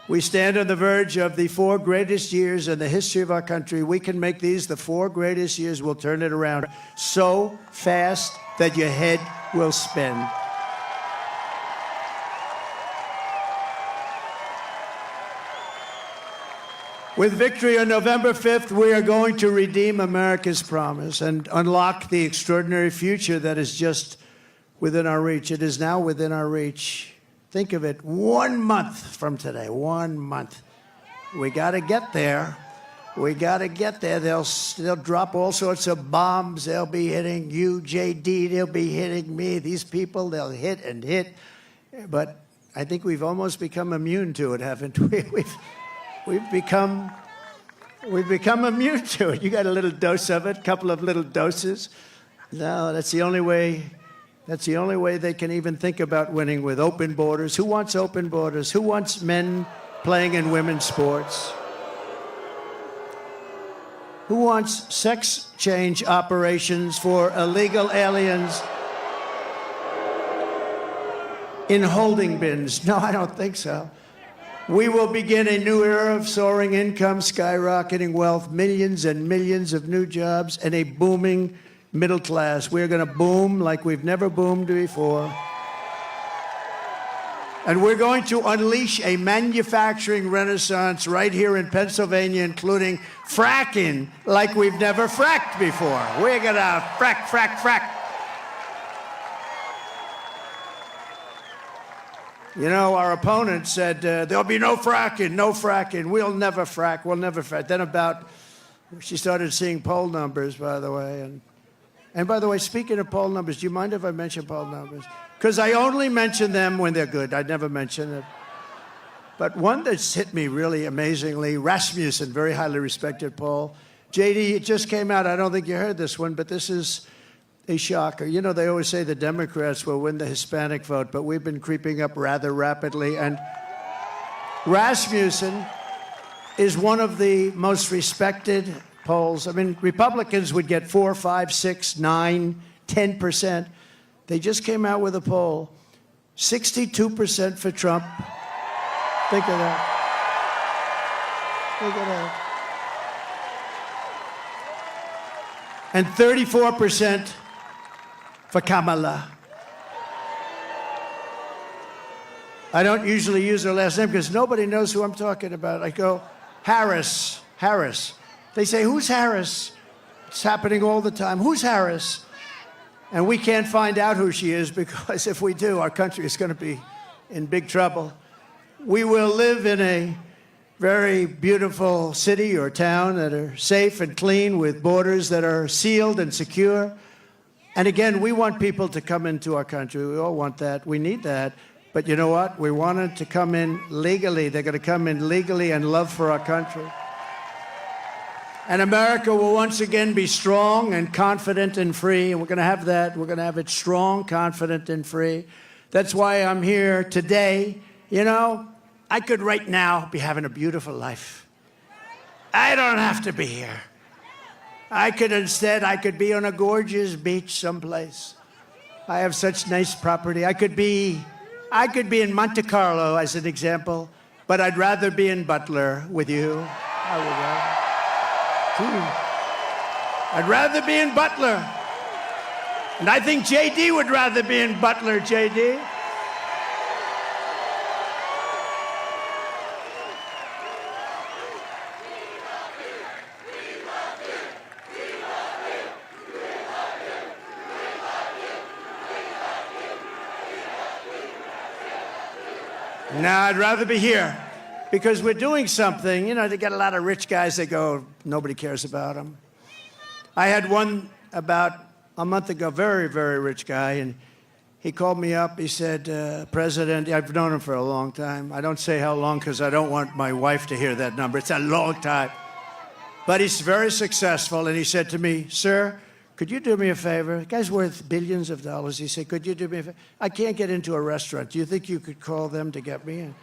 P: We stand on the verge of the 4 greatest years in the history of our country. We can make these the 4 greatest years. We'll turn it around so fast that your head will spin. With victory on November 5th, we are going to redeem America's promise and unlock the extraordinary future that is just within our reach. It is now within our reach. Think of it, 1 month from today, 1 month. We got to get there. We got to get there. They'll drop all sorts of bombs. They'll be hitting you, JD. They'll be hitting me. These people, they'll hit and hit. But I think we've almost become immune to it, haven't we? We've become immune to it. You got a little dose of it, a couple of little doses. No, that's the only way. That's the only way they can even think about winning, with open borders. Who wants open borders? Who wants men playing in women's sports? Who wants sex change operations for illegal aliens in holding bins? No, I don't think so. We will begin a new era of soaring income, skyrocketing wealth, millions and millions of new jobs, and a booming middle class. We're going to boom like we've never boomed before. And we're going to unleash a manufacturing renaissance right here in Pennsylvania, including fracking like we've never fracked before. We're going to frack, frack, frack. You know, our opponent said, there'll be no fracking, no fracking. We'll never frack, we'll never frack. Then she started seeing poll numbers, by the way. And by the way, speaking of poll numbers, do you mind if I mention poll numbers? Because I only mention them when they're good. I never mention it. But one that's hit me really amazingly, Rasmussen, very highly respected poll. JD, it just came out. I don't think you heard this one, but this is a shocker. You know, they always say the Democrats will win the Hispanic vote, but we've been creeping up rather rapidly. And Rasmussen is one of the most respected polls. I mean, Republicans would get 4, 5, 6, 9, 10%. They just came out with a poll. 62% for Trump. Think of that. Think of that. And 34% for Kamala. I don't usually use her last name because nobody knows who I'm talking about. I go, Harris. They say, who's Harris? It's happening all the time. Who's Harris? And we can't find out who she is because if we do, our country is going to be in big trouble. We will live in a very beautiful city or town that are safe and clean with borders that are sealed and secure. And again, we want people to come into our country. We all want that. We need that. But you know what? We want them to come in legally. They're going to come in legally and love for our country. And America will once again be strong and confident and free. And we're going to have that. We're going to have it strong, confident, and free. That's why I'm here today. You know, I could right now be having a beautiful life. I don't have to be here. I could be on a gorgeous beach someplace. I have such nice property. I could be in Monte Carlo as an example, but I'd rather be in Butler with you. I'd rather be in Butler. And I think JD would rather be in Butler, JD. No, I'd rather be here because we're doing something. You know, they get a lot of rich guys that go, nobody cares about them. I had one about a month ago, very, very rich guy, and he called me up. He said, President, I've known him for a long time. I don't say how long because I don't want my wife to hear that number. It's a long time. But he's very successful, and he said to me, sir, could you do me a favor? The guy's worth billions of dollars. He said, could you do me a favor? I can't get into a restaurant. Do you think you could call them to get me in?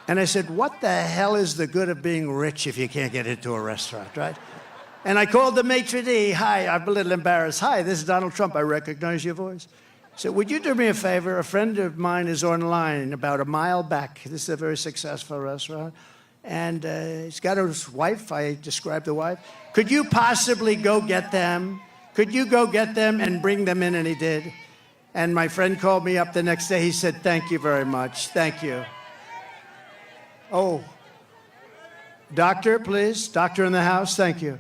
P: And I said, what the hell is the good of being rich if you can't get into a restaurant, right? And I called the maitre d'. Hi, I'm a little embarrassed. Hi, this is Donald Trump. I recognize your voice. I said, would you do me a favor? A friend of mine is online about a mile back. This is a very successful restaurant. And he's got his wife. I described the wife. Could you possibly go get them? Could you go get them and bring them in? And he did. And my friend called me up the next day. He said, thank you very much. Thank you. Oh, doctor, please. Doctor in the house. Thank you.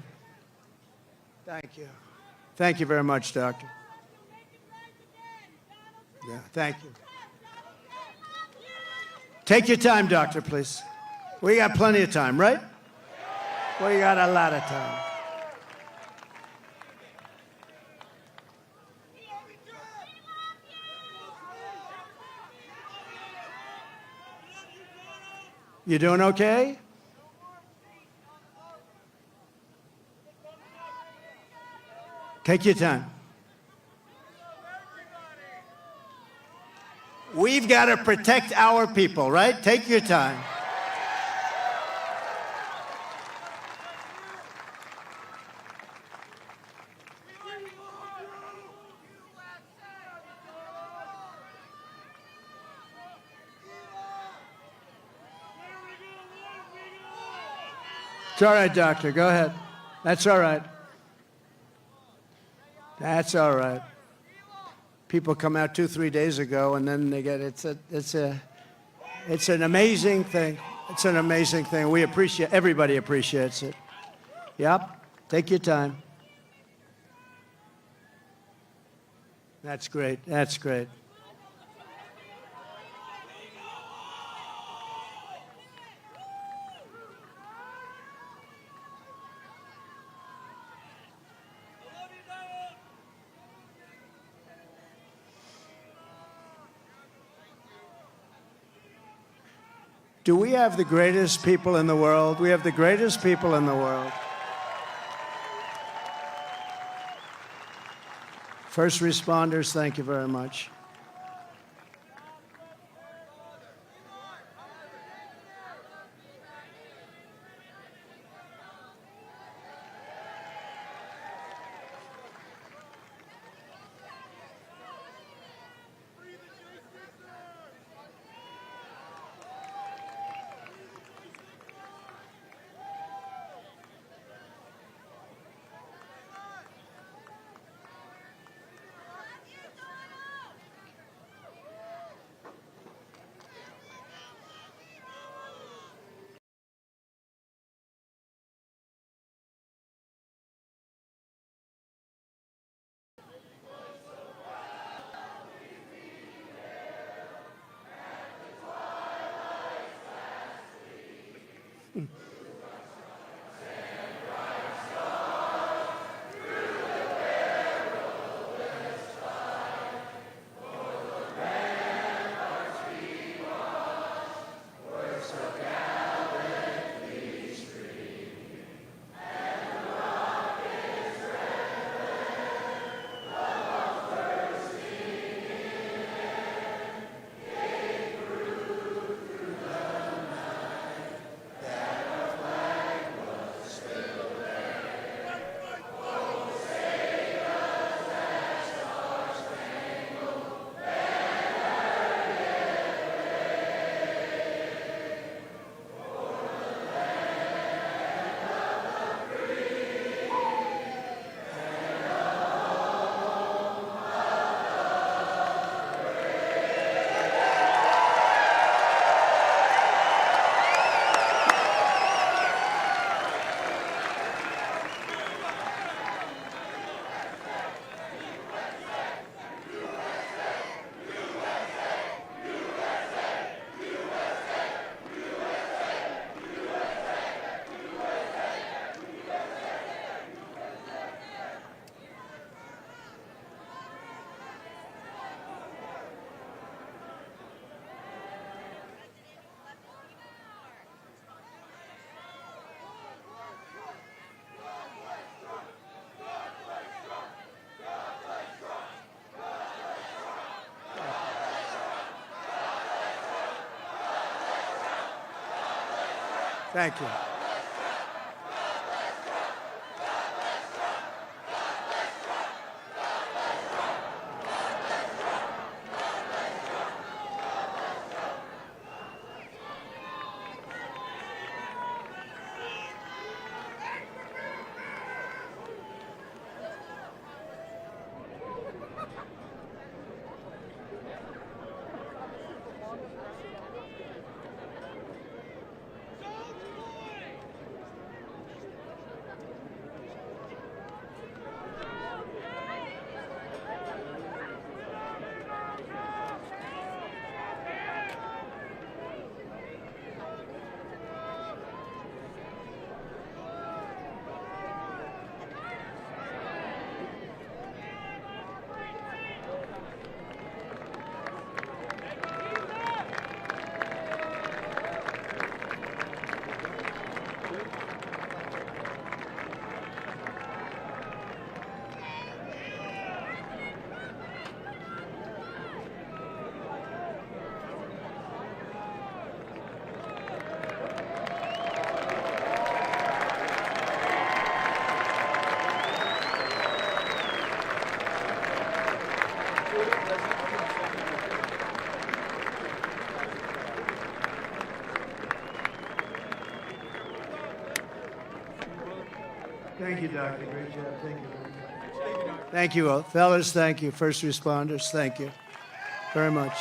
P: Thank you. Thank you very much, doctor. Yeah, thank you. Take your time, doctor, please. We got plenty of time, right? We got a lot of time. You doing okay? Take your time. We've got to protect our people, right? Take your time. It's all right, doctor. Go ahead. That's all right. That's all right. People come out 2-3 days ago, and then they get it's an amazing thing. It's an amazing thing. We appreciate. Everybody appreciates it. Yep. Take your time. That's great. That's great. Do we have the greatest people in the world? We have the greatest people in the world. First responders, thank you very much. Thank you. Thank you, Doctor. Great job. Thank you very much. Thank you, all. Fellas, thank you. First responders, thank you very much.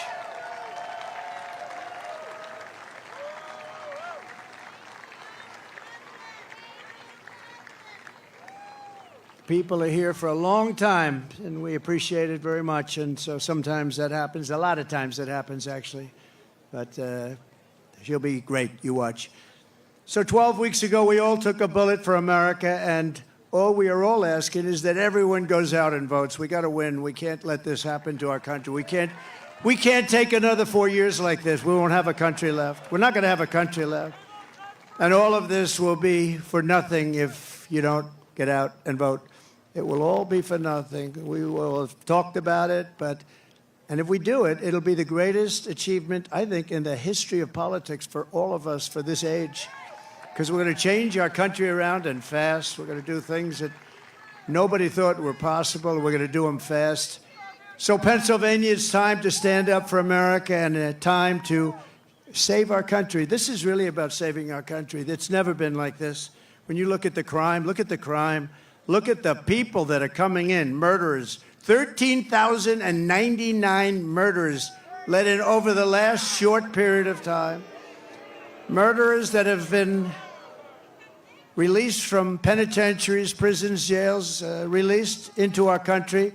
P: People are here for a long time, and we appreciate it very much. And so sometimes that happens. A lot of times that happens, actually. But she'll be great. You watch. So 12 weeks ago, we all took a bullet for America, and all we are all asking is that everyone goes out and votes. We got to win. We can't let this happen to our country. We can't take another 4 years like this. We won't have a country left. We're not going to have a country left. And all of this will be for nothing if you don't get out and vote. It will all be for nothing. We will have talked about it, and if we do it, it'll be the greatest achievement, I think, in the history of politics for all of us for this age. Because we're going to change our country around and fast. We're going to do things that nobody thought were possible. We're going to do them fast. So Pennsylvania, it's time to stand up for America and a time to save our country. This is really about saving our country. It's never been like this. When you look at the crime, look at the crime. Look at the people that are coming in, murderers. 13,099 murders let in over the last short period of time. Murderers that have been released from penitentiaries, prisons, jails, released into our country.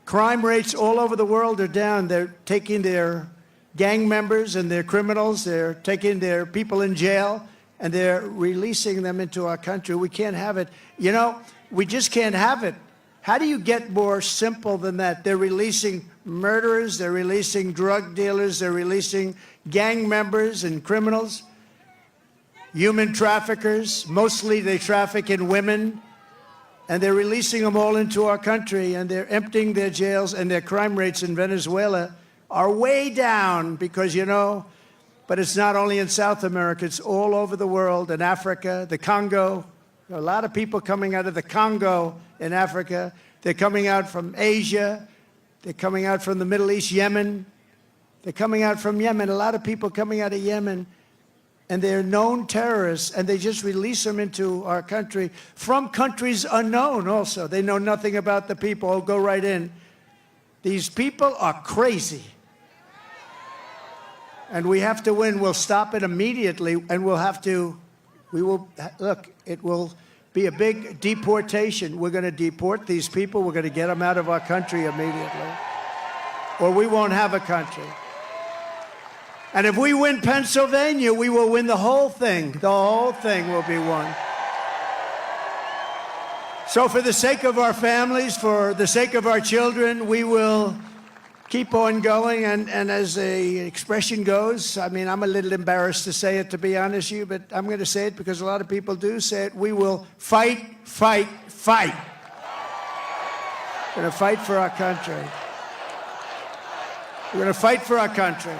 P: Crime rates all over the world are down. They're taking their gang members and their criminals, they're taking their people in jail, and they're releasing them into our country. We can't have it. You know, we just can't have it. How do you get more simple than that? They're releasing murderers, they're releasing drug dealers, they're releasing gang members and criminals, human traffickers. Mostly they traffic in women, and they're releasing them all into our country, and they're emptying their jails, and their crime rates in Venezuela are way down because, you know, but it's not only in South America, it's all over the world, in Africa, the Congo. A lot of people coming out of the Congo in Africa. They're coming out from Asia. They're coming out from the Middle East, Yemen. They're coming out from Yemen. A lot of people coming out of Yemen. And they're known terrorists, and they just release them into our country from countries unknown also. They know nothing about the people. Oh, go right in. These people are crazy. And we have to win. We'll stop it immediately, and it will be a big deportation. We're going to deport these people. We're going to get them out of our country immediately, or we won't have a country. And if we win Pennsylvania, we will win the whole thing. The whole thing will be won. So for the sake of our families, for the sake of our children, we will keep on going. And as the expression goes, I mean, I'm a little embarrassed to say it, to be honest with you, but I'm going to say it because a lot of people do say it. We will fight, fight, fight. We're going to fight for our country. We're going to fight for our country.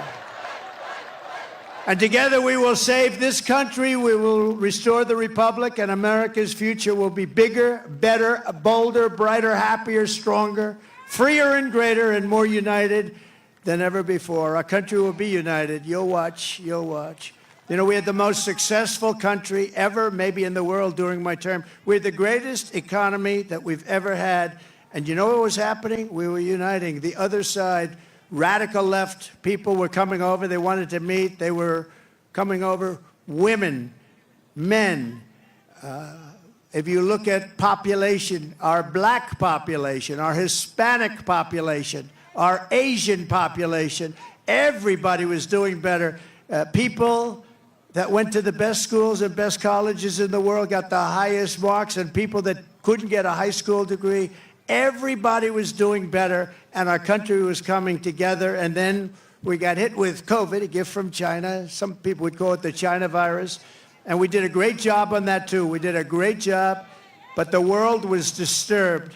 P: And together we will save this country, we will restore the republic, and America's future will be bigger, better, bolder, brighter, happier, stronger, freer and greater, and more united than ever before. Our country will be united. You'll watch, you'll watch. You know, we had the most successful country ever, maybe in the world, during my term. We had the greatest economy that we've ever had. And you know what was happening? We were uniting. The other side, radical left people were coming over. They wanted to meet. They were coming over. Women, men. If you look at population, our black population, our Hispanic population, our Asian population, everybody was doing better. People that went to the best schools and best colleges in the world got the highest marks, and people that couldn't get a high school degree, everybody was doing better, and our country was coming together. And then we got hit with COVID, a gift from China. Some people would call it the China virus. And we did a great job on that, too. We did a great job, but the world was disturbed.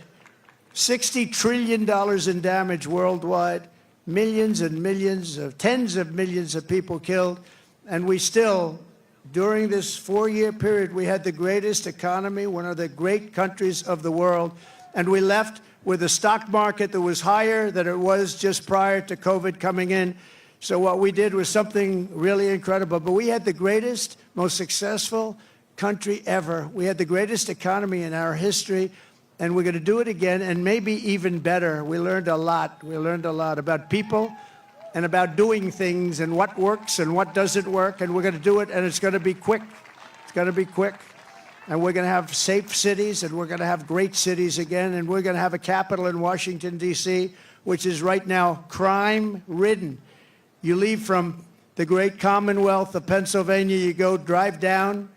P: $60 trillion in damage worldwide, millions and millions of, tens of millions of people killed. And we still, during this 4-year period, we had the greatest economy, one of the great countries of the world. And we left with a stock market that was higher than it was just prior to COVID coming in. So what we did was something really incredible. But we had the greatest, most successful country ever. We had the greatest economy in our history, and we're going to do it again, and maybe even better. We learned a lot. We learned a lot about people and about doing things and what works and what doesn't work, and we're going to do it, and it's going to be quick. It's going to be quick. And we're going to have safe cities, and we're going to have great cities again, and we're going to have a capital in Washington, D.C., which is right now crime-ridden. You leave from the great Commonwealth of Pennsylvania, you go drive down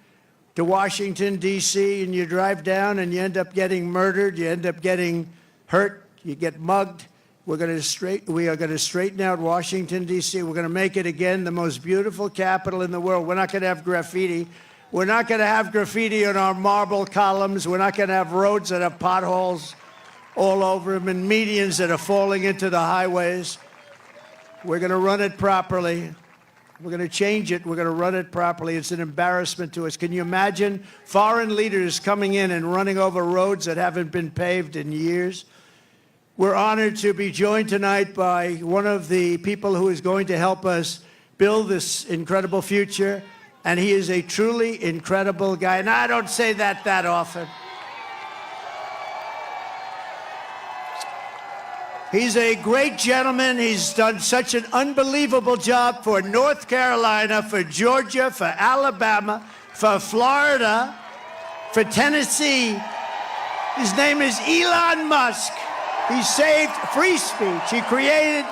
P: to Washington, D.C., and you drive down and you end up getting murdered, you end up getting hurt, you get mugged. We are going to straighten out Washington, D.C. We're going to make it again the most beautiful capital in the world. We're not going to have graffiti. We're not going to have graffiti on our marble columns. We're not going to have roads that have potholes all over them and medians that are falling into the highways. We're going to run it properly. We're going to change it. We're going to run it properly. It's an embarrassment to us. Can you imagine foreign leaders coming in and running over roads that haven't been paved in years? We're honored to be joined tonight by one of the people who is going to help us build this incredible future, and he is a truly incredible guy. And I don't say that often. He's a great gentleman. He's done such an unbelievable job for North Carolina, for Georgia, for Alabama, for Florida, for Tennessee. His name is Elon Musk. He saved free speech. He created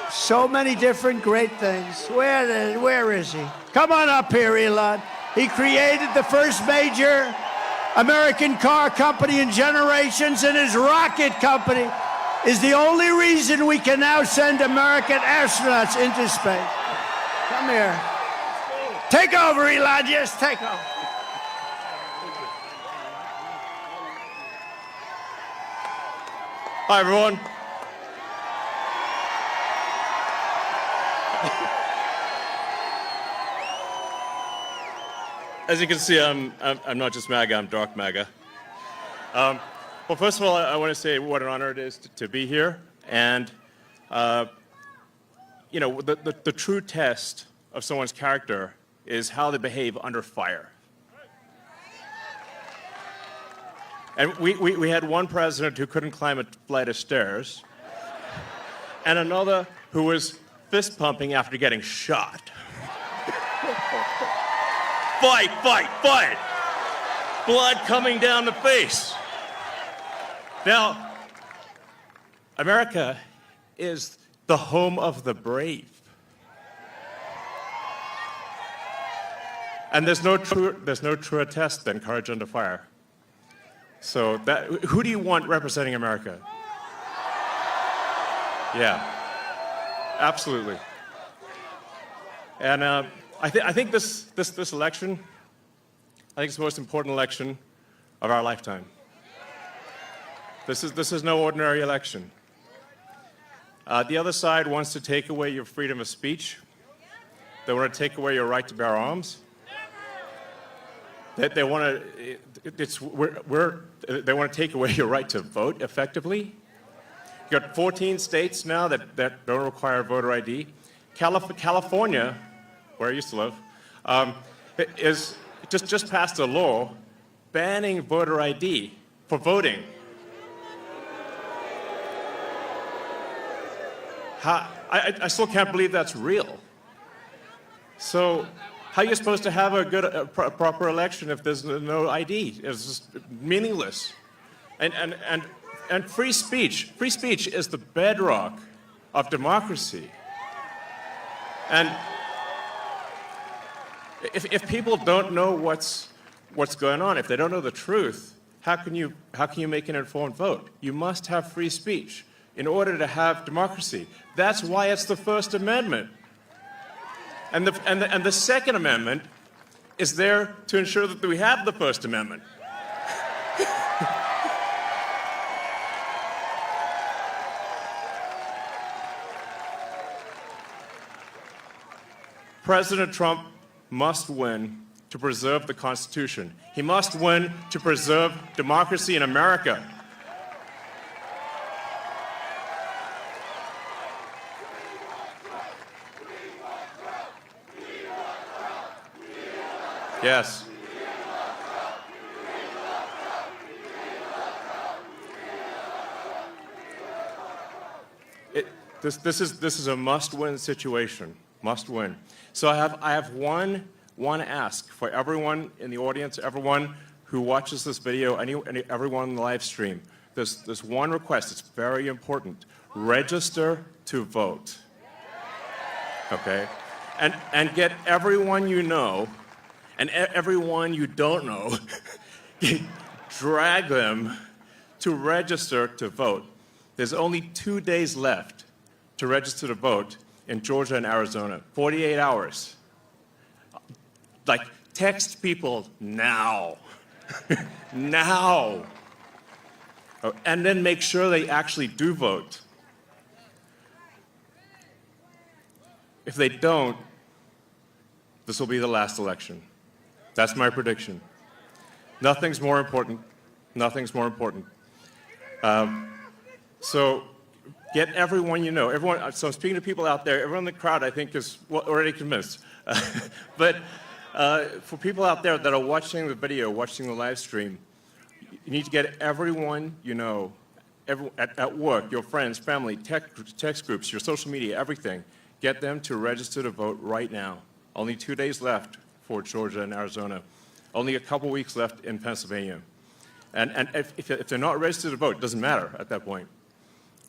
P: so many different great things. Where is he? Come on up here, Elon. He created the first major American car company in generations, and his rocket company is the only reason we can now send American astronauts into space. Come here. Take over, Elon. Yes, take over.
Q: Hi, everyone. As you can see, I'm not just MAGA, I'm dark MAGA. Well, first of all, I want to say what an honor it is to be here. And, you know, the true test of someone's character is how they behave under fire. And we had one president who couldn't climb a flight of stairs, and another who was fist pumping after getting shot. Fight, fight, fight! Blood coming down the face. Now, America is the home of the brave. And there's no truer test than courage under fire. So who do you want representing America? Yeah, absolutely. And I think this election, I think it's the most important election of our lifetime. This is no ordinary election. The other side wants to take away your freedom of speech. They want to take away your right to bear arms. They want to take away your right to vote effectively. You've got 14 states now that don't require voter ID. California, where I used to live, is just passed a law banning voter ID for voting. I still can't believe that's real. So how are you supposed to have a proper election if there's no ID? It's just meaningless. And free speech is the bedrock of democracy. And if people don't know what's going on, if they don't know the truth, how can you make an informed vote? You must have free speech in order to have democracy. That's why it's the First Amendment. And the Second Amendment is there to ensure that we have the First Amendment. President Trump must win to preserve the Constitution. He must win to preserve democracy in America. Yes. This is a must-win situation. Must win. So I have one ask for everyone in the audience, everyone who watches this video, everyone in the live stream. There's one request. It's very important. Register to vote. Okay? And get everyone you know and everyone you don't know, drag them to register to vote. There's only 2 days left to register to vote in Georgia and Arizona. 48 hours. Like, text people now. Now. And then make sure they actually do vote. If they don't, this will be the last election. That's my prediction. Nothing's more important. Nothing's more important. So get everyone you know. So I'm speaking to people out there. Everyone in the crowd, I think, is already convinced. But for people out there that are watching the video, watching the live stream, you need to get everyone you know, at work, your friends, family, text groups, your social media, everything. Get them to register to vote right now. Only 2 days left for Georgia and Arizona. Only a couple weeks left in Pennsylvania. And if they're not registered to vote, it doesn't matter at that point.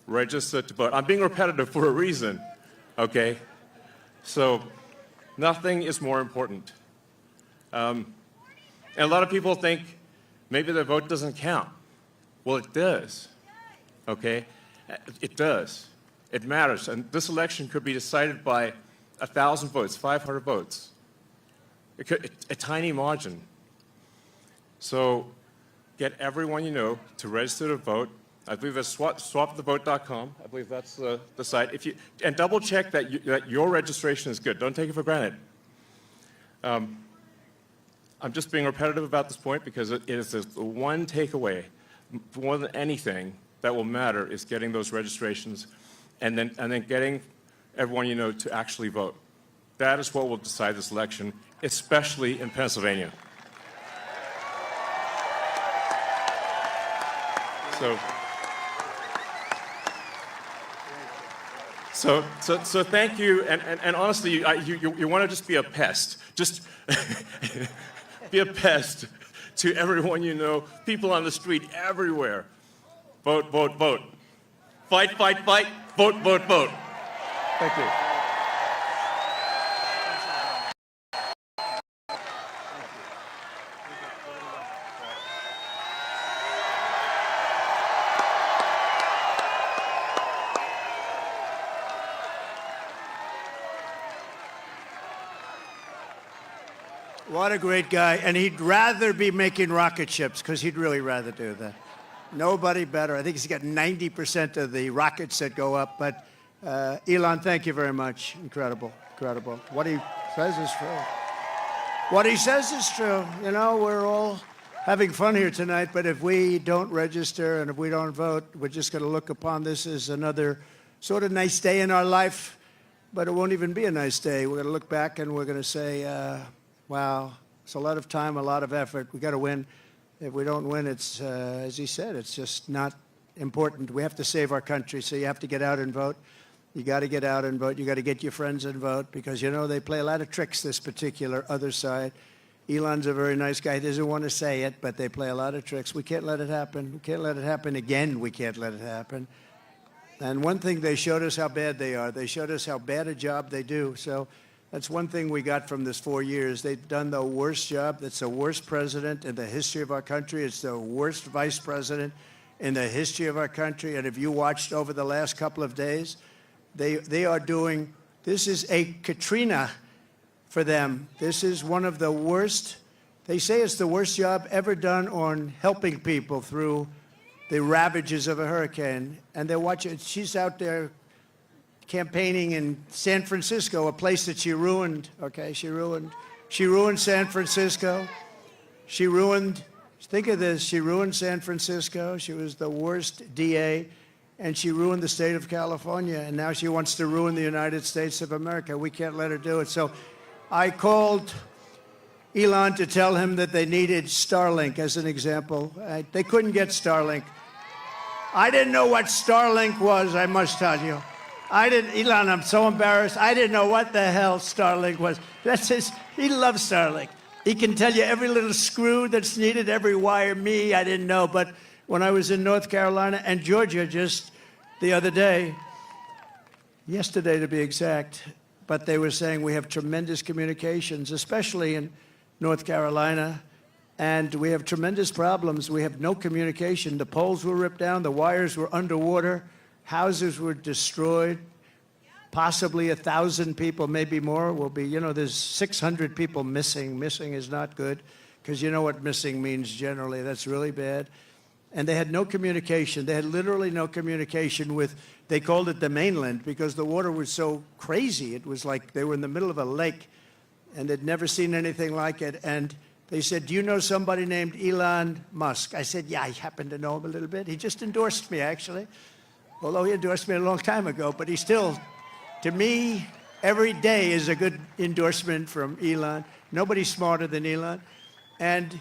Q: Register to vote. I'm being repetitive for a reason, okay? So Nothing is more important. And a lot of people think maybe their vote doesn't count. Well, it does, okay? It does. It matters. And this election could be decided by 1,000 votes, 500 votes. A tiny margin. So get everyone you know to register to vote. I believe that's swapthevote.com. I believe that's the site. And double check that your registration is good. Don't take it for granted. I'm just being repetitive about this point because it is the one takeaway more than anything that will matter is getting those registrations and then getting everyone you know to actually vote. That is what will decide this election, especially in Pennsylvania. So thank you, and honestly, you want to just be a pest. Just be a pest to everyone you know, people on the street, everywhere. Vote, vote, vote. Fight, fight, fight. Vote, vote, vote. Thank you.
P: What a great guy. And he'd rather be making rocket ships, because he'd really rather do that. Nobody better. I think he's got 90% of the rockets that go up. But Elon, thank you very much. Incredible, incredible. What he says is true. What he says is true. You know, we're all having fun here tonight, but if we don't register and if we don't vote, we're just going to look upon this as another sort of nice day in our life, but it won't even be a nice day. We're going to look back and we're going to say, wow, it's a lot of time, a lot of effort. We got to win. If we don't win, it's, as he said, it's just not important. We have to save our country, so you have to get out and vote. You got to get out and vote. You got to get your friends and vote because, you know, they play a lot of tricks, this particular other side. Elon's a very nice guy. He doesn't want to say it, but they play a lot of tricks. We can't let it happen. We can't let it happen again. We can't let it happen. And one thing, they showed us how bad they are. They showed us how bad a job they do. So that's one thing we got from this 4 years. They've done the worst job. That's the worst president in the history of our country. It's the worst vice president in the history of our country. And if you watched over the last couple of days, they are doing, this is a Katrina for them. This is one of the worst, they say it's the worst job ever done on helping people through the ravages of a hurricane. And they're watching, she's out there campaigning in San Francisco, a place that she ruined, okay? She ruined San Francisco. She ruined, think of this, she ruined San Francisco. She was the worst DA, and she ruined the state of California, and now she wants to ruin the United States of America. We can't let her do it. So I called Elon to tell him that they needed Starlink as an example. They couldn't get Starlink. I didn't know what Starlink was, I must tell you. Elon, I'm so embarrassed. I didn't know what the hell Starlink was. That's he loves Starlink. He can tell you every little screw that's needed, every wire. Me, I didn't know. But when I was in North Carolina and Georgia just the other day, yesterday to be exact, but they were saying we have tremendous communications, especially in North Carolina, and we have tremendous problems. We have no communication. The poles were ripped down, the wires were underwater, houses were destroyed, possibly 1,000 people, maybe more, will be, you know, there's 600 people missing. Missing is not good, because you know what missing means generally. That's really bad. And they had no communication. They had literally no communication with, they called it the mainland, because the water was so crazy. It was like they were in the middle of a lake, and they'd never seen anything like it. And they said, do you know somebody named Elon Musk? I said, yeah, I happen to know him a little bit. He just endorsed me, actually. Although he endorsed me a long time ago, but he still, to me, every day is a good endorsement from Elon. Nobody's smarter than Elon. And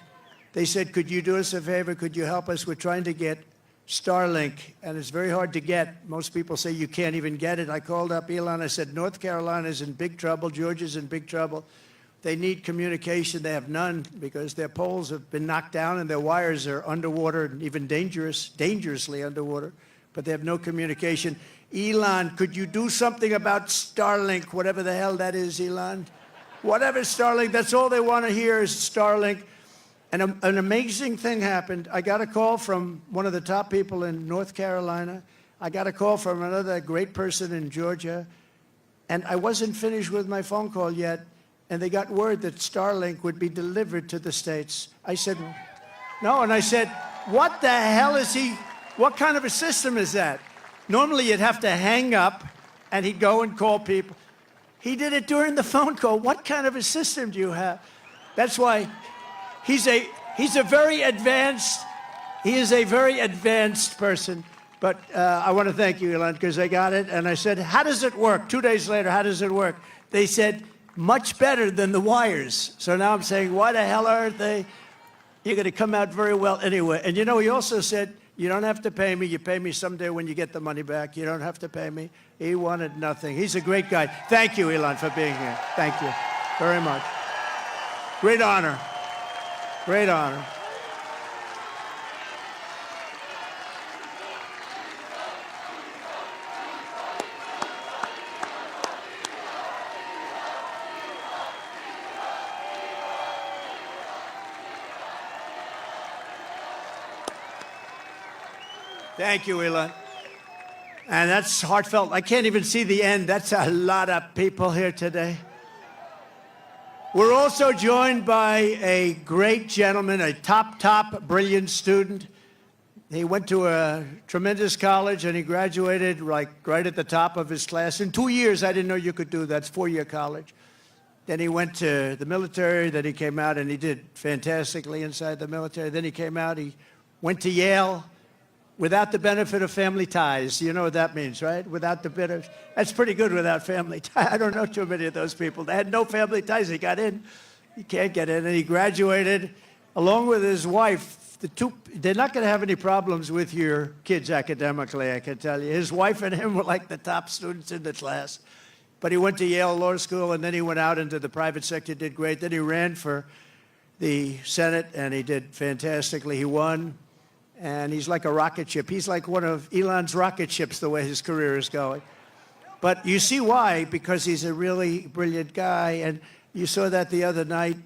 P: they said, could you do us a favor? Could you help us? We're trying to get Starlink, and it's very hard to get. Most people say you can't even get it. I called up Elon. I said, North Carolina's in big trouble. Georgia's in big trouble. They need communication. They have none because their poles have been knocked down and their wires are underwater and even dangerously underwater, but they have no communication. Elon, could you do something about Starlink, whatever the hell that is, Elon? whatever Starlink, that's all they want to hear is Starlink. And an amazing thing happened. I got a call from one of the top people in North Carolina. I got a call from another great person in Georgia. And I wasn't finished with my phone call yet. And they got word that Starlink would be delivered to the States. I said, no. And I said, what the hell is he? What kind of a system is that? Normally you'd have to hang up and he'd go and call people. He did it during the phone call. What kind of a system do you have? That's why he's a very advanced person. But I want to thank you, Elon, because I got it. And I said, how does it work? 2 days later, how does it work? They said, much better than the wires. So now I'm saying, why the hell aren't they? You're going to come out very well anyway. And you know, he also said, you don't have to pay me. You pay me someday when you get the money back. You don't have to pay me. He wanted nothing. He's a great guy. Thank you, Elon, for being here. Thank you very much. Great honor. Great honor. Thank you, Elon. And that's heartfelt. I can't even see the end. That's a lot of people here today. We're also joined by a great gentleman, a top, brilliant student. He went to a tremendous college and he graduated like right at the top of his class. In 2 years, I didn't know you could do that. It's 4-year college. Then he went to the military. Then he came out and he did fantastically inside the military. Then he came out, he went to Yale. Without the benefit of family ties. You know what that means, right? Without the benefit. That's pretty good without family ties. I don't know too many of those people. They had no family ties. He got in. He can't get in. And he graduated along with his wife. They're not going to have any problems with your kids academically, I can tell you. His wife and him were like the top students in the class. But he went to Yale Law School, and then he went out into the private sector, did great. Then he ran for the Senate, and he did fantastically. He won. And he's like a rocket ship. He's like one of Elon's rocket ships, the way his career is going. But you see why, because he's a really brilliant guy. And you saw that the other night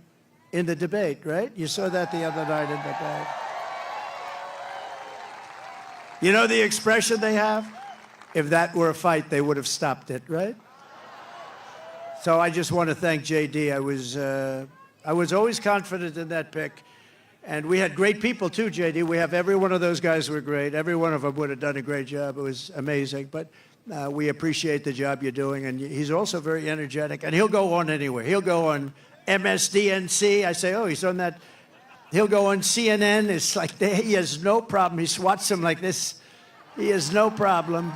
P: in the debate, right? You saw that the other night in the debate. You know the expression they have? If that were a fight, they would have stopped it, right? So I just want to thank JD. I was always confident in that pick. And we had great people too, JD. We have every one of those guys were great. Every one of them would have done a great job. It was amazing. But we appreciate the job you're doing. And he's also very energetic. And he'll go on anywhere. He'll go on MSDNC. I say, oh, he's on that. He'll go on CNN. It's like he has no problem. He swats them like this. He has no problem.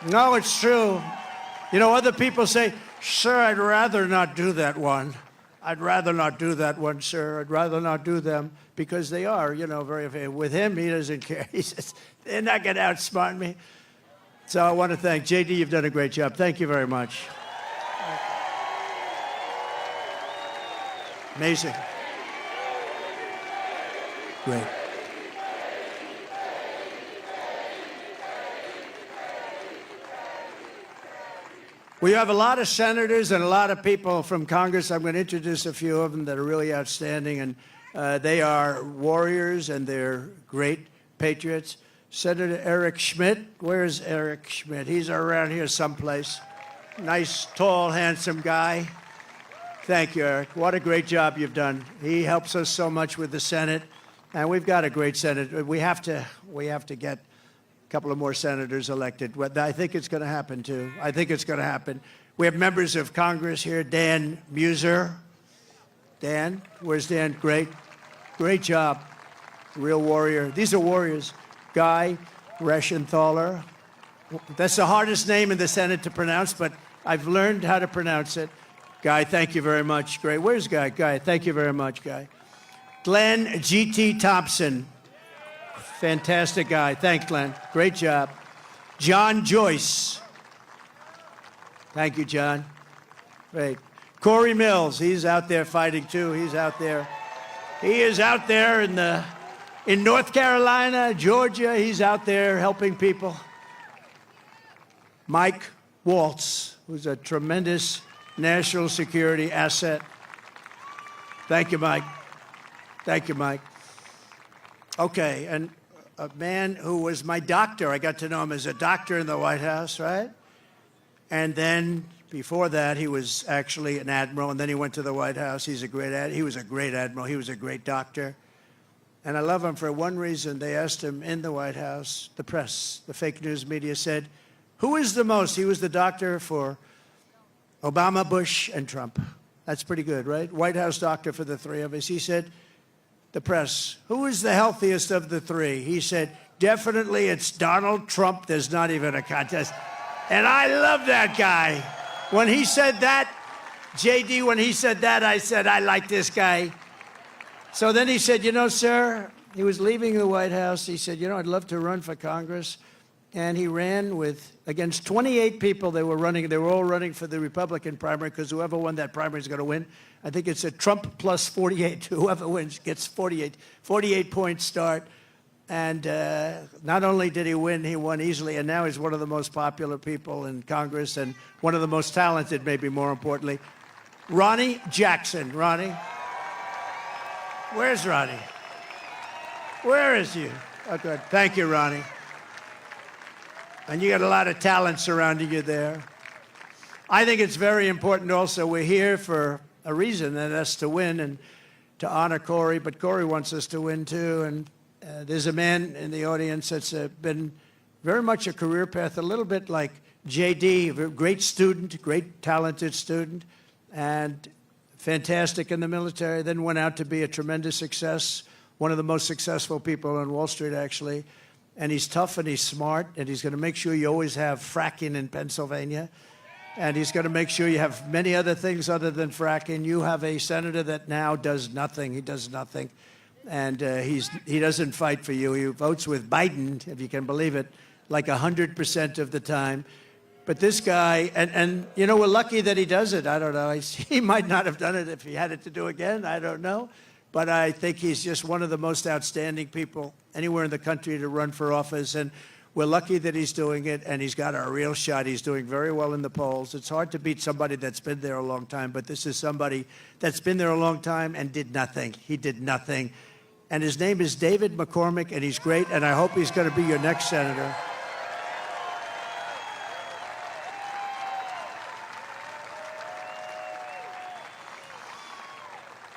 P: No, it's true. You know, other people say, sir, I'd rather not do that one. I'd rather not do that one, sir. I'd rather not do them because they are, you know, very. With him, he doesn't care. He says, they're not going to outsmart me. So I want to thank JD. You've done a great job. Thank you very much. Amazing. Great. We have a lot of senators and a lot of people from Congress. I'm going to introduce a few of them that are really outstanding, and they are warriors and they're great patriots. Senator Eric Schmidt. Where's Eric Schmidt? He's around here someplace. Nice, tall, handsome guy. Thank you, Eric. What a great job you've done. He helps us so much with the Senate, and we've got a great Senate. We have to get couple of more senators elected. I think it's going to happen, too. I think it's going to happen. We have members of Congress here. Dan Muser. Dan, where's Dan? Great job. Real warrior. These are warriors. Guy Reschenthaler. That's the hardest name in the Senate to pronounce, but I've learned how to pronounce it. Guy, thank you very much. Great. Where's Guy? Guy, thank you very much, Guy. Glenn G.T. Thompson. Fantastic guy. Thanks, Glenn. Great job. John Joyce. Thank you, John. Great. Corey Mills. He's out there fighting, too. He's out there. He is out there in North Carolina, Georgia. He's out there helping people. Mike Waltz, who's a tremendous national security asset. Thank you, Mike. Thank you, Mike. Okay, and a man who was my doctor, I got to know him as a doctor in the White House, right? And then before that, he was actually an admiral, and then he went to the White House. He was a great admiral. He was a great doctor. And I love him for one reason. They asked him in the White House, the press, the fake news media said, who is the most? He was the doctor for Obama, Bush, and Trump. That's pretty good, right? White House doctor for the three of us. He said, the press, who is the healthiest of the three? He said, definitely it's Donald Trump. There's not even a contest. And I love that guy. When he said that, JD, when he said that, I said, I like this guy. So then he said, you know, sir, he was leaving the White House. He said, you know, I'd love to run for Congress. And he ran against 28 people. They were all running for the Republican primary because whoever won that primary is going to win. I think it's a Trump plus 48. Whoever wins gets 48-point start. And not only did he win, he won easily. And now he's one of the most popular people in Congress and one of the most talented, maybe more importantly. Ronnie Jackson. Ronnie? Where's Ronnie? Where is he? Oh, good. Thank you, Ronnie. And you got a lot of talent surrounding you there. I think it's very important also. We're here for a reason, and that's to win and to honor Corey. But Corey wants us to win, too. And there's a man in the audience that's been very much a career path, a little bit like JD, a great student, great talented student, and fantastic in the military, then went out to be a tremendous success, one of the most successful people on Wall Street, actually. And he's tough and he's smart, and he's going to make sure you always have fracking in Pennsylvania. And he's going to make sure you have many other things other than fracking. You have a senator that now does nothing. He does nothing. And he doesn't fight for you. He votes with Biden, if you can believe it, like 100% of the time. But this guy, and you know, we're lucky that he does it. I don't know. He might not have done it if he had it to do again. I don't know. But I think he's just one of the most outstanding people anywhere in the country to run for office. And we're lucky that he's doing it, and he's got a real shot. He's doing very well in the polls. It's hard to beat somebody that's been there a long time, but this is somebody that's been there a long time and did nothing. He did nothing. And his name is David McCormick, and he's great, and I hope he's going to be your next senator.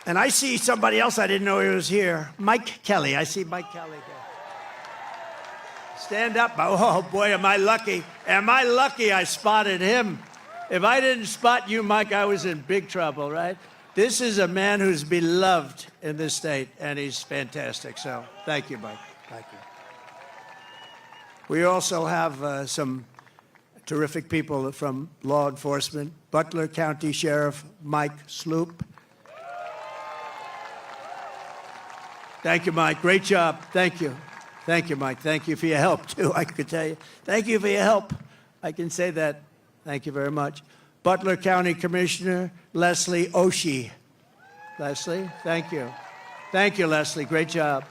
P: And I see somebody else I didn't know he was here. Mike Kelly. I see Mike Kelly here. Stand up. Oh, boy, am I lucky. Am I lucky I spotted him. If I didn't spot you, Mike, I was in big trouble, right? This is a man who's beloved in this state, and he's fantastic. So thank you, Mike. Thank you. We also have some terrific people from law enforcement. Butler County Sheriff Mike Sloop. Thank you, Mike. Great job. Thank you. Thank you, Mike. Thank you for your help, too, I could tell you. Thank you for your help. I can say that. Thank you very much. Butler County Commissioner Leslie Oshie. Leslie, thank you. Thank you, Leslie. Great job.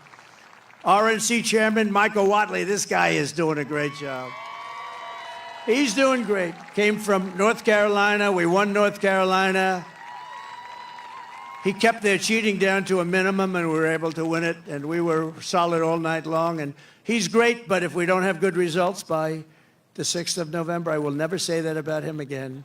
P: RNC Chairman Michael Whatley. This guy is doing a great job. He's doing great. Came from North Carolina. We won North Carolina. He kept their cheating down to a minimum, and we were able to win it, and we were solid all night long. And he's great, but if we don't have good results by the 6th of November, I will never say that about him again.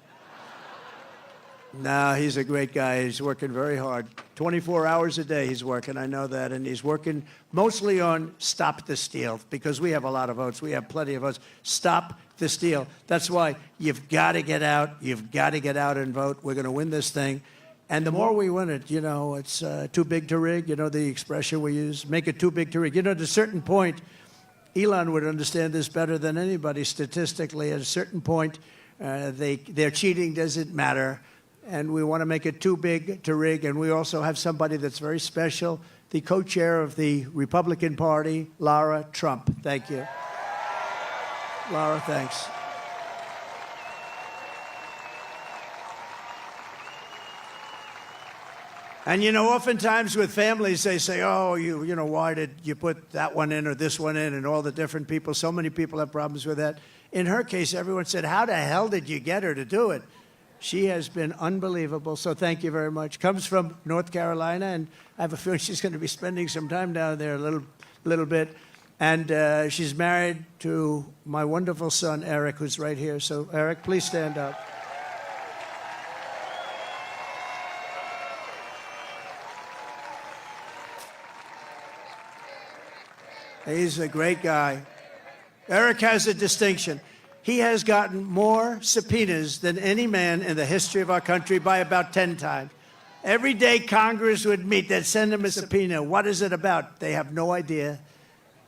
P: No, he's a great guy. He's working very hard. 24 hours a day he's working, I know that, and he's working mostly on Stop the Steal, because we have a lot of votes. We have plenty of votes. Stop the steal. That's why you've got to get out. You've got to get out and vote. We're going to win this thing. And the more we win it, you know, it's too big to rig, you know, the expression we use, make it too big to rig. You know, at a certain point, Elon would understand this better than anybody statistically. At a certain point, their cheating doesn't matter, and we want to make it too big to rig. And we also have somebody that's very special, the co-chair of the Republican Party, Lara Trump. Thank you. Lara, thanks. And, you know, oftentimes with families, they say, oh, you know, why did you put that one in or this one in, and all the different people. So many people have problems with that. In her case, everyone said, how the hell did you get her to do it? She has been unbelievable, so thank you very much. Comes from North Carolina, and I have a feeling she's going to be spending some time down there a little bit. And she's married to my wonderful son, Eric, who's right here. So, Eric, please stand up. He's a great guy. Eric has a distinction. He has gotten more subpoenas than any man in the history of our country by about 10 times. Every day Congress would meet, they'd send him a subpoena. What is it about? They have no idea.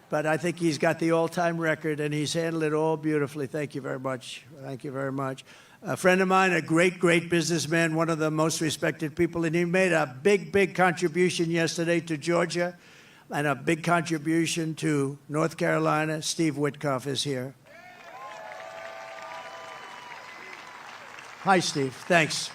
P: But I think he's got the all-time record, and he's handled it all beautifully. Thank you very much. Thank you very much. A friend of mine, a great, great businessman, one of the most respected people, and he made a big, big contribution yesterday to Georgia and a big contribution to North Carolina. Steve Witkoff is here. Hi, Steve. Thanks.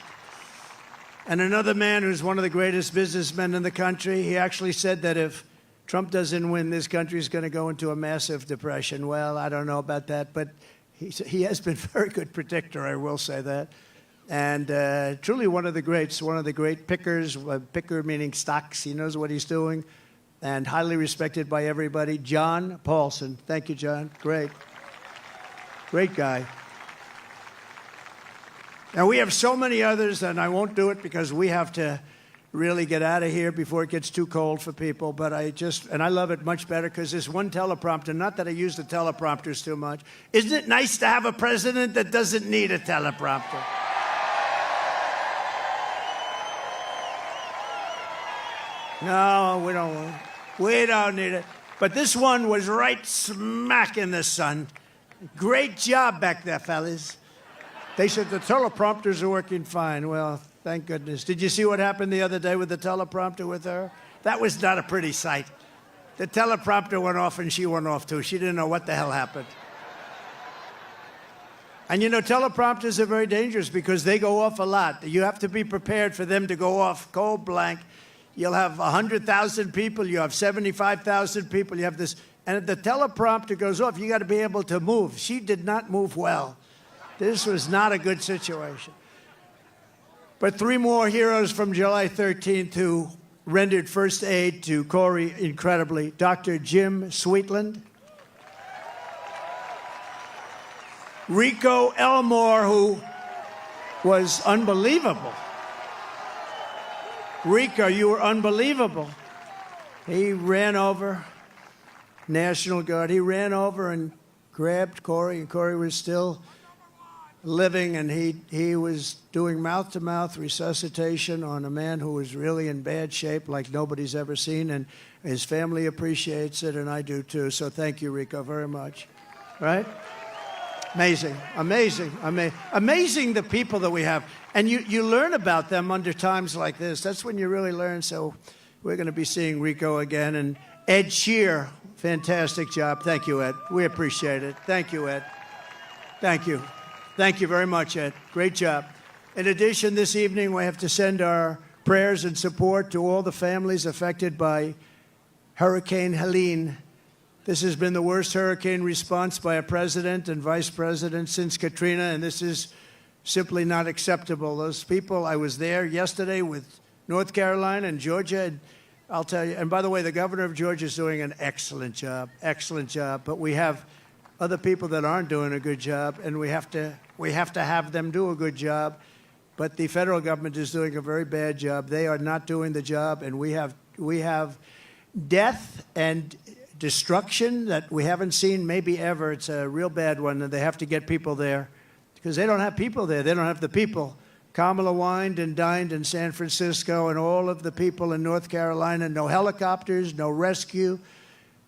P: And another man who's one of the greatest businessmen in the country, he actually said that if Trump doesn't win, this country is going to go into a massive depression. Well, I don't know about that, but he has been a very good predictor, I will say that. And truly one of the greats, one of the great pickers, picker meaning stocks. He knows what he's doing, and highly respected by everybody. John Paulson. Thank you, John. Great. Great guy. Now, we have so many others, and I won't do it because we have to really get out of here before it gets too cold for people. But I love it much better because there's one teleprompter. Not that I use the teleprompters too much. Isn't it nice to have a president that doesn't need a teleprompter? No, we don't need it. But this one was right smack in the sun. Great job back there, fellas. They said the teleprompters are working fine. Well, thank goodness. Did you see what happened the other day with the teleprompter with her? That was not a pretty sight. The teleprompter went off and she went off too. She didn't know what the hell happened. And you know, teleprompters are very dangerous because they go off a lot. You have to be prepared for them to go off cold blank. You'll have 100,000 people. You have 75,000 people. You have this. And if the teleprompter goes off, you got to be able to move. She did not move well. This was not a good situation. But three more heroes from July 13th who rendered first aid to Corey incredibly. Dr. Jim Sweetland. Rico Elmore, who was unbelievable. Rico, you were unbelievable. He ran over, National Guard, he ran over and grabbed Corey, and Corey was still living, and he was doing mouth-to-mouth resuscitation on a man who was really in bad shape like nobody's ever seen, and his family appreciates it, and I do too. So thank you, Rico, very much. Right? Amazing, amazing, amazing the people that we have. And you learn about them under times like this. That's when you really learn. So we're going to be seeing Rico again. And Ed Shear, fantastic job. Thank you, Ed. We appreciate it. Thank you, Ed. Thank you. Thank you very much, Ed. Great job. In addition, this evening we have to send our prayers and support to all the families affected by Hurricane Helene. This has been the worst hurricane response by a president and vice president since Katrina, and this is simply not acceptable. Those people, I was there yesterday with North Carolina and Georgia, and I'll tell you, and by the way, the governor of Georgia is doing an excellent job, but we have other people that aren't doing a good job, and we have to have them do a good job. But the federal government is doing a very bad job. They are not doing the job, and we have death and destruction that we haven't seen maybe ever. It's a real bad one, and they have to get people there because they don't have people there. They don't have the people. Kamala wined and dined in San Francisco, and all of the people in North Carolina, no helicopters, no rescue.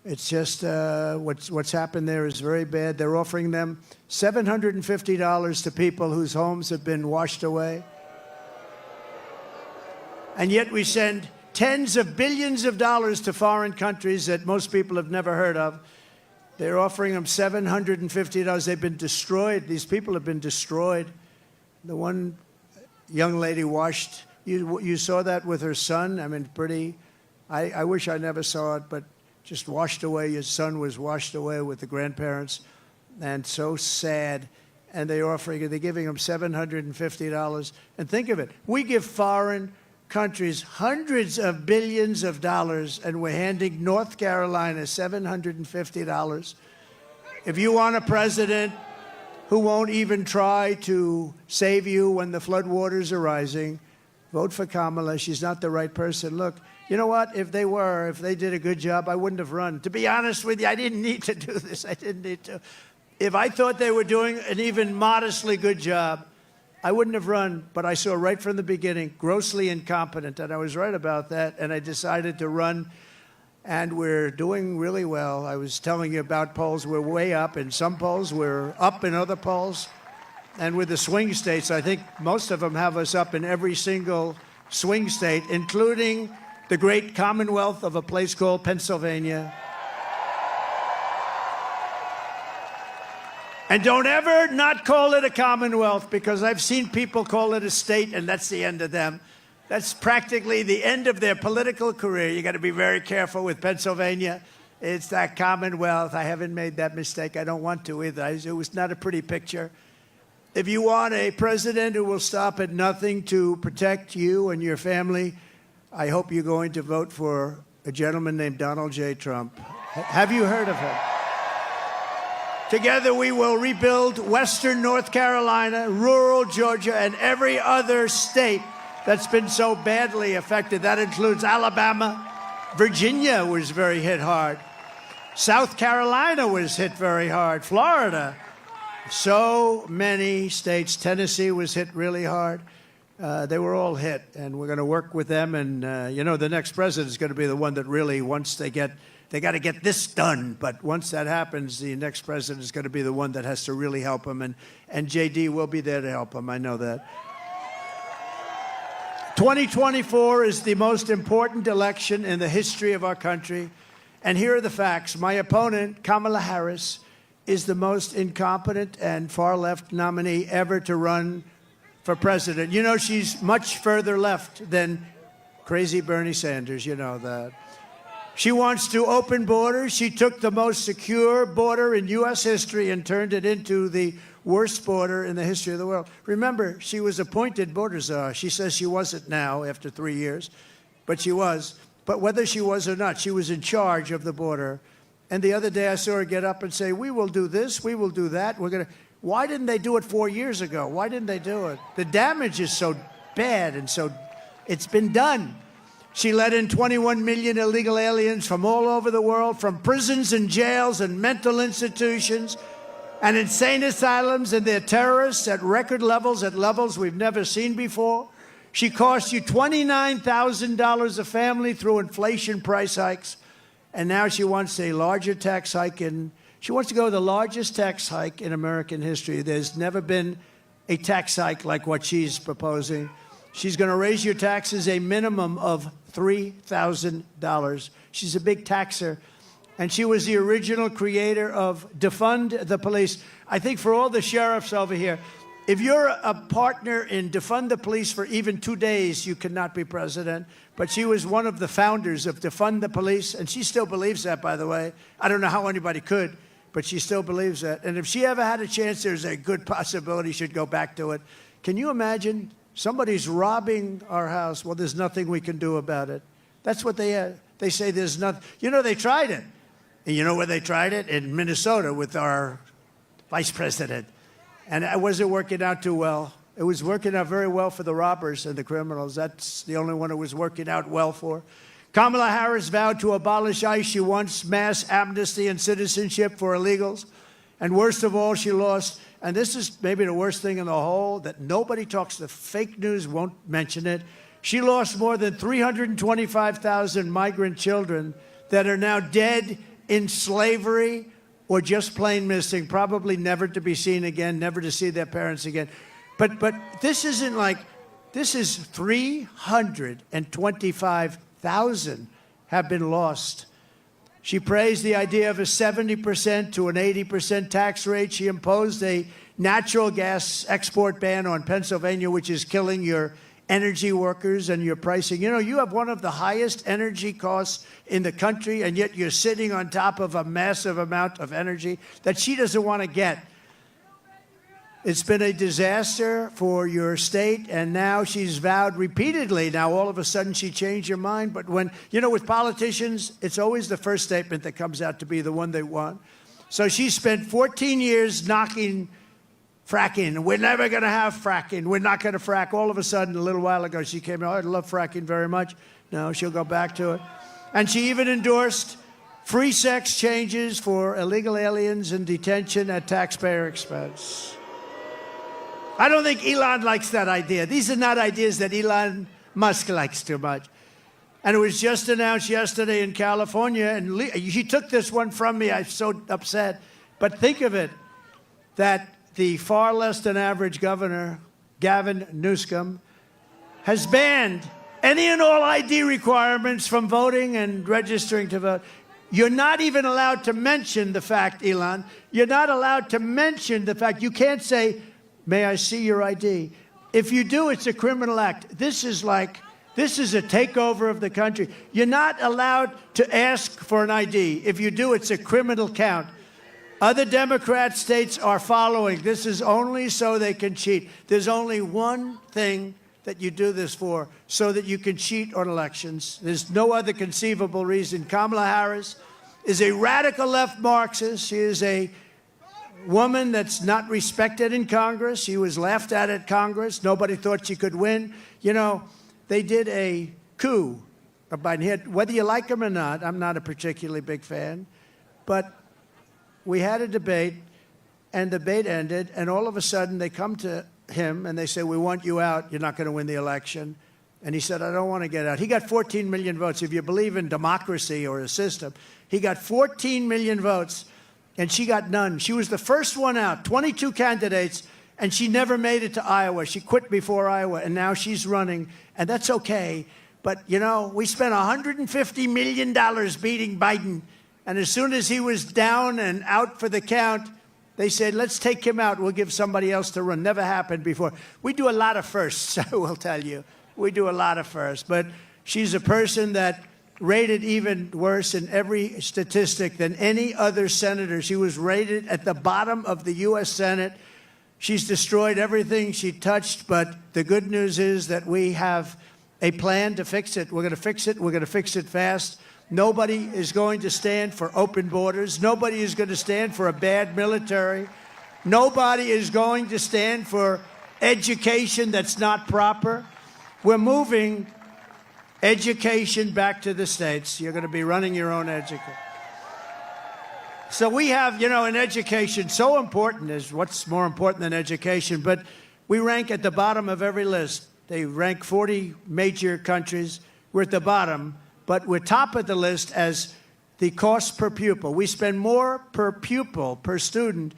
P: It's just what's happened there is very bad. They're offering them $750 to people whose homes have been washed away. And yet we send tens of billions of dollars to foreign countries that most people have never heard of. They're offering them $750. They've been destroyed. These people have been destroyed. The one young lady washed, you saw that with her son. I mean, pretty, I wish I never saw it, but just washed away. His son was washed away with the grandparents, and so sad. and they're giving them $750. And think of it, we give foreign countries hundreds of billions of dollars, and we're handing North Carolina $750. If you want a president who won't even try to save you when the floodwaters are rising, vote for Kamala. She's not the right person. Look, you know what? If they did a good job, I wouldn't have run. To be honest with you, I didn't need to do this. I didn't need to. If I thought they were doing an even modestly good job, I wouldn't have run. But I saw right from the beginning, grossly incompetent, and I was right about that, and I decided to run. And we're doing really well. I was telling you about polls. We're way up in some polls. We're up in other polls. And with the swing states, I think most of them have us up in every single swing state, including the great commonwealth of a place called Pennsylvania. And don't ever not call it a commonwealth, because I've seen people call it a state, and that's the end of them. That's practically the end of their political career. You got to be very careful with Pennsylvania. It's that commonwealth. I haven't made that mistake. I don't want to either. It was not a pretty picture. If you want a president who will stop at nothing to protect you and your family, I hope you're going to vote for a gentleman named Donald J. Trump. Have you heard of him? Together we will rebuild Western North Carolina, rural Georgia, and every other state that's been so badly affected. That includes Alabama. Virginia was very hit hard. South Carolina was hit very hard. Florida. So many states. Tennessee was hit really hard. They were all hit, and we're going to work with them. And, you know, the next president is going to be the one that really, once they got to get this done. But once that happens, the next president is going to be the one that has to really help them. And J.D. will be there to help them. I know that. 2024 is the most important election in the history of our country. And here are the facts. My opponent, Kamala Harris, is the most incompetent and far-left nominee ever to run for president. You know, she's much further left than crazy Bernie Sanders. You know that. She wants to open borders. She took the most secure border in U.S. history and turned it into the worst border in the history of the world. Remember, she was appointed border czar. She says she wasn't now after 3 years, but she was. But whether she was or not, she was in charge of the border. And the other day I saw her get up and say, we will do this, we will do that. Why didn't they do it 4 years ago? Why didn't they do it? The damage is so bad, and so it's been done. She let in 21 million illegal aliens from all over the world, from prisons and jails and mental institutions and insane asylums, and they're terrorists at record levels, at levels we've never seen before. She cost you $29,000 a family through inflation price hikes, and now she wants a larger tax hike. She wants to go the largest tax hike in American history. There's never been a tax hike like what she's proposing. She's going to raise your taxes a minimum of $3,000. She's a big taxer. And she was the original creator of Defund the Police. I think for all the sheriffs over here, if you're a partner in Defund the Police for even 2 days, you cannot be president. But she was one of the founders of Defund the Police, and she still believes that, by the way. I don't know how anybody could, but she still believes that. And if she ever had a chance, there's a good possibility she'd go back to it. Can you imagine? Somebody's robbing our house. Well, there's nothing we can do about it. That's what they say. There's nothing. You know, they tried it. And you know where they tried it? In Minnesota with our vice president. And it wasn't working out too well. It was working out very well for the robbers and the criminals. That's the only one it was working out well for. Kamala Harris vowed to abolish ICE. She wants mass amnesty and citizenship for illegals. And worst of all, she lost, and this is maybe the worst thing in the whole, that nobody talks, the fake news won't mention it. She lost more than 325,000 migrant children that are now dead in slavery or just plain missing, probably never to be seen again, never to see their parents again. But this isn't like, this is 325,000 have been lost. She praised the idea of a 70% to an 80% tax rate. She imposed a natural gas export ban on Pennsylvania, which is killing your energy workers and your pricing. You know, you have one of the highest energy costs in the country, and yet you're sitting on top of a massive amount of energy that she doesn't want to get. It's been a disaster for your state, and now she's vowed repeatedly. Now, all of a sudden, she changed her mind. But when, you know, with politicians, it's always the first statement that comes out to be the one they want. So she spent 14 years knocking fracking. We're never going to have fracking. We're not going to frack. All of a sudden, a little while ago, she came out, I love fracking very much. No, she'll go back to it. And she even endorsed free sex changes for illegal aliens in detention at taxpayer expense. I don't think Elon likes that idea. These are not ideas that Elon Musk likes too much. And it was just announced yesterday in California, and she took this one from me. I'm so upset. But think of it, that the far less than average governor, Gavin Newsom, has banned any and all ID requirements from voting and registering to vote. You're not even allowed to mention the fact, Elon, you're not allowed to mention the fact. You can't say, may I see your ID? If you do, it's a criminal act. This is a takeover of the country. You're not allowed to ask for an ID. If you do, it's a criminal count. Other Democrat states are following. This is only so they can cheat. There's only one thing that you do this for, so that you can cheat on elections. There's no other conceivable reason. Kamala Harris is a radical left Marxist. She is a woman that's not respected in Congress. She was laughed at Congress. Nobody thought she could win. You know, they did a coup of Biden. Whether you like him or not, I'm not a particularly big fan, but we had a debate, and the debate ended, and all of a sudden they come to him and they say, we want you out. You're not going to win the election. And he said, I don't want to get out. He got 14 million votes. If you believe in democracy or a system, he got 14 million votes. And she got none. She was the first one out, 22 candidates, and she never made it to Iowa. She quit before Iowa, and now she's running, and that's okay. But, you know, we spent $150 million beating Biden, and as soon as he was down and out for the count, they said, let's take him out. We'll give somebody else to run. Never happened before. We do a lot of firsts, I will tell you. We do a lot of firsts. But she's a person that rated even worse in every statistic than any other senator. She was rated at the bottom of the U.S. Senate. She's destroyed everything she touched, but the good news is that we have a plan to fix it. We're going to fix it. We're going to fix it fast. Nobody is going to stand for open borders. Nobody is going to stand for a bad military. Nobody is going to stand for education that's not proper. We're moving education back to the states. You're going to be running your own education. So we have, you know, in education, so important is what's more important than education, but we rank at the bottom of every list. They rank 40 major countries. We're at the bottom, but we're top of the list as the cost per pupil. We spend more per pupil, per student,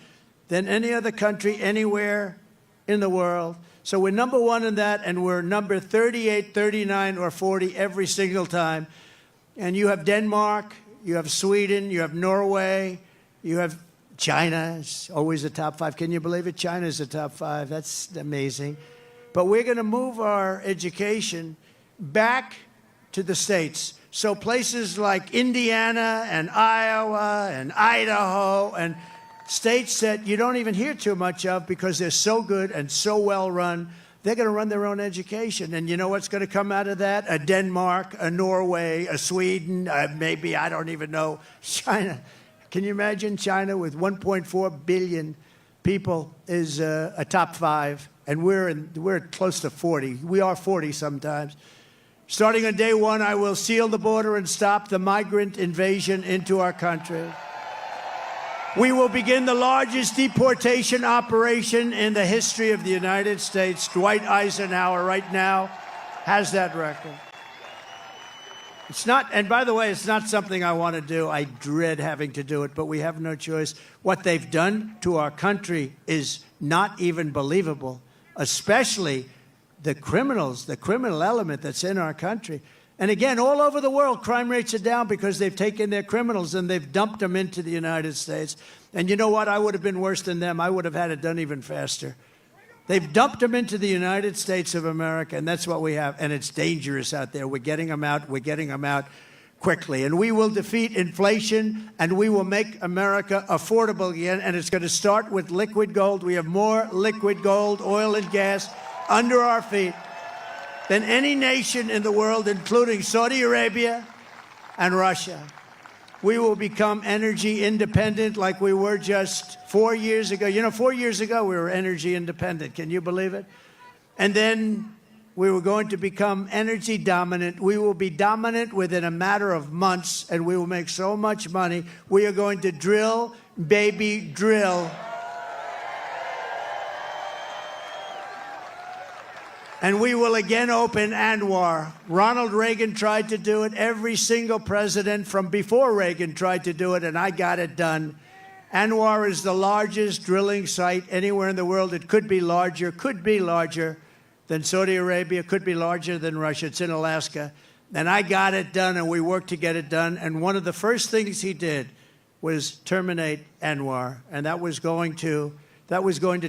P: than any other country anywhere in the world. So we're number one in that, and we're number 38, 39, or 40 every single time. And you have Denmark, you have Sweden, you have Norway, you have China. It's always the top five. Can you believe it? China's the top five. That's amazing. But we're going to move our education back to the states. So places like Indiana and Iowa and Idaho and states that you don't even hear too much of because they're so good and so well run, they're going to run their own education. And you know what's going to come out of that? A Denmark, a Norway, a Sweden, maybe, I don't even know, China. Can you imagine China with 1.4 billion people is a top five, and we're close to 40. We are 40 sometimes. Starting on day one, I will seal the border and stop the migrant invasion into our country. We will begin the largest deportation operation in the history of the United States. Dwight Eisenhower right now has that record. It's not, and by the way, it's not something I want to do. I dread having to do it, but we have no choice. What they've done to our country is not even believable, especially the criminals, the criminal element that's in our country. And again, all over the world, crime rates are down because they've taken their criminals and they've dumped them into the United States. And you know what? I would have been worse than them. I would have had it done even faster. They've dumped them into the United States of America, and that's what we have. And it's dangerous out there. We're getting them out. We're getting them out. quickly. And we will defeat inflation, and we will make America affordable again. And it's going to start with liquid gold. We have more liquid gold, oil, and gas under our feet than any nation in the world, including Saudi Arabia and Russia. We will become energy independent like we were just 4 years ago. You know, 4 years ago, we were energy independent. Can you believe it? And then we were going to become energy dominant. We will be dominant within a matter of months, and we will make so much money. We are going to drill, baby, drill. And we will again open ANWR. Ronald Reagan tried to do it. Every single president from before Reagan tried to do it, and I got it done. ANWR is the largest drilling site anywhere in the world. It could be larger than Saudi Arabia, could be larger than Russia. It's in Alaska. And I got it done, and we worked to get it done. And one of the first things he did was terminate ANWR, and that was going to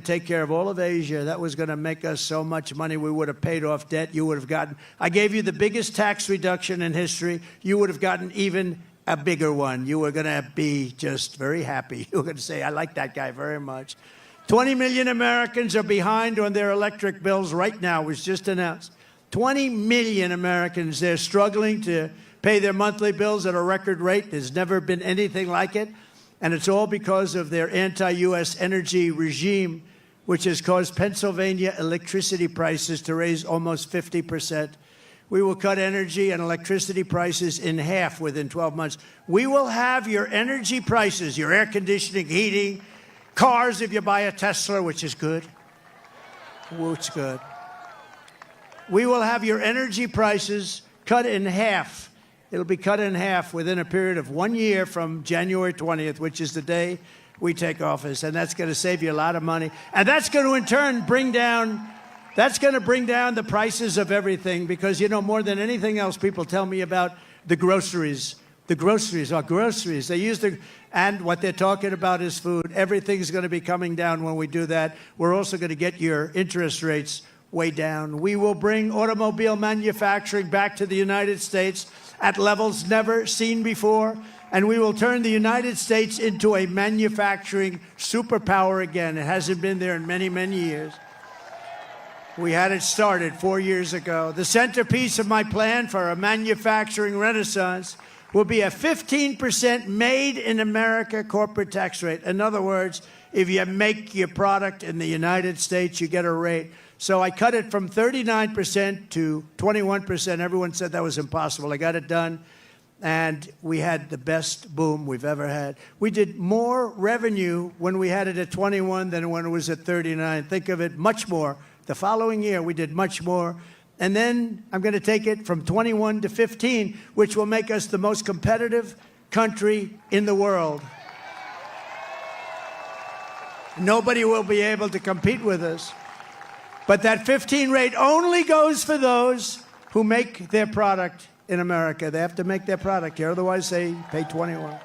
P: take care of all of Asia. That was going to make us so much money. We would have paid off debt. You would have gotten, I gave you the biggest tax reduction in history. You would have gotten even a bigger one. You were going to be just very happy. You were going to say, I like that guy very much. 20 million Americans are behind on their electric bills right now. It was just announced. 20 million Americans, they're struggling to pay their monthly bills at a record rate. There's never been anything like it. And it's all because of their anti-U.S. energy regime, which has caused Pennsylvania electricity prices to raise almost 50%. We will cut energy and electricity prices in half within 12 months. We will have your energy prices, your air conditioning, heating, cars if you buy a Tesla, which is good. Which good. We will have your energy prices cut in half. It'll be cut in half within a period of 1 year from January 20th, which is the day we take office. And that's going to save you a lot of money. And that's going to, in turn, bring down the prices of everything. Because, you know, more than anything else, people tell me about the groceries. The groceries are groceries. They use and what they're talking about is food. Everything's going to be coming down when we do that. We're also going to get your interest rates way down. We will bring automobile manufacturing back to the United States at levels never seen before, and we will turn the United States into a manufacturing superpower again. It hasn't been there in many, many years. We had it started 4 years ago. The centerpiece of my plan for a manufacturing renaissance will be a 15% made in America corporate tax rate. In other words, if you make your product in the United States, you get a rate. So I cut it from 39% to 21%. Everyone said that was impossible. I got it done, and we had the best boom we've ever had. We did more revenue when we had it at 21 than when it was at 39. Think of it, much more. The following year, we did much more. And then I'm going to take it from 21 to 15, which will make us the most competitive country in the world. Nobody will be able to compete with us. But that 15 rate only goes for those who make their product in America. They have to make their product here, otherwise they pay 21.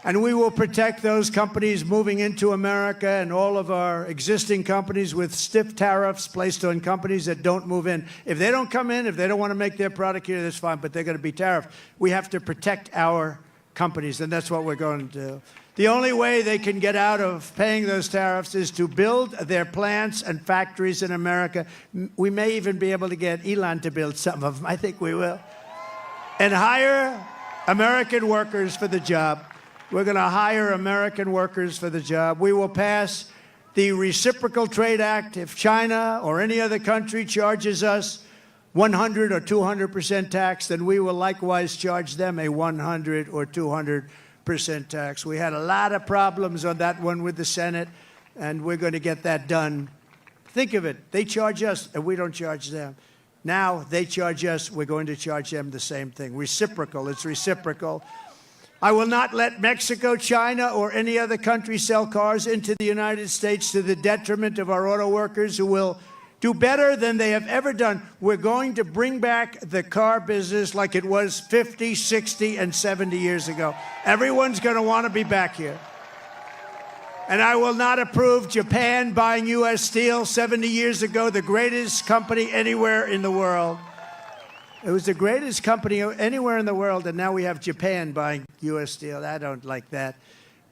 P: And we will protect those companies moving into America and all of our existing companies with stiff tariffs placed on companies that don't move in. If they don't come in, if they don't want to make their product here, that's fine, but they're going to be tariffed. We have to protect our companies, and that's what we're going to do. The only way they can get out of paying those tariffs is to build their plants and factories in America. We may even be able to get Elon to build some of them. I think we will. And hire American workers for the job. We're going to hire American workers for the job. We will pass the Reciprocal Trade Act. If China or any other country charges us 100 or 200% tax, then we will likewise charge them a 100 or 200% tax. We had a lot of problems on that one with the Senate, and we're going to get that done. Think of it. They charge us, and we don't charge them. Now they charge us, we're going to charge them the same thing. Reciprocal. It's reciprocal. I will not let Mexico, China, or any other country sell cars into the United States to the detriment of our auto workers who will do better than they have ever done. We're going to bring back the car business like it was 50, 60, and 70 years ago. Everyone's going to want to be back here. And I will not approve Japan buying U.S. steel 70 years ago, the greatest company anywhere in the world. It was the greatest company anywhere in the world, and now we have Japan buying U.S. steel. I don't like that.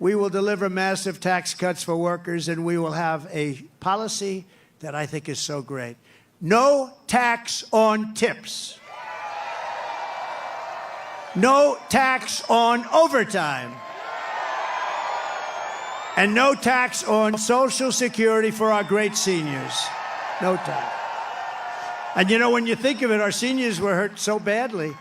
P: We will deliver massive tax cuts for workers, and we will have a policy that I think is so great. No tax on tips. No tax on overtime. And no tax on Social Security for our great seniors. No tax. And you know, when you think of it, our seniors were hurt so badly.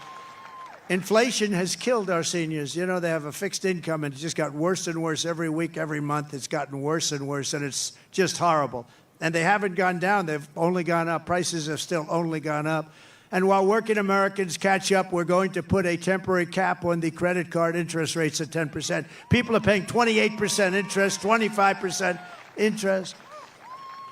P: Inflation has killed our seniors. You know, they have a fixed income, and it just got worse and worse every week, every month. It's gotten worse and worse, and it's just horrible. And they haven't gone down. They've only gone up. Prices have still only gone up. And while working Americans catch up, we're going to put a temporary cap on the credit card interest rates at 10%. People are paying 28% interest, 25% interest.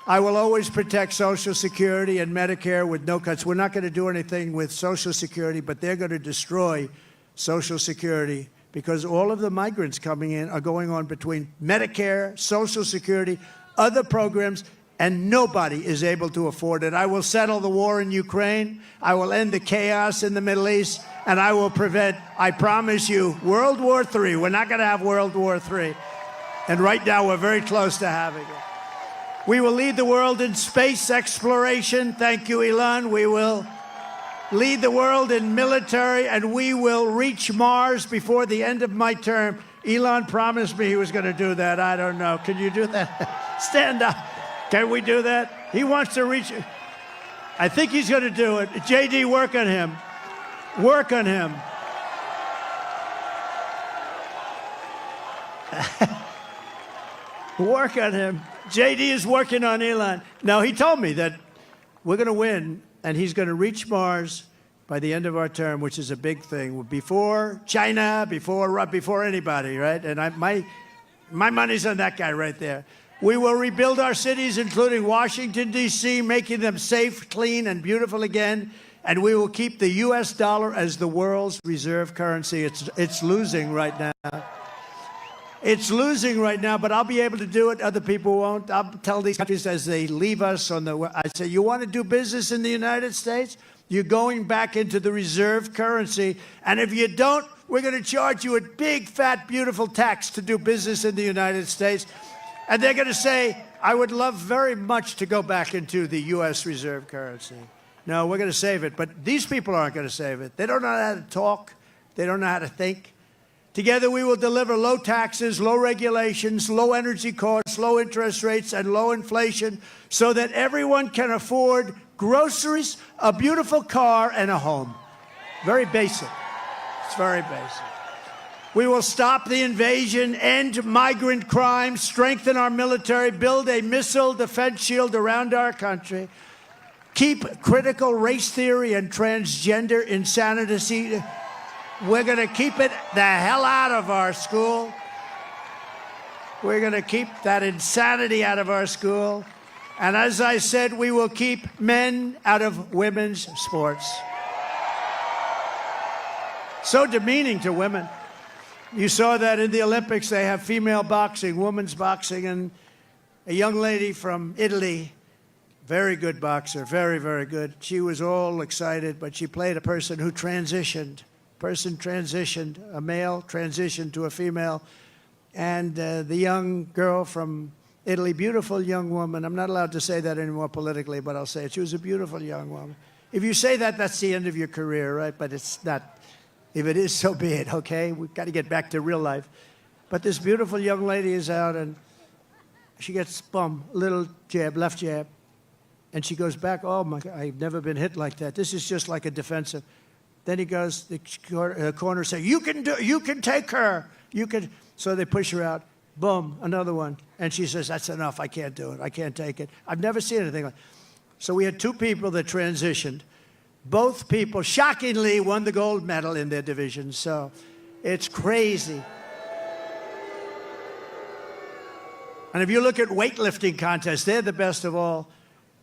P: I will always protect Social Security and Medicare with no cuts. We're not going to do anything with Social Security, but they're going to destroy Social Security because all of the migrants coming in are going on between Medicare, Social Security, other programs, and nobody is able to afford it. I will settle the war in Ukraine. I will end the chaos in the Middle East, and I will prevent, I promise you, World War III. We're not going to have World War III. And right now, we're very close to having it. We will lead the world in space exploration. Thank you, Elon. We will lead the world in military, and we will reach Mars before the end of my term. Elon promised me he was going to do that. I don't know. Can you do that? Stand up. Can we do that? He wants to reach. I think he's going to do it. JD, work on him. Work on him. Work on him. JD is working on Elon. Now, he told me that we're going to win, and he's going to reach Mars by the end of our term, which is a big thing. Before China, before anybody, right? And my money's on that guy right there. We will rebuild our cities, including Washington, D.C., making them safe, clean, and beautiful again. And we will keep the U.S. dollar as the world's reserve currency. It's losing right now. It's losing right now, but I'll be able to do it. Other people won't. I'll tell these countries as they leave us I say, you want to do business in the United States? You're going back into the reserve currency. And if you don't, we're going to charge you a big, fat, beautiful tax to do business in the United States. And they're going to say, I would love very much to go back into the U.S. reserve currency. No, we're going to save it. But these people aren't going to save it. They don't know how to talk. They don't know how to think. Together, we will deliver low taxes, low regulations, low energy costs, low interest rates, and low inflation so that everyone can afford groceries, a beautiful car, and a home. Very basic. It's very basic. We will stop the invasion, end migrant crime, strengthen our military, build a missile defense shield around our country, keep critical race theory and transgender insanity. We're going to keep it the hell out of our school. We're going to keep that insanity out of our school. And as I said, we will keep men out of women's sports. So demeaning to women. You saw that in the Olympics. They have female boxing, women's boxing, and a young lady from Italy, very good boxer, very, very good. She was all excited, but she played a person who transitioned. A male transitioned to a female. And the young girl from Italy, beautiful young woman. I'm not allowed to say that anymore politically, but I'll say it. She was a beautiful young woman. If you say that, that's the end of your career, right? But it's not. If it is, so be it, okay? We've got to get back to real life. But this beautiful young lady is out, and she gets, boom, a little jab, left jab. And she goes back, oh, my God, I've never been hit like that. This is just like a defensive. Then he goes, the corner say, you can take her. You can. So they push her out. Boom, another one. And she says, that's enough. I can't do it. I can't take it. I've never seen anything like. So we had two people that transitioned. Both people, shockingly, won the gold medal in their division. So it's crazy. And if you look at weightlifting contests, they're the best of all.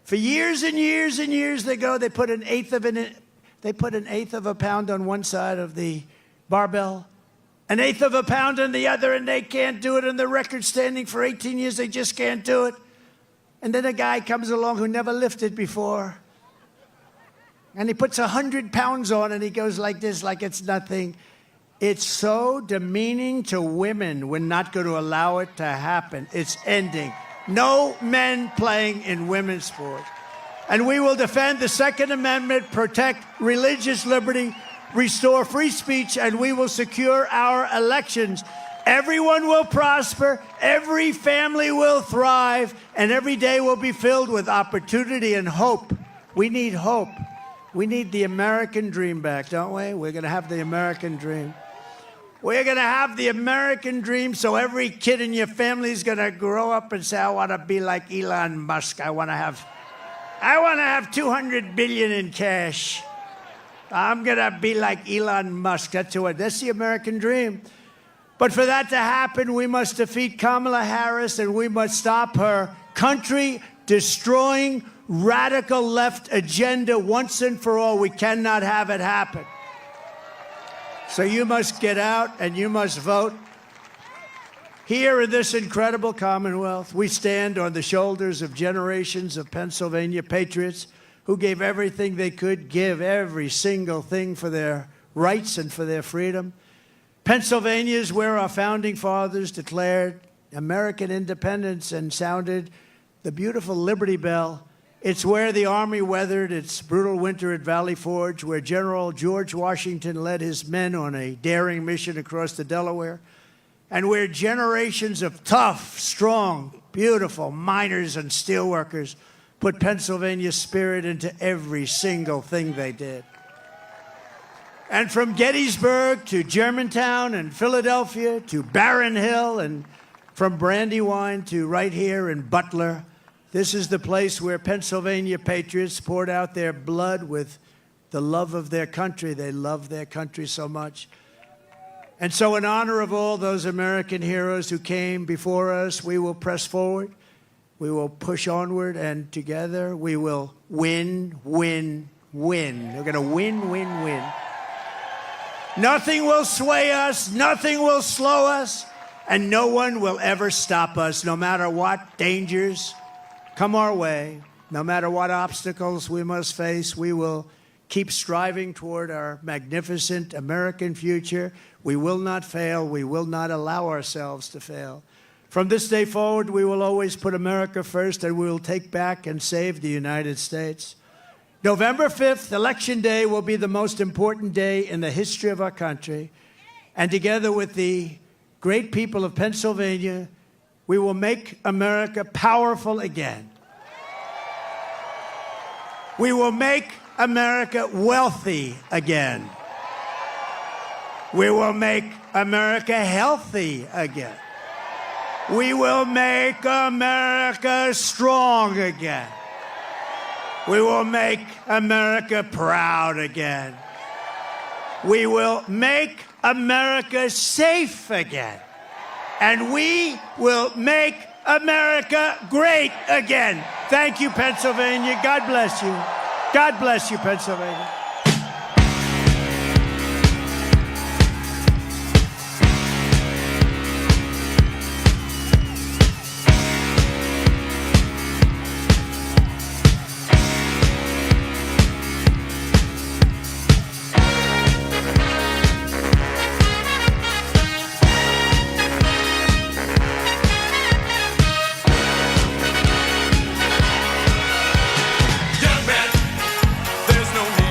P: For years and years and years they put an eighth of a pound on one side of the barbell, an eighth of a pound on the other, and they can't do it. And the record standing for 18 years, they just can't do it. And then a guy comes along who never lifted before. And he puts 100 pounds on and he goes like this, like it's nothing. It's so demeaning to women. We're not going to allow it to happen. It's ending. No men playing in women's sports. And we will defend the Second Amendment, protect religious liberty, restore free speech, and we will secure our elections. Everyone will prosper, every family will thrive, and every day will be filled with opportunity and hope. We need hope. We need the American dream back, don't we? We're going to have the American dream. We're going to have the American dream, so every kid in your family is going to grow up and say, I want to be like Elon Musk. I want to have 200 billion in cash. I'm going to be like Elon Musk. That's the American dream. But for that to happen, we must defeat Kamala Harris and we must stop her country-destroying, radical left agenda once and for all. We cannot have it happen. So you must get out and you must vote. Here in this incredible Commonwealth, we stand on the shoulders of generations of Pennsylvania patriots who gave everything they could give, every single thing for their rights and for their freedom. Pennsylvania is where our founding fathers declared American independence and sounded the beautiful Liberty Bell. It's where the Army weathered its brutal winter at Valley Forge, where General George Washington led his men on a daring mission across the Delaware, and where generations of tough, strong, beautiful miners and steelworkers put Pennsylvania's spirit into every single thing they did. And from Gettysburg to Germantown and Philadelphia to Barron Hill, and from Brandywine to right here in Butler, this is the place where Pennsylvania patriots poured out their blood with the love of their country. They love their country so much. And so in honor of all those American heroes who came before us, we will press forward. We will push onward, and together we will win, win, win. We're going to win, win, win. Nothing will sway us, nothing will slow us, and no one will ever stop us, no matter what dangers come our way, no matter what obstacles we must face. We will keep striving toward our magnificent American future. We will not fail. We will not allow ourselves to fail. From this day forward, we will always put America first, and we will take back and save the United States. November 5th, Election Day, will be the most important day in the history of our country. And together with the great people of Pennsylvania, we will make America powerful again. We will make America wealthy again. We will make America healthy again. We will make America strong again. We will make America proud again. We will make America safe again. And we will make America great again. Thank you, Pennsylvania. God bless you. God bless you, Pennsylvania.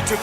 J: To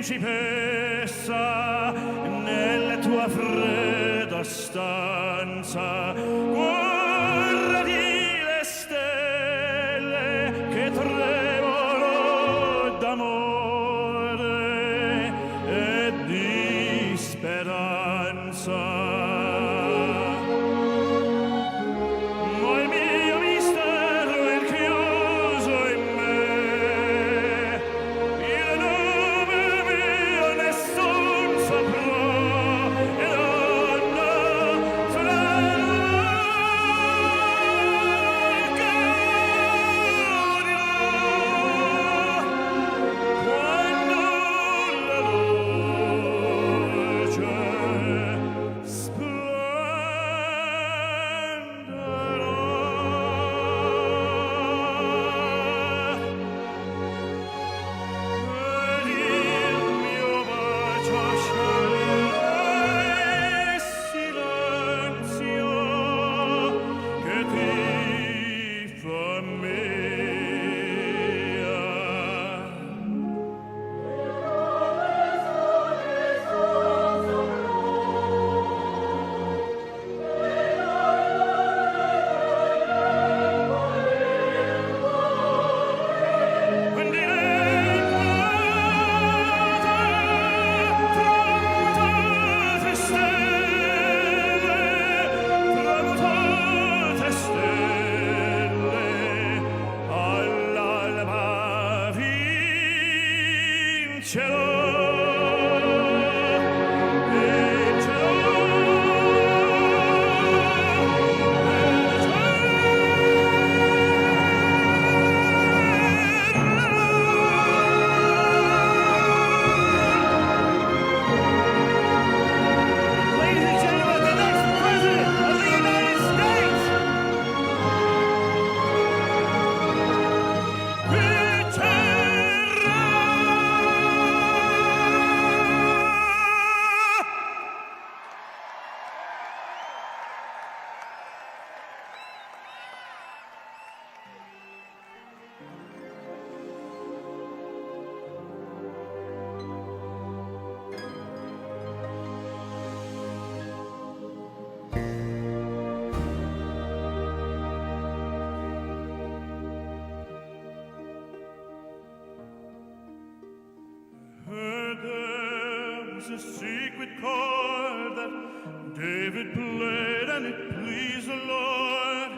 C: principessa nella tua fredda stanza. Guardati le stelle che tremano d'amore e di speranza. A secret chord that David played and it pleased the Lord.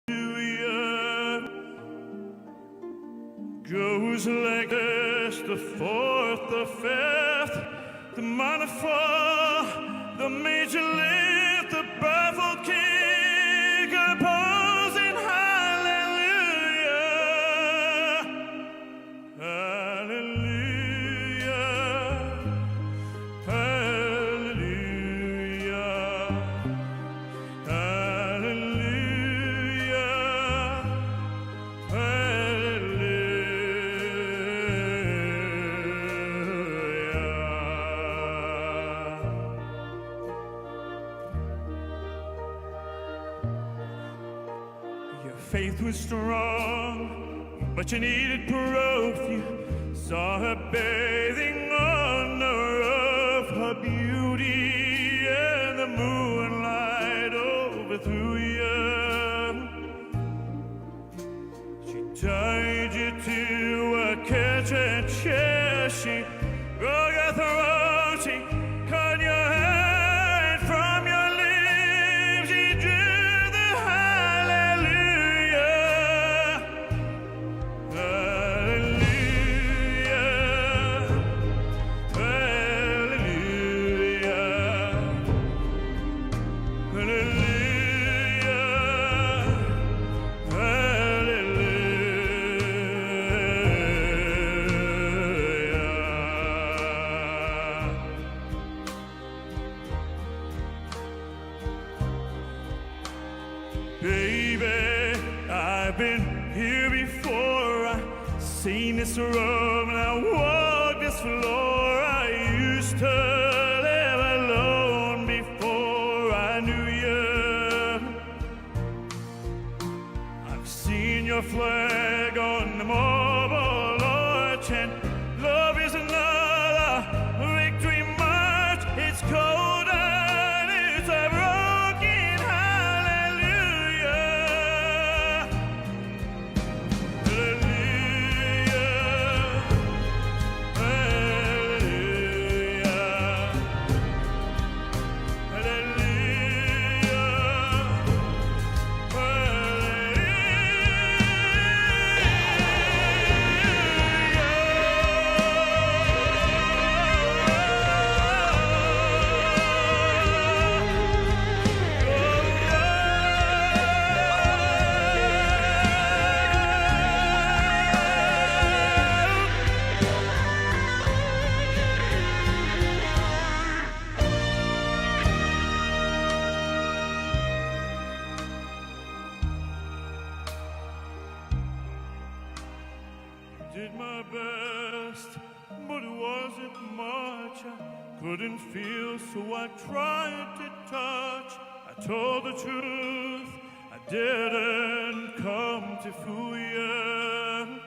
C: Hallelujah. Goes like this, the fourth, the fifth, the minor fall, the major lift, the baffled king composing hallelujah. Faith was strong, but you needed proof. You saw her bathing on the roof, her beauty and the moonlight overthrew you. She tied you to a kitchen chair. She broke your throat. She cut your hair from your lips. She drew the Baby, I've been here before. I've seen this room and I walked this floor. I used to live alone before I knew you. I've seen your flag did my best, but it wasn't much. I couldn't feel, so I tried to touch. I told the truth, I didn't come to fool you.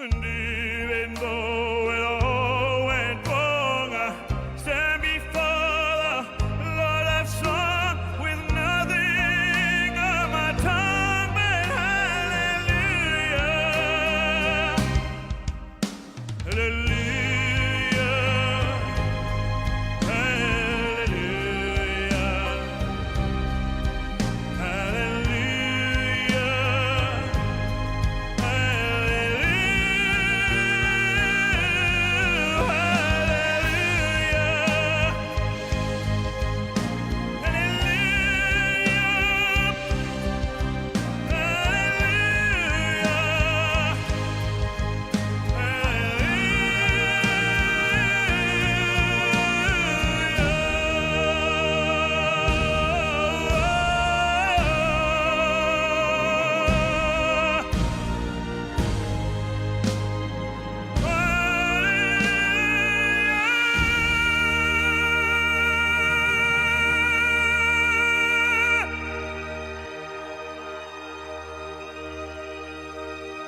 C: And even though it all went wrong, I stand before the Lord I've sung with nothing on my tongue but hallelujah. Hallelujah. Hallelujah. Hallelujah.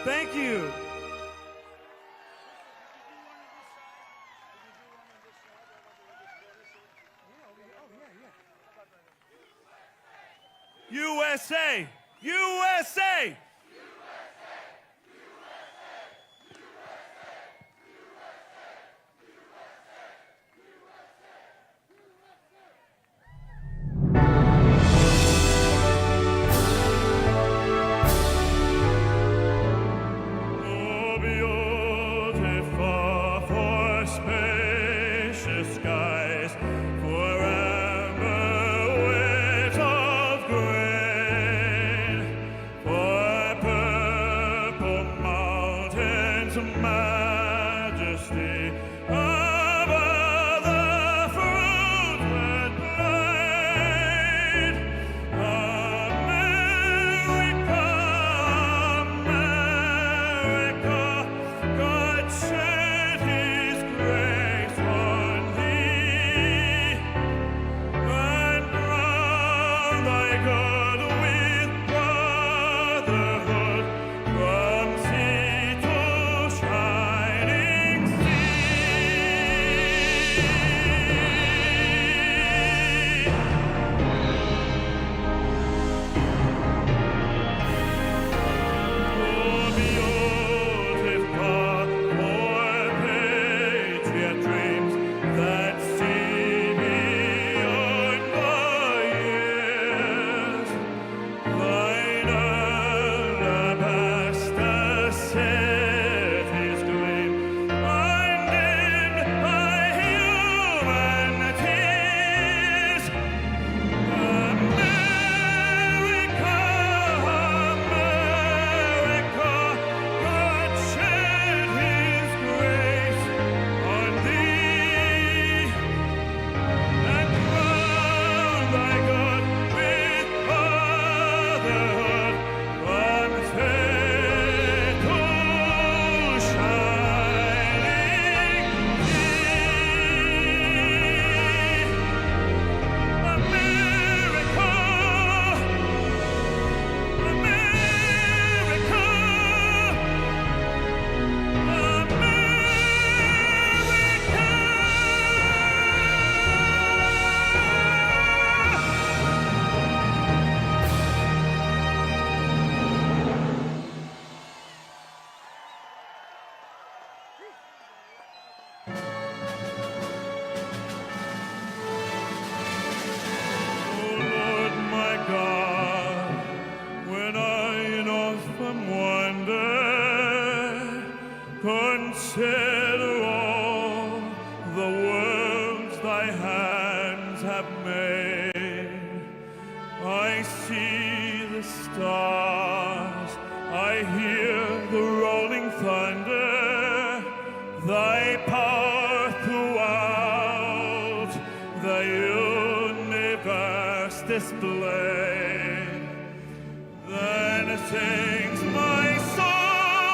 C: Thank you. USA! USA! Oh, beautiful for spacious skies, for amber waves of grain, for purple mountains of majesty, above the fruited plain. America, America, God shed His grace on thee, and crown thy God with brotherhood from sea to shining patriot dreams that see beyond the years. Thine alabaster cities gleam, undimmed by human tears. America, America, God shed His grace on thee, and crown thy God with brotherhood from sea to shining Lord my God, when I in awesome wonder consider all the worlds thy hands have made, I see the stars, I hear the rolling thunder, thy power throughout the universe displayed. Then sings my soul.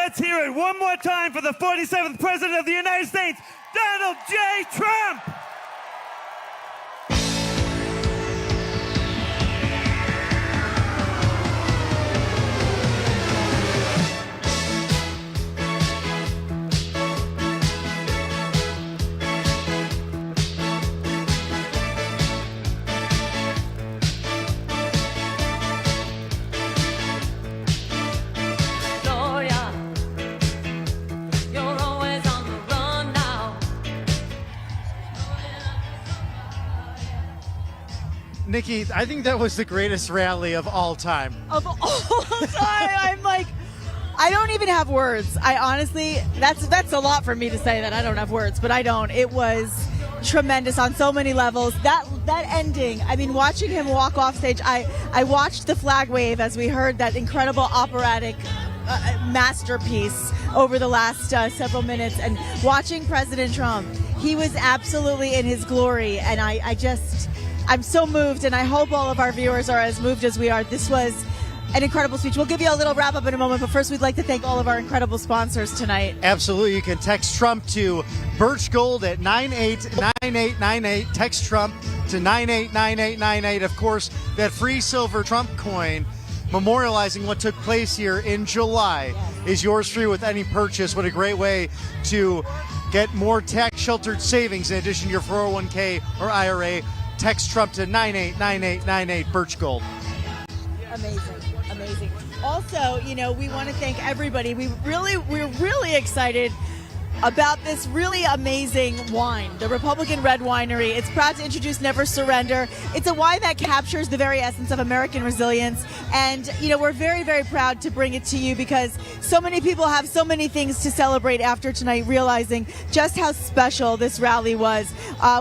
H: Let's hear it one more time for the 47th President of the United States, Donald J. Trump.
B: Nikki, I think that was the greatest rally of all time.
A: Of all time, I'm like, I don't even have words. I honestly, that's a lot for me to say that I don't have words, but I don't. It was tremendous on so many levels. That ending, I mean, watching him walk off stage, I watched the flag wave as we heard that incredible operatic masterpiece over the last several minutes, and watching President Trump, he was absolutely in his glory, and I'm so moved, and I hope all of our viewers are as moved as we are. This was an incredible speech. We'll give you a little wrap up in a moment, but first we'd like to thank all of our incredible sponsors tonight.
B: Absolutely. You can text Trump to Birch Gold at 989898. Text Trump to 989898. Of course, that free silver Trump coin memorializing what took place here in July is yours free with any purchase. What a great way to get more tax-sheltered savings in addition to your 401k or IRA. Text Trump to 989898 Birch Gold.
A: Amazing. Also, we want to thank everybody. We're really excited about this really amazing wine, the Republican Red Winery. It's proud to introduce Never Surrender. It's a wine that captures the very essence of American resilience. And, we're very, very proud to bring it to you because so many people have so many things to celebrate after tonight, realizing just how special this rally was.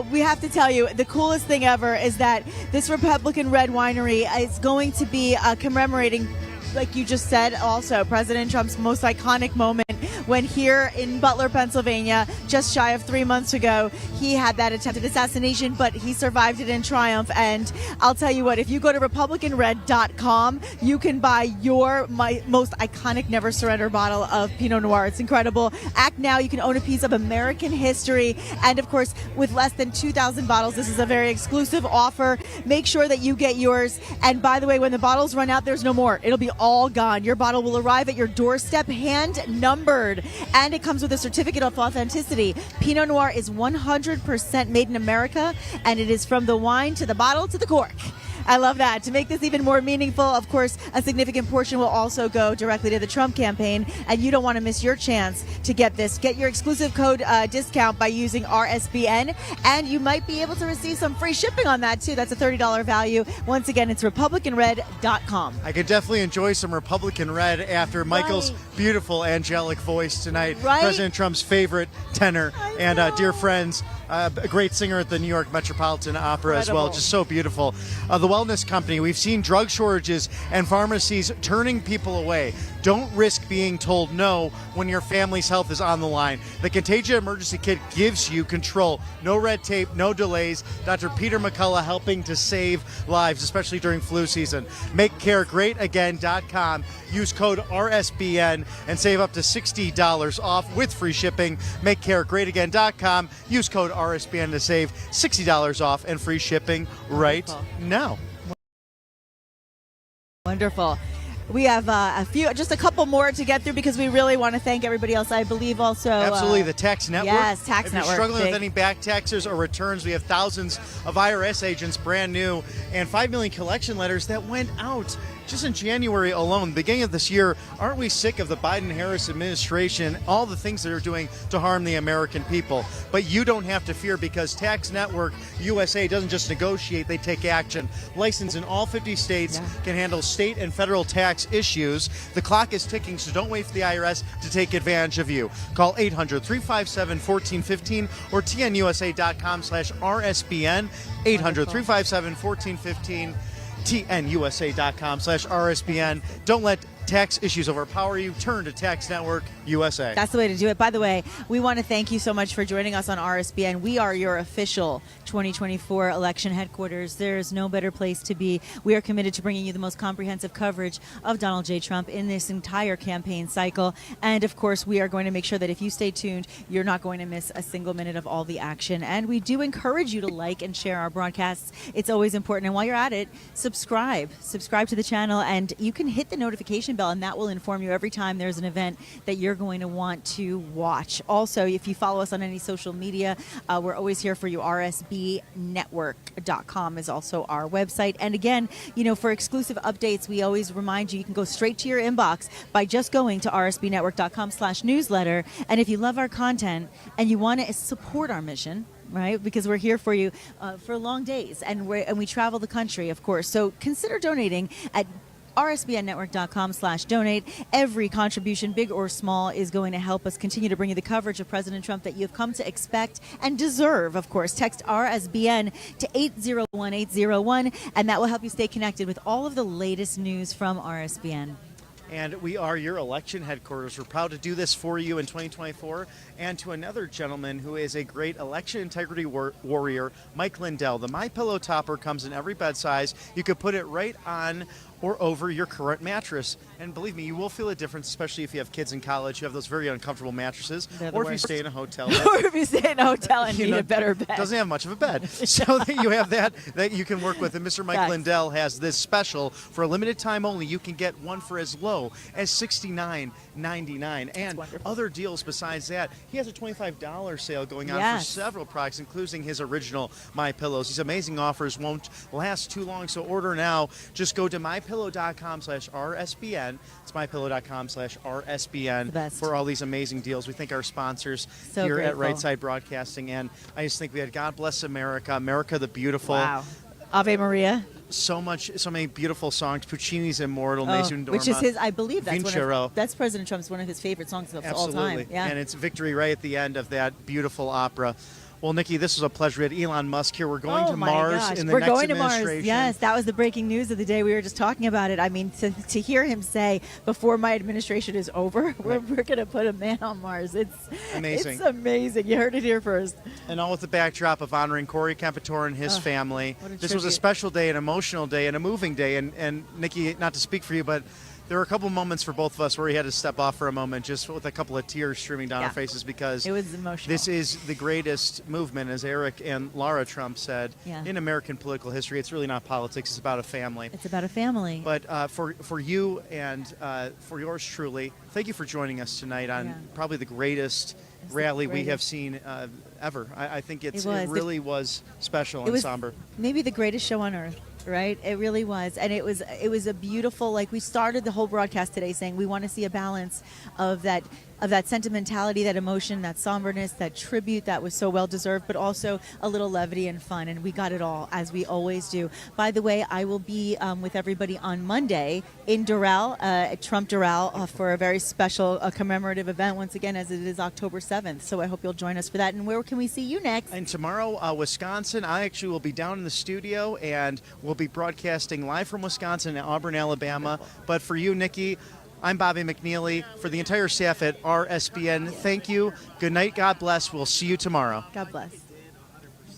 A: We have to tell you, the coolest thing ever is that this Republican Red Winery is going to be commemorating, like you just said, also President Trump's most iconic moment when here in Butler, Pennsylvania, just shy of 3 months ago, he had that attempted assassination, but he survived it in triumph. And I'll tell you what, if you go to RepublicanRed.com, you can buy your most iconic Never Surrender bottle of Pinot Noir. It's incredible. Act now. You can own a piece of American history. And of course, with less than 2,000 bottles, this is a very exclusive offer. Make sure that you get yours. And by the way, when the bottles run out, there's no more. It'll be all gone. Your bottle will arrive at your doorstep, hand numbered. And it comes with a certificate of authenticity. Pinot Noir is 100% made in America, and it is from the wine to the bottle to the cork. I love that. To make this even more meaningful, of course, a significant portion will also go directly to the Trump campaign, and you don't want to miss your chance to get this. Get your exclusive code discount by using RSBN, and you might be able to receive some free shipping on that, too. That's a $30 value. Once again, it's RepublicanRed.com.
B: I could definitely enjoy some Republican Red after Michael's beautiful angelic voice tonight.
A: Right?
B: President Trump's favorite tenor and dear friends. A great singer at the New York Metropolitan Opera as well. Just so beautiful. The Wellness Company, we've seen drug shortages and pharmacies turning people away. Don't risk being told no when your family's health is on the line. The Contagia Emergency Kit gives you control. No red tape, no delays. Dr. Peter McCullough helping to save lives, especially during flu season. MakeCareGreatAgain.com. Use code RSBN and save up to $60 off with free shipping. MakeCareGreatAgain.com. Use code RSBN to save $60 off and free shipping right now.
A: Wonderful. We have just a couple more to get through because we really want to thank everybody else. I believe also.
B: Absolutely, the Tax Network.
A: Yes, Tax Network.
B: If you're struggling with any back taxes or returns, we have thousands of IRS agents brand new and 5 million collection letters that went out just in January alone, beginning of this year. Aren't we sick of the Biden-Harris administration, all the things they're doing to harm the American people? But you don't have to fear because Tax Network USA doesn't just negotiate, they take action. Licensed in all 50 states, can handle state and federal tax issues. The clock is ticking, so don't wait for the IRS to take advantage of you. Call 800-357-1415 or tnusa.com/RSBN, 800-357-1415. TNUSA.com/RSBN. Don't let tax issues overpower you, turn to Tax Network USA.
A: That's the way to do it. By the way, we want to thank you so much for joining us on RSBN. We are your official 2024 election headquarters. There's no better place to be. We are committed to bringing you the most comprehensive coverage of Donald J. Trump in this entire campaign cycle. And of course, we are going to make sure that if you stay tuned, you're not going to miss a single minute of all the action. And we do encourage you to like and share our broadcasts. It's always important. And while you're at it, subscribe to the channel, and you can hit the notification bell, and that will inform you every time there's an event that you're going to want to watch. Also, if you follow us on any social media, we're always here for you. RSBnetwork.com is also our website. And again, for exclusive updates, we always remind you can go straight to your inbox by just going to rsbnetwork.com/newsletter. And if you love our content and you want to support our mission, right? Because we're here for you for long days, and we travel the country, of course. So consider donating at rsbnetwork.com/donate. Every contribution, big or small, is going to help us continue to bring you the coverage of President Trump that you've come to expect and deserve, of course. Text RSBN to 801801, and that will help you stay connected with all of the latest news from RSBN.
B: And we are your election headquarters. We're proud to do this for you in 2024. And to another gentleman who is a great election integrity warrior, Mike Lindell. The MyPillow topper comes in every bed size. You could put it right on or over your current mattress. And believe me, you will feel a difference, especially if you have kids in college. You have those very uncomfortable mattresses.
A: Or
B: if you stay in a hotel.
A: Or if you stay in a hotel and need a better bed.
B: Doesn't have much of a bed. So that you have that you can work with. And Mr. Mike Lindell has this special for a limited time only. You can get one for as low as $69.99. And other deals besides that. He has a $25 sale going on for several products, including his original MyPillows. These amazing offers won't last too long, so order now. Just go to mypillow.com/RSBN. It's mypillow.com/RSBN for all these amazing deals. We thank our sponsors here at Right Side Broadcasting, and I just think we had God Bless America, America the Beautiful.
A: Wow. Ave Maria.
B: So many beautiful songs. Puccini's Immortal, Nessun Dorma,
A: which is his, I believe
B: that's
A: that's President Trump's one of his favorite songs of all time. Yeah.
B: And it's Victory right at the end of that beautiful opera. Well, Nikki, this was a pleasure. We had Elon Musk here. We're going to Mars in the next
A: going to
B: administration.
A: Mars. Yes, that was the breaking news of the day. We were just talking about it. I mean, to hear him say, before my administration is over, we're going to put a man on Mars. It's amazing. It's amazing. You heard it here first.
B: And all with the backdrop of honoring Corey Campitor and his family. This was a special day, an emotional day, and a moving day. And Nikki, not to speak for you, but there were a couple moments for both of us where we had to step off for a moment, just with a couple of tears streaming down our faces, because
A: it was emotional.
B: This is the greatest movement, as Eric and Laura Trump said, in American political history. It's really not politics; it's about a family.
A: It's about a family.
B: But for you and for yours truly, thank you for joining us tonight on probably the greatest rally we have seen ever. I think it really was special and somber.
A: Maybe the greatest show on earth. Right, it really was, and it was a beautiful. Like, we started the whole broadcast today saying we want to see a balance of that sentimentality, that emotion, that somberness, that tribute that was so well deserved, but also a little levity and fun, and we got it all, as we always do. By the way, I will be with everybody on Monday in Doral, at Trump Doral, for a very special commemorative event once again, as it is October 7th. So I hope you'll join us for that. And where can we see you next?
B: And tomorrow, Wisconsin. I actually will be down in the studio, and we'll be broadcasting live from Wisconsin and Auburn, Alabama. But for you, Nikki, I'm Bobby McNeely. For the entire staff at RSBN, thank you. Good night. God bless. We'll see you tomorrow.
A: God bless.